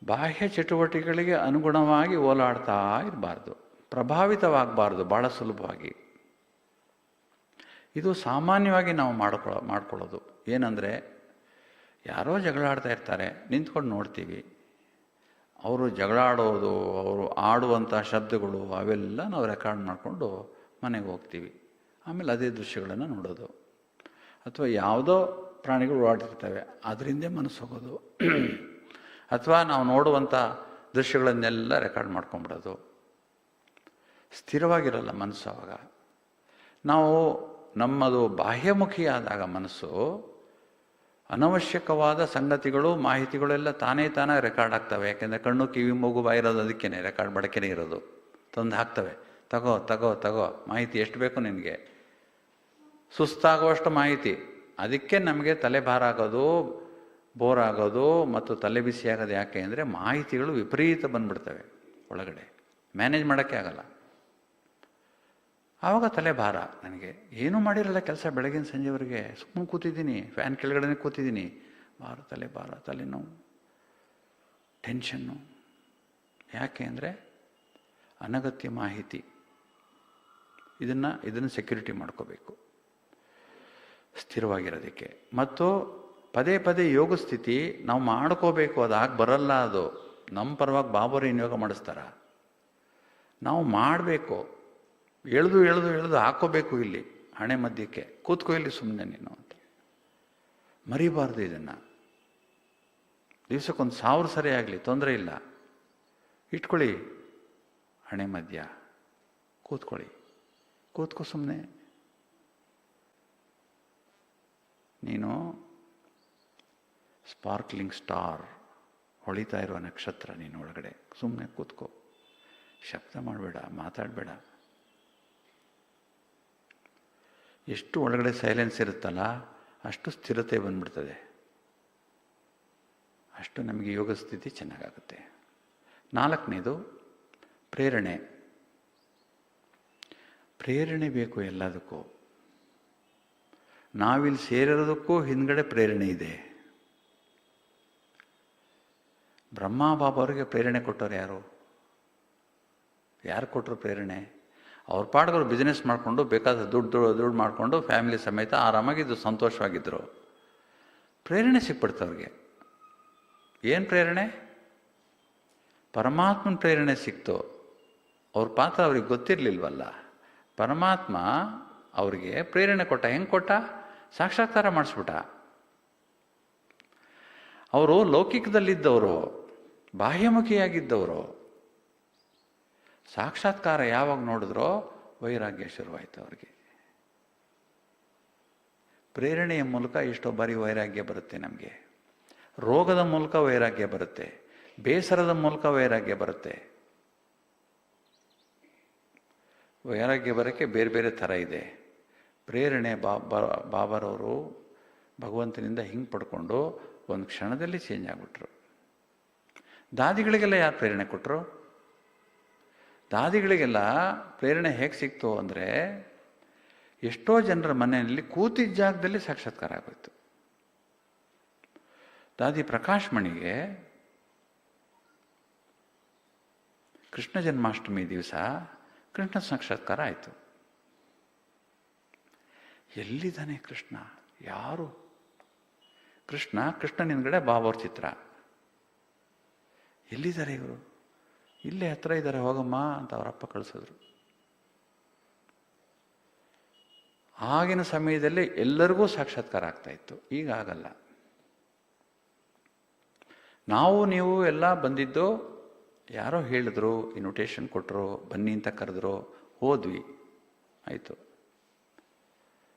ಬಾಹ್ಯ ಚಟುವಟಿಕೆಗಳಿಗೆ ಅನುಗುಣವಾಗಿ ಓಲಾಡ್ತಾ ಇರಬಾರ್ದು, ಪ್ರಭಾವಿತವಾಗಬಾರ್ದು ಭಾಳ ಸುಲಭವಾಗಿ. ಇದು ಸಾಮಾನ್ಯವಾಗಿ ನಾವು ಮಾಡ್ಕೊಳ್ಳೋದು ಏನಂದರೆ, ಯಾರೋ ಜಗಳ ಆಡ್ತಾ ಇರ್ತಾರೆ, ನಿಂತ್ಕೊಂಡು ನೋಡ್ತೀವಿ. ಅವರು ಜಗಳ ಆಡೋದು, ಅವರು ಆಡುವಂಥ ಶಬ್ದಗಳು ಅವೆಲ್ಲ ನಾವು ರೆಕಾರ್ಡ್ ಮಾಡಿಕೊಂಡು ಮನೆಗೆ ಹೋಗ್ತೀವಿ. ಆಮೇಲೆ ಅದೇ ದೃಶ್ಯಗಳನ್ನು ನೋಡೋದು. ಅಥವಾ ಯಾವುದೋ ಪ್ರಾಣಿಗಳು ಓಡಾಡ್ತಿರ್ತವೆ, ಅದರಿಂದೇ ಮನಸ್ಸು ಹೋಗೋದು. ಅಥವಾ ನಾವು ನೋಡುವಂಥ ದೃಶ್ಯಗಳನ್ನೆಲ್ಲ ರೆಕಾರ್ಡ್ ಮಾಡ್ಕೊಂಬಿಡೋದು. ಸ್ಥಿರವಾಗಿರಲ್ಲ ಮನಸ್ಸು. ಆವಾಗ ನಾವು ನಮ್ಮದು ಬಾಹ್ಯಮುಖಿ ಆದಾಗ ಮನಸ್ಸು ಅನವಶ್ಯಕವಾದ ಸಂಗತಿಗಳು, ಮಾಹಿತಿಗಳೆಲ್ಲ ತಾನೇ ರೆಕಾರ್ಡ್ ಆಗ್ತವೆ. ಯಾಕೆಂದರೆ ಕಣ್ಣು, ಕಿವಿ, ಮೂಗು, ಬಾಯಿರೋದು ಅದಕ್ಕೇ ರೆಕಾರ್ಡ್ ಬಳಕೆನೇ ಇರೋದು. ತಂದು ಹಾಕ್ತವೆ. ತಗೋ ಮಾಹಿತಿ ಎಷ್ಟು ಬೇಕು ನಿನಗೆ, ಸುಸ್ತಾಗುವಷ್ಟು ಮಾಹಿತಿ. ಅದಕ್ಕೆ ನಮಗೆ ತಲೆ ಭಾರ ಆಗೋದು, ಬೋರ್ ಆಗೋದು ಮತ್ತು ತಲೆ ಬಿಸಿ ಆಗೋದು. ಯಾಕೆ ಅಂದರೆ ಮಾಹಿತಿಗಳು ವಿಪರೀತ ಬಂದ್ಬಿಡ್ತವೆ ಒಳಗಡೆ, ಮ್ಯಾನೇಜ್ ಮಾಡೋಕ್ಕೆ ಆಗಲ್ಲ. ಆವಾಗ ತಲೆ ಭಾರ. ನನಗೆ ಏನೂ ಮಾಡಿರಲ್ಲ ಕೆಲಸ, ಬೆಳಗಿನ ಸಂಜೆವರೆಗೆ ಸುಮ್ಮನೆ ಕೂತಿದ್ದೀನಿ, ಫ್ಯಾನ್ ಕೆಳಗಡೆ ಕೂತಿದ್ದೀನಿ. ಭಾರ, ತಲೆನೋವು, ಟೆನ್ಷನ್ನು. ಯಾಕೆ ಅಂದರೆ ಅನಗತ್ಯ ಮಾಹಿತಿ. ಇದನ್ನು ಸೆಕ್ಯೂರಿಟಿ ಮಾಡ್ಕೋಬೇಕು ಸ್ಥಿರವಾಗಿರೋದಕ್ಕೆ. ಮತ್ತು ಪದೇ ಯೋಗ ಸ್ಥಿತಿ ನಾವು ಮಾಡ್ಕೋಬೇಕು. ಅದಾಗಿ ಬರಲ್ಲ. ಅದು ನಮ್ಮ ಪರವಾಗಿ ಬಾಬರು ಏನು ಯೋಗ ಮಾಡಿಸ್ತಾರ, ನಾವು ಮಾಡಬೇಕು. ಎಳೆದು ಹಾಕೋಬೇಕು. ಇಲ್ಲಿ ಹಣೆ ಮಧ್ಯಕ್ಕೆ ಕೂತ್ಕೋ, ಇಲ್ಲಿ ಸುಮ್ಮನೆ ನೀನು ಅಂತ ಮರಿಬಾರ್ದು. ಇದನ್ನು ದಿವಸಕ್ಕೊಂದು 1000 ಸರಿ ಆಗಲಿ ತೊಂದರೆ ಇಲ್ಲ, ಇಟ್ಕೊಳ್ಳಿ ಹಣೆ ಮಧ್ಯ. ಕೂತ್ಕೋ ಸುಮ್ಮನೆ. ನೀನು ಸ್ಪಾರ್ಕ್ಲಿಂಗ್ ಸ್ಟಾರ್, ಹೊಳಿತಾ ಇರುವ ನಕ್ಷತ್ರ. ನೀನು ಒಳಗಡೆ ಸುಮ್ಮನೆ ಕೂತ್ಕೋ, ಶಬ್ದ ಮಾಡಬೇಡ, ಮಾತಾಡಬೇಡ. ಎಷ್ಟು ಒಳಗಡೆ ಸೈಲೆನ್ಸ್ ಇರುತ್ತಲ್ಲ, ಅಷ್ಟು ಸ್ಥಿರತೆ ಬಂದ್ಬಿಡ್ತದೆ, ಅಷ್ಟು ನಮಗೆ ಯೋಗ ಸ್ಥಿತಿ ಚೆನ್ನಾಗಾಗುತ್ತೆ. 4ನೇದು ಪ್ರೇರಣೆ. ಪ್ರೇರಣೆ ಬೇಕು ಎಲ್ಲದಕ್ಕೂ. ನಾವಿಲ್ಲಿ ಸೇರಿರೋದಕ್ಕೂ ಹಿಂದ್ಗಡೆ ಪ್ರೇರಣೆ ಇದೆ. ಬ್ರಹ್ಮ ಬಾಬಾವ್ರಿಗೆ ಪ್ರೇರಣೆ ಕೊಟ್ಟವ್ರು ಯಾರು? ಯಾರು ಕೊಟ್ಟರು ಪ್ರೇರಣೆ? ಅವ್ರ ಪಾಡ್ಗಳು ಬಿಸ್ನೆಸ್ ಮಾಡಿಕೊಂಡು ಬೇಕಾದ ದುಡ್ಡು ಮಾಡಿಕೊಂಡು ಫ್ಯಾಮಿಲಿ ಸಮೇತ ಆರಾಮಾಗಿದ್ದು ಸಂತೋಷವಾಗಿದ್ದರು. ಪ್ರೇರಣೆ ಸಿಕ್ಬಿಡ್ತವ್ರಿಗೆ. ಏನು ಪ್ರೇರಣೆ? ಪರಮಾತ್ಮನ ಪ್ರೇರಣೆ ಸಿಕ್ತು. ಅವ್ರ ಪಾತ್ರ ಅವ್ರಿಗೆ ಗೊತ್ತಿರಲಿಲ್ವಲ್ಲ. ಪರಮಾತ್ಮ ಅವರಿಗೆ ಪ್ರೇರಣೆ ಕೊಟ್ಟ. ಹೆಂಗೆ ಕೊಟ್ಟ? ಸಾಕ್ಷಾತ್ಕಾರ ಮಾಡಿಸ್ಬಿಟ್ಟ. ಅವರು ಲೌಕಿಕದಲ್ಲಿದ್ದವರು, ಬಾಹ್ಯಮುಖಿಯಾಗಿದ್ದವರು. ಸಾಕ್ಷಾತ್ಕಾರ ಯಾವಾಗ ನೋಡಿದ್ರೋ ವೈರಾಗ್ಯ ಶುರುವಾಯಿತು ಅವ್ರಿಗೆ. ಪ್ರೇರಣೆಯ ಮೂಲಕ ಎಷ್ಟೋ ಬಾರಿ ವೈರಾಗ್ಯ ಬರುತ್ತೆ ನಮಗೆ. ರೋಗದ ಮೂಲಕ ವೈರಾಗ್ಯ ಬರುತ್ತೆ, ಬೇಸರದ ಮೂಲಕ ವೈರಾಗ್ಯ ಬರುತ್ತೆ. ವೈರಾಗ್ಯ ಬರೋಕ್ಕೆ ಬೇರೆ ಬೇರೆ ಥರ ಇದೆ. ಪ್ರೇರಣೆ ಬಾಬಾರವರು ಭಗವಂತನಿಂದ ಹಿಂಗೆ ಪಡ್ಕೊಂಡು ಒಂದು ಕ್ಷಣದಲ್ಲಿ ಚೇಂಜ್ ಆಗಿಬಿಟ್ರು. ದಾದಿಗಳಿಗೆಲ್ಲ ಯಾರು ಪ್ರೇರಣೆ ಕೊಟ್ಟರು? ದಾದಿಗಳಿಗೆಲ್ಲ ಪ್ರೇರಣೆ ಹೇಗೆ ಸಿಕ್ತು ಅಂದರೆ, ಎಷ್ಟೋ ಜನರ ಮನೆಯಲ್ಲಿ ಕೂತಿದ್ದ ಜಾಗದಲ್ಲಿ ಸಾಕ್ಷಾತ್ಕಾರ ಆಗೋಯ್ತು. ದಾದಿ ಪ್ರಕಾಶ್ ಮಣಿಗೆ ಕೃಷ್ಣ ಜನ್ಮಾಷ್ಟಮಿ ದಿವಸ ಕೃಷ್ಣ ಸಾಕ್ಷಾತ್ಕಾರ ಆಯಿತು. ಎಲ್ಲಿದ್ದಾನೆ ಕೃಷ್ಣ? ಯಾರು? ಕೃಷ್ಣನ ಹಿಂದ್ಗಡೆ ಬಾಬಾವ್ರ ಚಿತ್ರ. ಎಲ್ಲಿದ್ದಾರೆ ಇವರು? ಇಲ್ಲೇ ಹತ್ರ ಇದ್ದಾರೆ, ಹೋಗಮ್ಮ ಅಂತ ಅವರಪ್ಪ ಕಳಿಸಿದ್ರು. ಆಗಿನ ಸಮಯದಲ್ಲಿ ಎಲ್ಲರಿಗೂ ಸಾಕ್ಷಾತ್ಕಾರ ಆಗ್ತಾ ಇತ್ತು, ಈಗ ಆಗಲ್ಲ. ನಾವು ನೀವು ಎಲ್ಲ ಬಂದಿದ್ದು ಯಾರೋ ಹೇಳಿದ್ರು, ಇನ್ವಿಟೇಷನ್ ಕೊಟ್ಟರು, ಬನ್ನಿ ಅಂತ ಕರೆದ್ರು, ಹೋದ್ವಿ, ಆಯಿತು.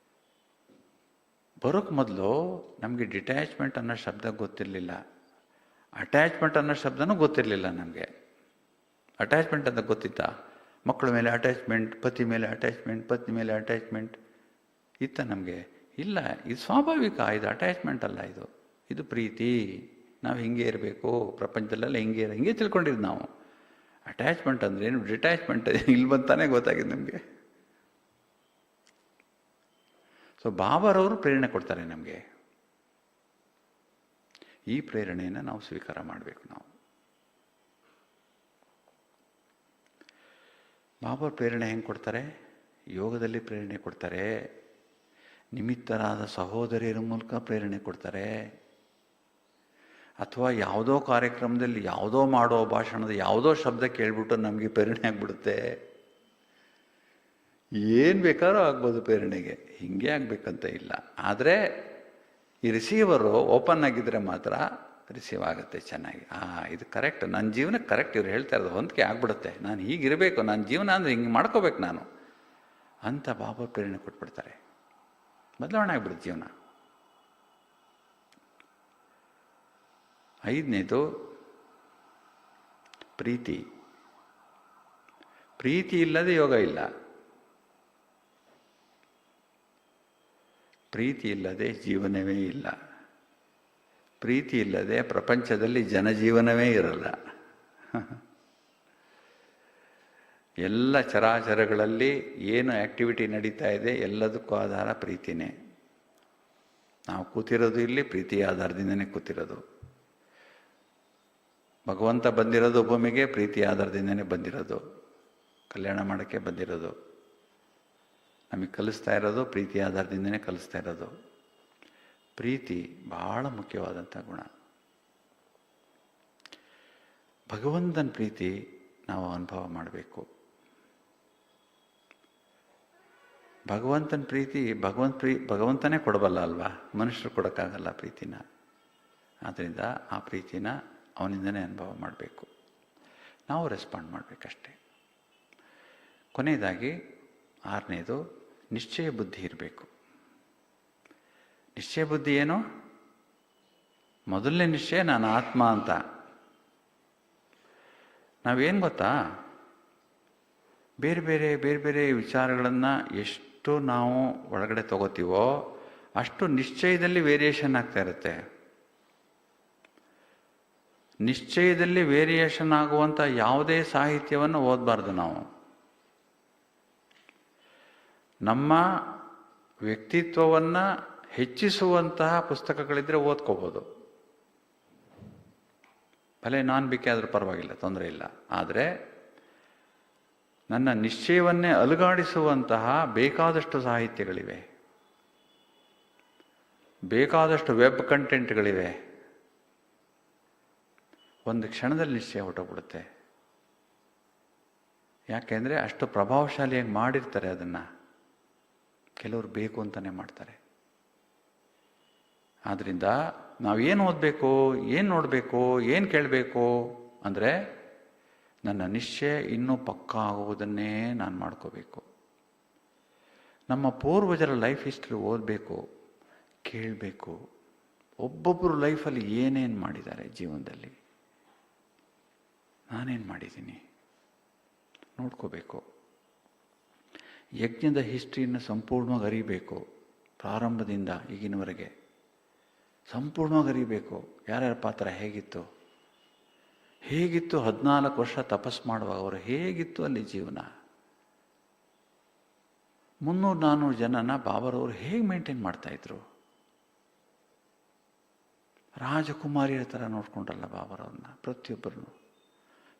ಬರೋಕ್ಕೆ ಮೊದಲು ನಮಗೆ ಡಿಟ್ಯಾಚ್ಮೆಂಟ್ ಅನ್ನೋ ಶಬ್ದ ಗೊತ್ತಿರಲಿಲ್ಲ, ಅಟ್ಯಾಚ್ಮೆಂಟ್ ಅನ್ನೋ ಶಬ್ದನೂ ಗೊತ್ತಿರಲಿಲ್ಲ ನಮಗೆ. ಅಟ್ಯಾಚ್ಮೆಂಟ್ ಅಂತ ಗೊತ್ತಿತ್ತಾ? ಮಕ್ಕಳ ಮೇಲೆ ಅಟ್ಯಾಚ್ಮೆಂಟ್, ಪತಿ ಮೇಲೆ ಅಟ್ಯಾಚ್ಮೆಂಟ್, ಪತ್ನಿ ಮೇಲೆ ಅಟ್ಯಾಚ್ಮೆಂಟ್ ಇತ್ತ ನಮಗೆ? ಇಲ್ಲ. ಇದು ಸ್ವಾಭಾವಿಕ, ಇದು ಅಟ್ಯಾಚ್ಮೆಂಟ್ ಅಲ್ಲ, ಇದು ಪ್ರೀತಿ. ನಾವು ಹಿಂಗೆ ಇರಬೇಕು, ಪ್ರಪಂಚದಲ್ಲೆಲ್ಲ ಹಿಂಗೆ ತಿಳ್ಕೊಂಡಿದ್ದು ನಾವು. ಅಟ್ಯಾಚ್ಮೆಂಟ್ ಅಂದರೆ ಏನು, ಡಿಟ್ಯಾಚ್ಮೆಂಟ್ ಇಲ್ಲಿ ಬಂತಾನೆ ಗೊತ್ತಾಗಿದೆ ನಮಗೆ. ಸೊ ಬಾಬಾರವರು ಪ್ರೇರಣೆ ಕೊಡ್ತಾರೆ ನಮಗೆ. ಈ ಪ್ರೇರಣೆಯನ್ನು ನಾವು ಸ್ವೀಕಾರ ಮಾಡಬೇಕು. ನಾವು ಬಾಬಾ ಪ್ರೇರಣೆ ಹೆಂಗೆ ಕೊಡ್ತಾರೆ? ಯೋಗದಲ್ಲಿ ಪ್ರೇರಣೆ ಕೊಡ್ತಾರೆ, ನಿಮಿತ್ತರಾದ ಸಹೋದರಿಯರ ಮೂಲಕ ಪ್ರೇರಣೆ ಕೊಡ್ತಾರೆ, ಅಥವಾ ಯಾವುದೋ ಕಾರ್ಯಕ್ರಮದಲ್ಲಿ ಯಾವುದೋ ಮಾಡೋ ಭಾಷಣದ ಯಾವುದೋ ಶಬ್ದ ಕೇಳಿಬಿಟ್ಟು ನಮಗೆ ಪ್ರೇರಣೆ ಆಗಿಬಿಡುತ್ತೆ. ಏನು ಬೇಕಾದ್ರೂ ಆಗ್ಬೋದು ಪ್ರೇರಣೆಗೆ, ಹಿಂಗೆ ಆಗಬೇಕಂತ ಇಲ್ಲ. ಆದರೆ ಈ ರಿಸೀವರು ಓಪನ್ ಆಗಿದ್ದರೆ ಮಾತ್ರ ರಿಸೀವ್ ಆಗುತ್ತೆ ಚೆನ್ನಾಗಿ. ಇದು ಕರೆಕ್ಟ್, ನನ್ನ ಜೀವನಕ್ಕೆ ಕರೆಕ್ಟ್, ಇವ್ರು ಹೇಳ್ತಾ ಇರೋದು ಹೊಂದಿಕೆ ಆಗ್ಬಿಡುತ್ತೆ, ನಾನು ಹೀಗಿರಬೇಕು, ನನ್ನ ಜೀವನ ಅಂದರೆ ಹಿಂಗೆ ಮಾಡ್ಕೋಬೇಕು ನಾನು ಅಂತ ಬಾಬಾ ಪ್ರೇರಣೆ ಕೊಟ್ಬಿಡ್ತಾರೆ. ಬದಲಾವಣೆ ಆಗ್ಬಿಡುತ್ತೆ ಜೀವನ. 5ನೇದು ಪ್ರೀತಿ. ಪ್ರೀತಿ ಇಲ್ಲದೆ ಯೋಗ ಇಲ್ಲ, ಪ್ರೀತಿ ಇಲ್ಲದೆ ಜೀವನವೇ ಇಲ್ಲ, ಪ್ರೀತಿ ಇಲ್ಲದೆ ಪ್ರಪಂಚದಲ್ಲಿ ಜನಜೀವನವೇ ಇರಲ್ಲ. ಎಲ್ಲ ಚರಾಚರಗಳಲ್ಲಿ ಏನು ಆ್ಯಕ್ಟಿವಿಟಿ ನಡೀತಾ ಇದೆ ಎಲ್ಲದಕ್ಕೂ ಆಧಾರ ಪ್ರೀತಿನೇ. ನಾವು ಕೂತಿರೋದು ಇಲ್ಲಿ ಪ್ರೀತಿಯ ಆಧಾರದಿಂದನೇ ಕೂತಿರೋದು. ಭಗವಂತ ಬಂದಿರೋದು ಭೂಮಿಗೆ ಪ್ರೀತಿಯ ಆಧಾರದಿಂದನೇ ಬಂದಿರೋದು, ಕಲ್ಯಾಣ ಮಾಡೋಕ್ಕೆ ಬಂದಿರೋದು. ನಮಗೆ ಕಲಿಸ್ತಾ ಇರೋದು ಪ್ರೀತಿಯ ಆಧಾರದಿಂದನೇ ಕಲಿಸ್ತಾ ಇರೋದು. ಪ್ರೀತಿ ಬಹಳ ಮುಖ್ಯವಾದಂಥ ಗುಣ. ಭಗವಂತನ ಪ್ರೀತಿ ನಾವು ಅನುಭವ ಮಾಡಬೇಕು. ಭಗವಂತನ ಪ್ರೀತಿ ಭಗವಂತನೇ ಕೊಡಬಲ್ಲ ಅಲ್ವಾ, ಮನುಷ್ಯರು ಕೊಡೋಕ್ಕಾಗಲ್ಲ ಪ್ರೀತಿನ. ಆದ್ದರಿಂದ ಆ ಪ್ರೀತಿನ ಅವನಿಂದನೇ ಅನುಭವ ಮಾಡಬೇಕು, ನಾವು ರೆಸ್ಪಾಂಡ್ ಮಾಡಬೇಕಷ್ಟೆ. ಕೊನೆಯದಾಗಿ 6ನೇದು ನಿಶ್ಚಯ ಬುದ್ಧಿ ಇರಬೇಕು. ನಿಶ್ಚಯ ಬುದ್ಧಿ ಏನು? ಮೊದಲನೇ ನಿಶ್ಚಯ ನಾನು ಆತ್ಮ ಅಂತ. ನಾವೇನು ಗೊತ್ತಾ, ಬೇರೆ ಬೇರೆ ವಿಚಾರಗಳನ್ನು ಎಷ್ಟು ನಾವು ಒಳಗಡೆ ತಗೋತೀವೋ ಅಷ್ಟು ನಿಶ್ಚಯದಲ್ಲಿ ವೇರಿಯೇಷನ್ ಆಗ್ತಾ ಇರುತ್ತೆ. ನಿಶ್ಚಯದಲ್ಲಿ ವೇರಿಯೇಷನ್ ಆಗುವಂಥ ಯಾವುದೇ ಸಾಹಿತ್ಯವನ್ನು ಓದಬಾರ್ದು ನಾವು. ನಮ್ಮ ವ್ಯಕ್ತಿತ್ವವನ್ನು ಹೆಚ್ಚಿಸುವಂತಹ ಪುಸ್ತಕಗಳಿದ್ದರೆ ಓದ್ಕೋಬೋದು. ಭಲೆ ನಾನ್ ಬಿಕೆ ಆದರೂ ಪರವಾಗಿಲ್ಲ, ತೊಂದರೆ ಇಲ್ಲ. ಆದರೆ ನನ್ನ ನಿಶ್ಚಯವನ್ನೇ ಅಲುಗಾಡಿಸುವಂತಹ ಬೇಕಾದಷ್ಟು ಸಾಹಿತ್ಯಗಳಿವೆ, ಬೇಕಾದಷ್ಟು ವೆಬ್ ಕಂಟೆಂಟ್ಗಳಿವೆ. ಒಂದು ಕ್ಷಣದಲ್ಲಿ ನಿಶ್ಚಯ ಹೊರಟೋಗ್ಬಿಡುತ್ತೆ. ಯಾಕೆಂದರೆ ಅಷ್ಟು ಪ್ರಭಾವಶಾಲಿಯಾಗಿ ಮಾಡಿರ್ತಾರೆ ಅದನ್ನು. ಕೆಲವರು ಬೇಕು ಅಂತಲೇ ಮಾಡ್ತಾರೆ. ಆದ್ದರಿಂದ ನಾವೇನು ಓದಬೇಕು, ಏನು ನೋಡಬೇಕು, ಏನು ಕೇಳಬೇಕು ಅಂದರೆ ನನ್ನ ನಿಶ್ಚಯ ಇನ್ನೂ ಪಕ್ಕಾ ಆಗುವುದನ್ನೇ ನಾನು ಮಾಡ್ಕೋಬೇಕು. ನಮ್ಮ ಪೂರ್ವಜರ ಲೈಫ್ ಹಿಸ್ಟ್ರಿ ಓದಬೇಕು, ಕೇಳಬೇಕು. ಒಬ್ಬೊಬ್ಬರು ಲೈಫಲ್ಲಿ ಏನೇನು ಮಾಡಿದ್ದಾರೆ ಜೀವನದಲ್ಲಿ, ನಾನೇನು ಮಾಡಿದ್ದೀನಿ ನೋಡ್ಕೋಬೇಕು. ಯಜ್ಞದ ಹಿಸ್ಟ್ರಿಯನ್ನು ಸಂಪೂರ್ಣವಾಗಿ ಅರಿಬೇಕು. ಪ್ರಾರಂಭದಿಂದ ಈಗಿನವರೆಗೆ ಸಂಪೂರ್ಣವಾಗಿ ಅರಿಬೇಕು. ಯಾರ್ಯಾರ ಪಾತ್ರ ಹೇಗಿತ್ತು 14 ವರ್ಷ ತಪಸ್ ಮಾಡುವಾಗ ಅವರು ಹೇಗಿತ್ತು ಅಲ್ಲಿ ಜೀವನ. 300-400 ಜನನ ಬಾಬರವರು ಹೇಗೆ ಮೇಂಟೈನ್ ಮಾಡ್ತಾಯಿದ್ರು. ರಾಜಕುಮಾರಿಯ ಥರ ನೋಡ್ಕೊಂಡ್ರಲ್ಲ ಬಾಬರವ್ರನ್ನ. ಪ್ರತಿಯೊಬ್ಬರನ್ನು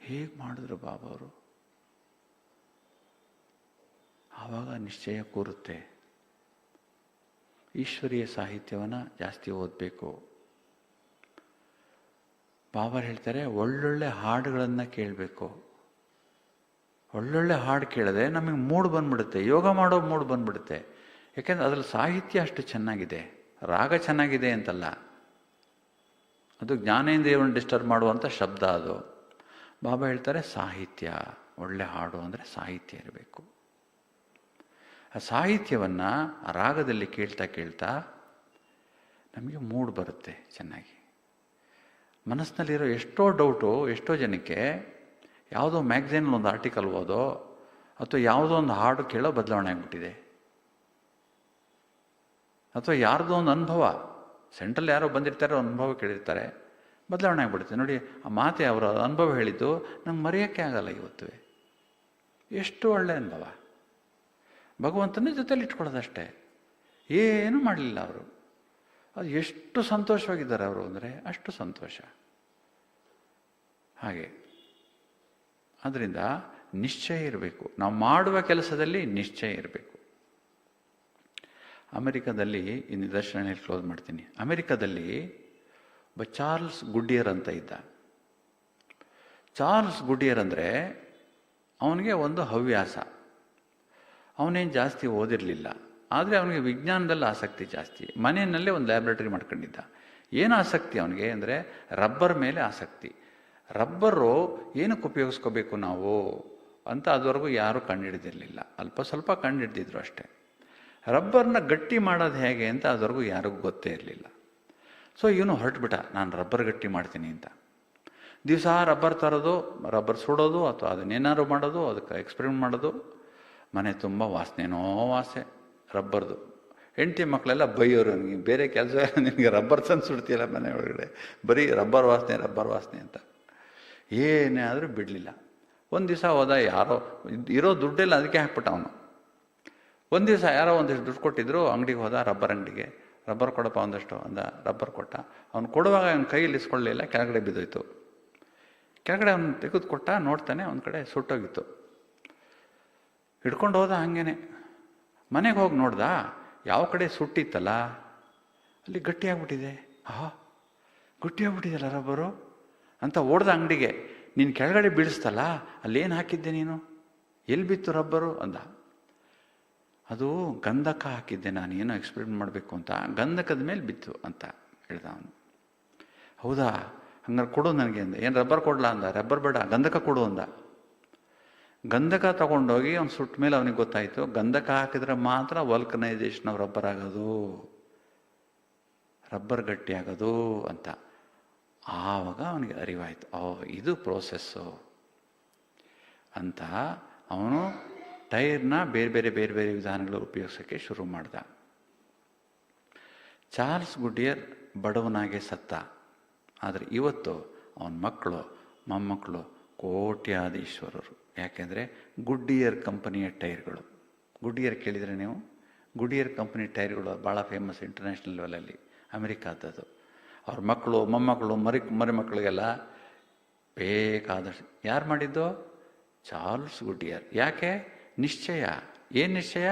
ಹೇಗೆ ಮಾಡಿದ್ರು ಬಾಬವರು. ಆವಾಗ ನಿಶ್ಚಯ ಕೂರುತ್ತೆ. ಈಶ್ವರೀಯ ಸಾಹಿತ್ಯವನ್ನು ಜಾಸ್ತಿ ಓದಬೇಕು. ಬಾಬಾ ಹೇಳ್ತಾರೆ ಒಳ್ಳೊಳ್ಳೆ ಹಾಡುಗಳನ್ನು ಕೇಳಬೇಕು. ಒಳ್ಳೊಳ್ಳೆ ಹಾಡು ಕೇಳಿದ್ರೆ ನಮಗೆ ಮೂಡ್ ಬಂದ್ಬಿಡುತ್ತೆ, ಯೋಗ ಮಾಡೋ ಮೂಡ್ ಬಂದ್ಬಿಡುತ್ತೆ. ಯಾಕೆಂದರೆ ಅದರಲ್ಲಿ ಸಾಹಿತ್ಯ ಅಷ್ಟು ಚೆನ್ನಾಗಿದೆ. ರಾಗ ಚೆನ್ನಾಗಿದೆ ಅಂತಲ್ಲ, ಅದು ಜ್ಞಾನೇಂದ್ರಿಯವನ್ನು ಡಿಸ್ಟರ್ಬ್ ಮಾಡುವಂಥ ಶಬ್ದ ಅದು. ಬಾಬಾ ಹೇಳ್ತಾರೆ ಸಾಹಿತ್ಯ, ಒಳ್ಳೆ ಹಾಡು ಅಂದರೆ ಸಾಹಿತ್ಯ ಇರಬೇಕು. ಆ ಸಾಹಿತ್ಯವನ್ನು ಆ ರಾಗದಲ್ಲಿ ಕೇಳ್ತಾ ಕೇಳ್ತಾ ನಮಗೆ ಮೂಡ್ ಬರುತ್ತೆ ಚೆನ್ನಾಗಿ. ಮನಸ್ಸಿನಲ್ಲಿರೋ ಎಷ್ಟೋ ಡೌಟು ಎಷ್ಟೋ ಜನಕ್ಕೆ ಯಾವುದೋ ಮ್ಯಾಗ್ಝಿನಲ್ಲಿ ಒಂದು ಆರ್ಟಿಕಲ್ ಓದೋ ಅಥವಾ ಯಾವುದೋ ಒಂದು ಹಾಡು ಕೇಳೋ ಬದಲಾವಣೆ ಆಗಿಬಿಟ್ಟಿದೆ. ಅಥವಾ ಯಾರ್ದೋ ಒಂದು ಅನುಭವ, ಸೆಂಟ್ರಲ್ಲಿ ಯಾರೋ ಬಂದಿರ್ತಾರೆ, ಅನುಭವ ಕೇಳಿರ್ತಾರೆ, ಬದಲಾವಣೆ ಆಗಿಬಿಡುತ್ತೆ. ನೋಡಿ, ಆ ಮಾತೆ ಅವರ ಅನುಭವ ಹೇಳಿದ್ದು ನಂಗೆ ಮರೆಯೋಕ್ಕೆ ಆಗಲ್ಲ ಇವತ್ತು. ಎಷ್ಟು ಒಳ್ಳೆಯ ಅನುಭವ. ಭಗವಂತನ ಜೊತೆಲಿ ಇಟ್ಕೊಳ್ಳೋದಷ್ಟೇ, ಏನೂ ಮಾಡಲಿಲ್ಲ ಅವರು. ಅದು ಎಷ್ಟು ಸಂತೋಷವಾಗಿದ್ದಾರೆ ಅವರು ಅಂದರೆ ಅಷ್ಟು ಸಂತೋಷ. ಹಾಗೆ ಆದ್ದರಿಂದ ನಿಶ್ಚಯ ಇರಬೇಕು. ನಾವು ಮಾಡುವ ಕೆಲಸದಲ್ಲಿ ನಿಶ್ಚಯ ಇರಬೇಕು. ಅಮೆರಿಕದಲ್ಲಿ ಈ ನಿದರ್ಶನ ಕ್ಲೋಸ್ ಮಾಡ್ತೀನಿ. ಅಮೆರಿಕದಲ್ಲಿ ಒಬ್ಬ ಚಾರ್ಲ್ಸ್ ಗುಡ್ಡಿಯರ್ ಅಂತ ಇದ್ದ. ಚಾರ್ಲ್ಸ್ ಗುಡ್ಡಿಯರ್ ಅಂದರೆ ಅವನಿಗೆ ಒಂದು ಹವ್ಯಾಸ. ಅವನೇನು ಜಾಸ್ತಿ ಓದಿರಲಿಲ್ಲ, ಆದರೆ ಅವನಿಗೆ ವಿಜ್ಞಾನದಲ್ಲಿ ಆಸಕ್ತಿ ಜಾಸ್ತಿ. ಮನೆಯಲ್ಲೇ ಒಂದು ಲ್ಯಾಬ್ರೇಟರಿ ಮಾಡ್ಕೊಂಡಿದ್ದ. ಏನು ಆಸಕ್ತಿ ಅವನಿಗೆ ಅಂದರೆ ರಬ್ಬರ್ ಮೇಲೆ ಆಸಕ್ತಿ. ರಬ್ಬರು ಏನಕ್ಕೆ ಉಪಯೋಗಿಸ್ಕೋಬೇಕು ನಾವು ಅಂತ ಅದುವರೆಗೂ ಯಾರೂ ಕಂಡುಹಿಡಿದಿರಲಿಲ್ಲ. ಅಲ್ಪ ಸ್ವಲ್ಪ ಕಂಡುಹಿಡ್ದಿದ್ರು ಅಷ್ಟೇ. ರಬ್ಬರ್ನ ಗಟ್ಟಿ ಮಾಡೋದು ಹೇಗೆ ಅಂತ ಅದುವರೆಗೂ ಯಾರಿಗೂ ಗೊತ್ತೇ ಇರಲಿಲ್ಲ. ಸೊ ಇವನು ಹೊರಟುಬಿಟ್ಟ, ನಾನು ರಬ್ಬರ್ ಗಟ್ಟಿ ಮಾಡ್ತೀನಿ ಅಂತ. ದಿವಸ ರಬ್ಬರ್ ತರೋದು, ರಬ್ಬರ್ ಸುಡೋದು ಅಥವಾ ಅದನ್ನೇನಾದ್ರು ಮಾಡೋದು, ಅದಕ್ಕೆ ಎಕ್ಸ್ಪೆರಿಮೆಂಟ್ ಮಾಡೋದು. ಮನೆ ತುಂಬ ವಾಸನೆನೋ ವಾಸೆ ರಬ್ಬರ್ದು. ಹೆಂಡತಿ ಮಕ್ಕಳೆಲ್ಲ ಬೈಯೋರು, ನನಗೆ ಬೇರೆ ಕೆಲಸ, ನಿನಗೆ ರಬ್ಬರ್ ತಂದು ಸುಡ್ತೀಯಲ್ಲ ಮನೆ ಒಳಗಡೆ, ಬರೀ ರಬ್ಬರ್ ವಾಸನೆ ಅಂತ. ಏನೇ ಆದರೂ ಬಿಡಲಿಲ್ಲ. ಒಂದು ದಿವಸ ಹೋದ, ಯಾರೋ ಇರೋ ದುಡ್ಡೆಲ್ಲ ಅದಕ್ಕೆ ಹಾಕ್ಬಿಟ್ಟ ಅವನು. ಒಂದು ದಿವಸ ಯಾರೋ ಒಂದಿಷ್ಟು ದುಡ್ಡು ಕೊಟ್ಟಿದ್ರು, ಅಂಗಡಿಗೆ ಹೋದ, ರಬ್ಬರ್ ಅಂಗಡಿಗೆ. ರಬ್ಬರ್ ಕೊಡಪ್ಪ ಒಂದಷ್ಟು ಅಂದ, ರಬ್ಬರ್ ಕೊಟ್ಟ. ಅವನು ಕೊಡುವಾಗ ಅವನ ಕೈಯಲ್ಲಿ ಇಸ್ಕೊಳ್ಳಲಿಲ್ಲ, ಕೆಳಗಡೆ ಬಿದ್ದೋಯ್ತು. ಕೆಳಗಡೆ ಅವನು ತೆಗೆದು ಕೊಟ್ಟ, ನೋಡ್ತಾನೆ ಒಂದು ಕಡೆ ಸುಟ್ಟೋಗಿತ್ತು. ಹಿಡ್ಕೊಂಡು ಹೋದ. ಹಾಗೇನೆ ಮನೆಗೆ ಹೋಗಿ ನೋಡ್ದ, ಯಾವ ಕಡೆ ಸುಟ್ಟಿತ್ತಲ್ಲ ಅಲ್ಲಿ ಗಟ್ಟಿಯಾಗ್ಬಿಟ್ಟಿದೆ. ಗಟ್ಟಿಯಾಗ್ಬಿಟ್ಟಿದೆಯಲ್ಲ ರಬ್ಬರು ಅಂತ ಓಡ್ದ ಅಂಗಡಿಗೆ. ನೀನು ಕೆಳಗಡೆ ಬೀಳಿಸ್ತಲ್ಲ, ಅಲ್ಲೇನು ಹಾಕಿದ್ದೆ ನೀನು, ಎಲ್ಲಿ ಬಿತ್ತು ರಬ್ಬರು ಅಂದ. ಅದು ಗಂಧಕ ಹಾಕಿದ್ದೆ, ನಾನು ಏನೋ ಎಕ್ಸ್ಪೆರಿಮೆಂಟ್ ಮಾಡಬೇಕು ಅಂತ, ಗಂಧಕದ ಮೇಲೆ ಬಿತ್ತು ಅಂತ ಹೇಳ್ದ ಅವನು. ಹೌದಾ, ಹಂಗಾರೆ ಕೊಡು ನನಗೆ ಅಂದ. ಏನು ರಬ್ಬರ್ ಕೊಡಲ ಅಂದ. ರಬ್ಬರ್ ಬೇಡ, ಗಂಧಕ ಕೊಡು ಅಂದ. ಗಂಧಕ ತಗೊಂಡೋಗಿ ಅವ್ನು ಸುಟ್ಟ ಮೇಲೆ ಅವನಿಗೆ ಗೊತ್ತಾಯಿತು, ಗಂಧಕ ಹಾಕಿದ್ರೆ ಮಾತ್ರ ವಲ್ಕನೈಸೇಷನ್ ಆಫ್ ರಬ್ಬರ್ ಆಗೋದು, ರಬ್ಬರ್ ಗಟ್ಟಿ ಆಗೋದು ಅಂತ. ಆವಾಗ ಅವನಿಗೆ ಅರಿವಾಯಿತು, ಇದು ಪ್ರೋಸೆಸ್ಸು ಅಂತ. ಅವನು ಟೈರ್ನ ಬೇರೆ ಬೇರೆ ವಿಧಾನಗಳು ಉಪಯೋಗಿಸೋಕ್ಕೆ ಶುರು ಮಾಡ್ದ. ಚಾರ್ಲ್ಸ್ ಗುಡಿಯರ್ ಬಡವನಾಗೆ ಸತ್ತ, ಆದರೆ ಇವತ್ತು ಅವನ ಮಕ್ಕಳು ಮೊಮ್ಮಕ್ಕಳು ಕೋಟ್ಯಾಧೀಶ್ವರರು. ಯಾಕೆಂದರೆ ಗುಡ್ಡಿಯರ್ ಕಂಪನಿಯ ಟೈರ್ಗಳು. ಗುಡ್ಡಿಯರ್ ಕೇಳಿದರೆ ನೀವು? ಗುಡಿಯರ್ ಕಂಪನಿ ಟೈರ್ಗಳು ಭಾಳ ಫೇಮಸ್ ಇಂಟರ್ನ್ಯಾಷನಲ್ ಲೆವೆಲಲ್ಲಿ, ಅಮೆರಿಕಾದದು. ಅವ್ರ ಮಕ್ಕಳು ಮೊಮ್ಮಕ್ಕಳು ಮರಿಮಕ್ಕಳಿಗೆಲ್ಲ ಬೇಕಾದಷ್ಟು. ಯಾರು ಮಾಡಿದ್ದು? ಚಾರ್ಲ್ಸ್ ಗುಡಿಯರ್. ಯಾಕೆ? ನಿಶ್ಚಯ. ಏನು ನಿಶ್ಚಯ?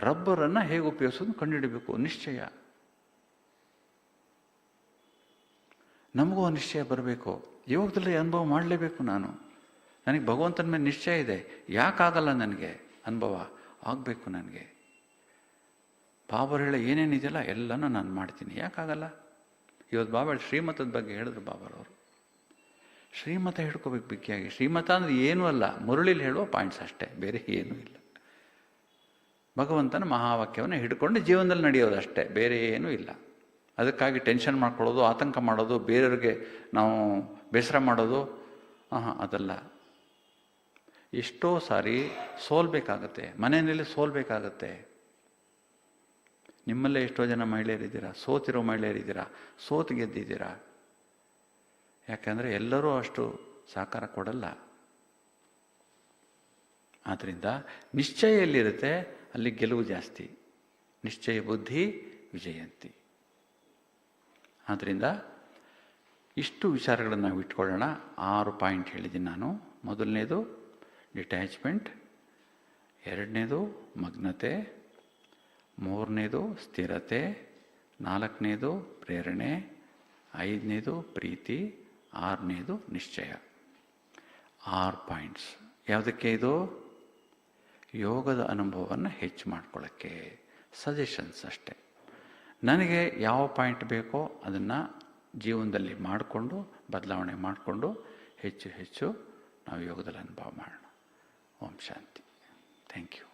ರಬ್ಬರನ್ನು ಹೇಗೆ ಉಪಯೋಗಿಸೋದು ಕಂಡುಹಿಡಬೇಕು, ನಿಶ್ಚಯ. ನಮಗೂ ನಿಶ್ಚಯ ಬರಬೇಕು. ಯೋಗದಲ್ಲಿ ಅನುಭವ ಮಾಡಲೇಬೇಕು. ನನಗೆ ಭಗವಂತನ ಮೇಲೆ ನಿಶ್ಚಯ ಇದೆ. ಯಾಕಾಗಲ್ಲ ನನಗೆ ಅನುಭವ ಆಗಬೇಕು. ನನಗೆ ಬಾಬರು ಹೇಳ ಏನೇನಿದೆಯಲ್ಲ ಎಲ್ಲನೂ ನಾನು ಮಾಡ್ತೀನಿ. ಯಾಕಾಗಲ್ಲ? ಇವತ್ತು ಬಾಬಾ ಶ್ರೀಮತದ ಬಗ್ಗೆ ಹೇಳಿದ್ರು ಬಾಬರವರು. ಶ್ರೀಮತ ಹಿಡ್ಕೋಬೇಕು ಬಿಕ್ಕಿಯಾಗಿ. ಶ್ರೀಮತ ಅಂದರೆ ಏನೂ ಅಲ್ಲ, ಮುರಳಿಲಿ ಹೇಳುವ ಪಾಯಿಂಟ್ಸ್ ಅಷ್ಟೇ, ಬೇರೆ ಏನೂ ಇಲ್ಲ. ಭಗವಂತನ ಮಹಾವಾಕ್ಯವನ್ನು ಹಿಡ್ಕೊಂಡು ಜೀವನದಲ್ಲಿ ನಡೆಯೋದಷ್ಟೇ, ಬೇರೆ ಏನೂ ಇಲ್ಲ. ಅದಕ್ಕಾಗಿ ಟೆನ್ಷನ್ ಮಾಡ್ಕೊಳ್ಳೋದು, ಆತಂಕ ಮಾಡೋದು, ಬೇರೆಯವ್ರಿಗೆ ನಾವು ಬೇಸರ ಮಾಡೋದು ಅದಲ್ಲ. ಎಷ್ಟೋ ಸಾರಿ ಸೋಲ್ಬೇಕಾಗತ್ತೆ, ಮನೆಯಲ್ಲಿ ಸೋಲ್ಬೇಕಾಗತ್ತೆ. ನಿಮ್ಮಲ್ಲೇ ಎಷ್ಟೋ ಜನ ಮಹಿಳೆಯರಿದ್ದೀರಾ, ಸೋತಿರೋ ಮಹಿಳೆಯರಿದ್ದೀರಾ, ಸೋತು ಗೆದ್ದಿದ್ದೀರಾ. ಯಾಕಂದರೆ ಎಲ್ಲರೂ ಅಷ್ಟು ಸಹಕಾರ ಕೊಡಲ್ಲ. ಆದ್ದರಿಂದ ನಿಶ್ಚಯ ಎಲ್ಲಿರುತ್ತೆ ಅಲ್ಲಿ ಗೆಲುವು ಜಾಸ್ತಿ. ನಿಶ್ಚಯ ಬುದ್ಧಿ ವಿಜಯಂತಿ. ಆದ್ದರಿಂದ ಇಷ್ಟು ವಿಚಾರಗಳನ್ನು ನಾವು ಇಟ್ಕೊಳ್ಳೋಣ. 6 ಪಾಯಿಂಟ್ ಹೇಳಿದ್ದೀನಿ ನಾನು. ಮೊದಲನೇದು ಡಿಟ್ಯಾಚ್ಮೆಂಟ್, ಎರಡನೇದು ಮಗ್ನತೆ, ಮೂರನೇದು ಸ್ಥಿರತೆ, ನಾಲ್ಕನೇದು ಪ್ರೇರಣೆ, ಐದನೇದು ಪ್ರೀತಿ, ಆರನೇದು ನಿಶ್ಚಯ. 6 ಪಾಯಿಂಟ್ಸ್. ಯಾವುದಕ್ಕೆ ಇದು? ಯೋಗದ ಅನುಭವವನ್ನು ಹೆಚ್ಚು ಮಾಡ್ಕೊಳ್ಳೋಕ್ಕೆ ಸಜೆಷನ್ಸ್ ಅಷ್ಟೆ. ನನಗೆ ಯಾವ ಪಾಯಿಂಟ್ ಬೇಕೋ ಅದನ್ನು ಜೀವನದಲ್ಲಿ ಮಾಡಿಕೊಂಡು ಬದಲಾವಣೆ ಮಾಡಿಕೊಂಡು ಹೆಚ್ಚು ಹೆಚ್ಚು ನಾವು ಯೋಗದಲ್ಲಿ ಅನುಭವ ಮಾಡೋಣ. ಓಂ ಶಾಂತಿ. Thank you.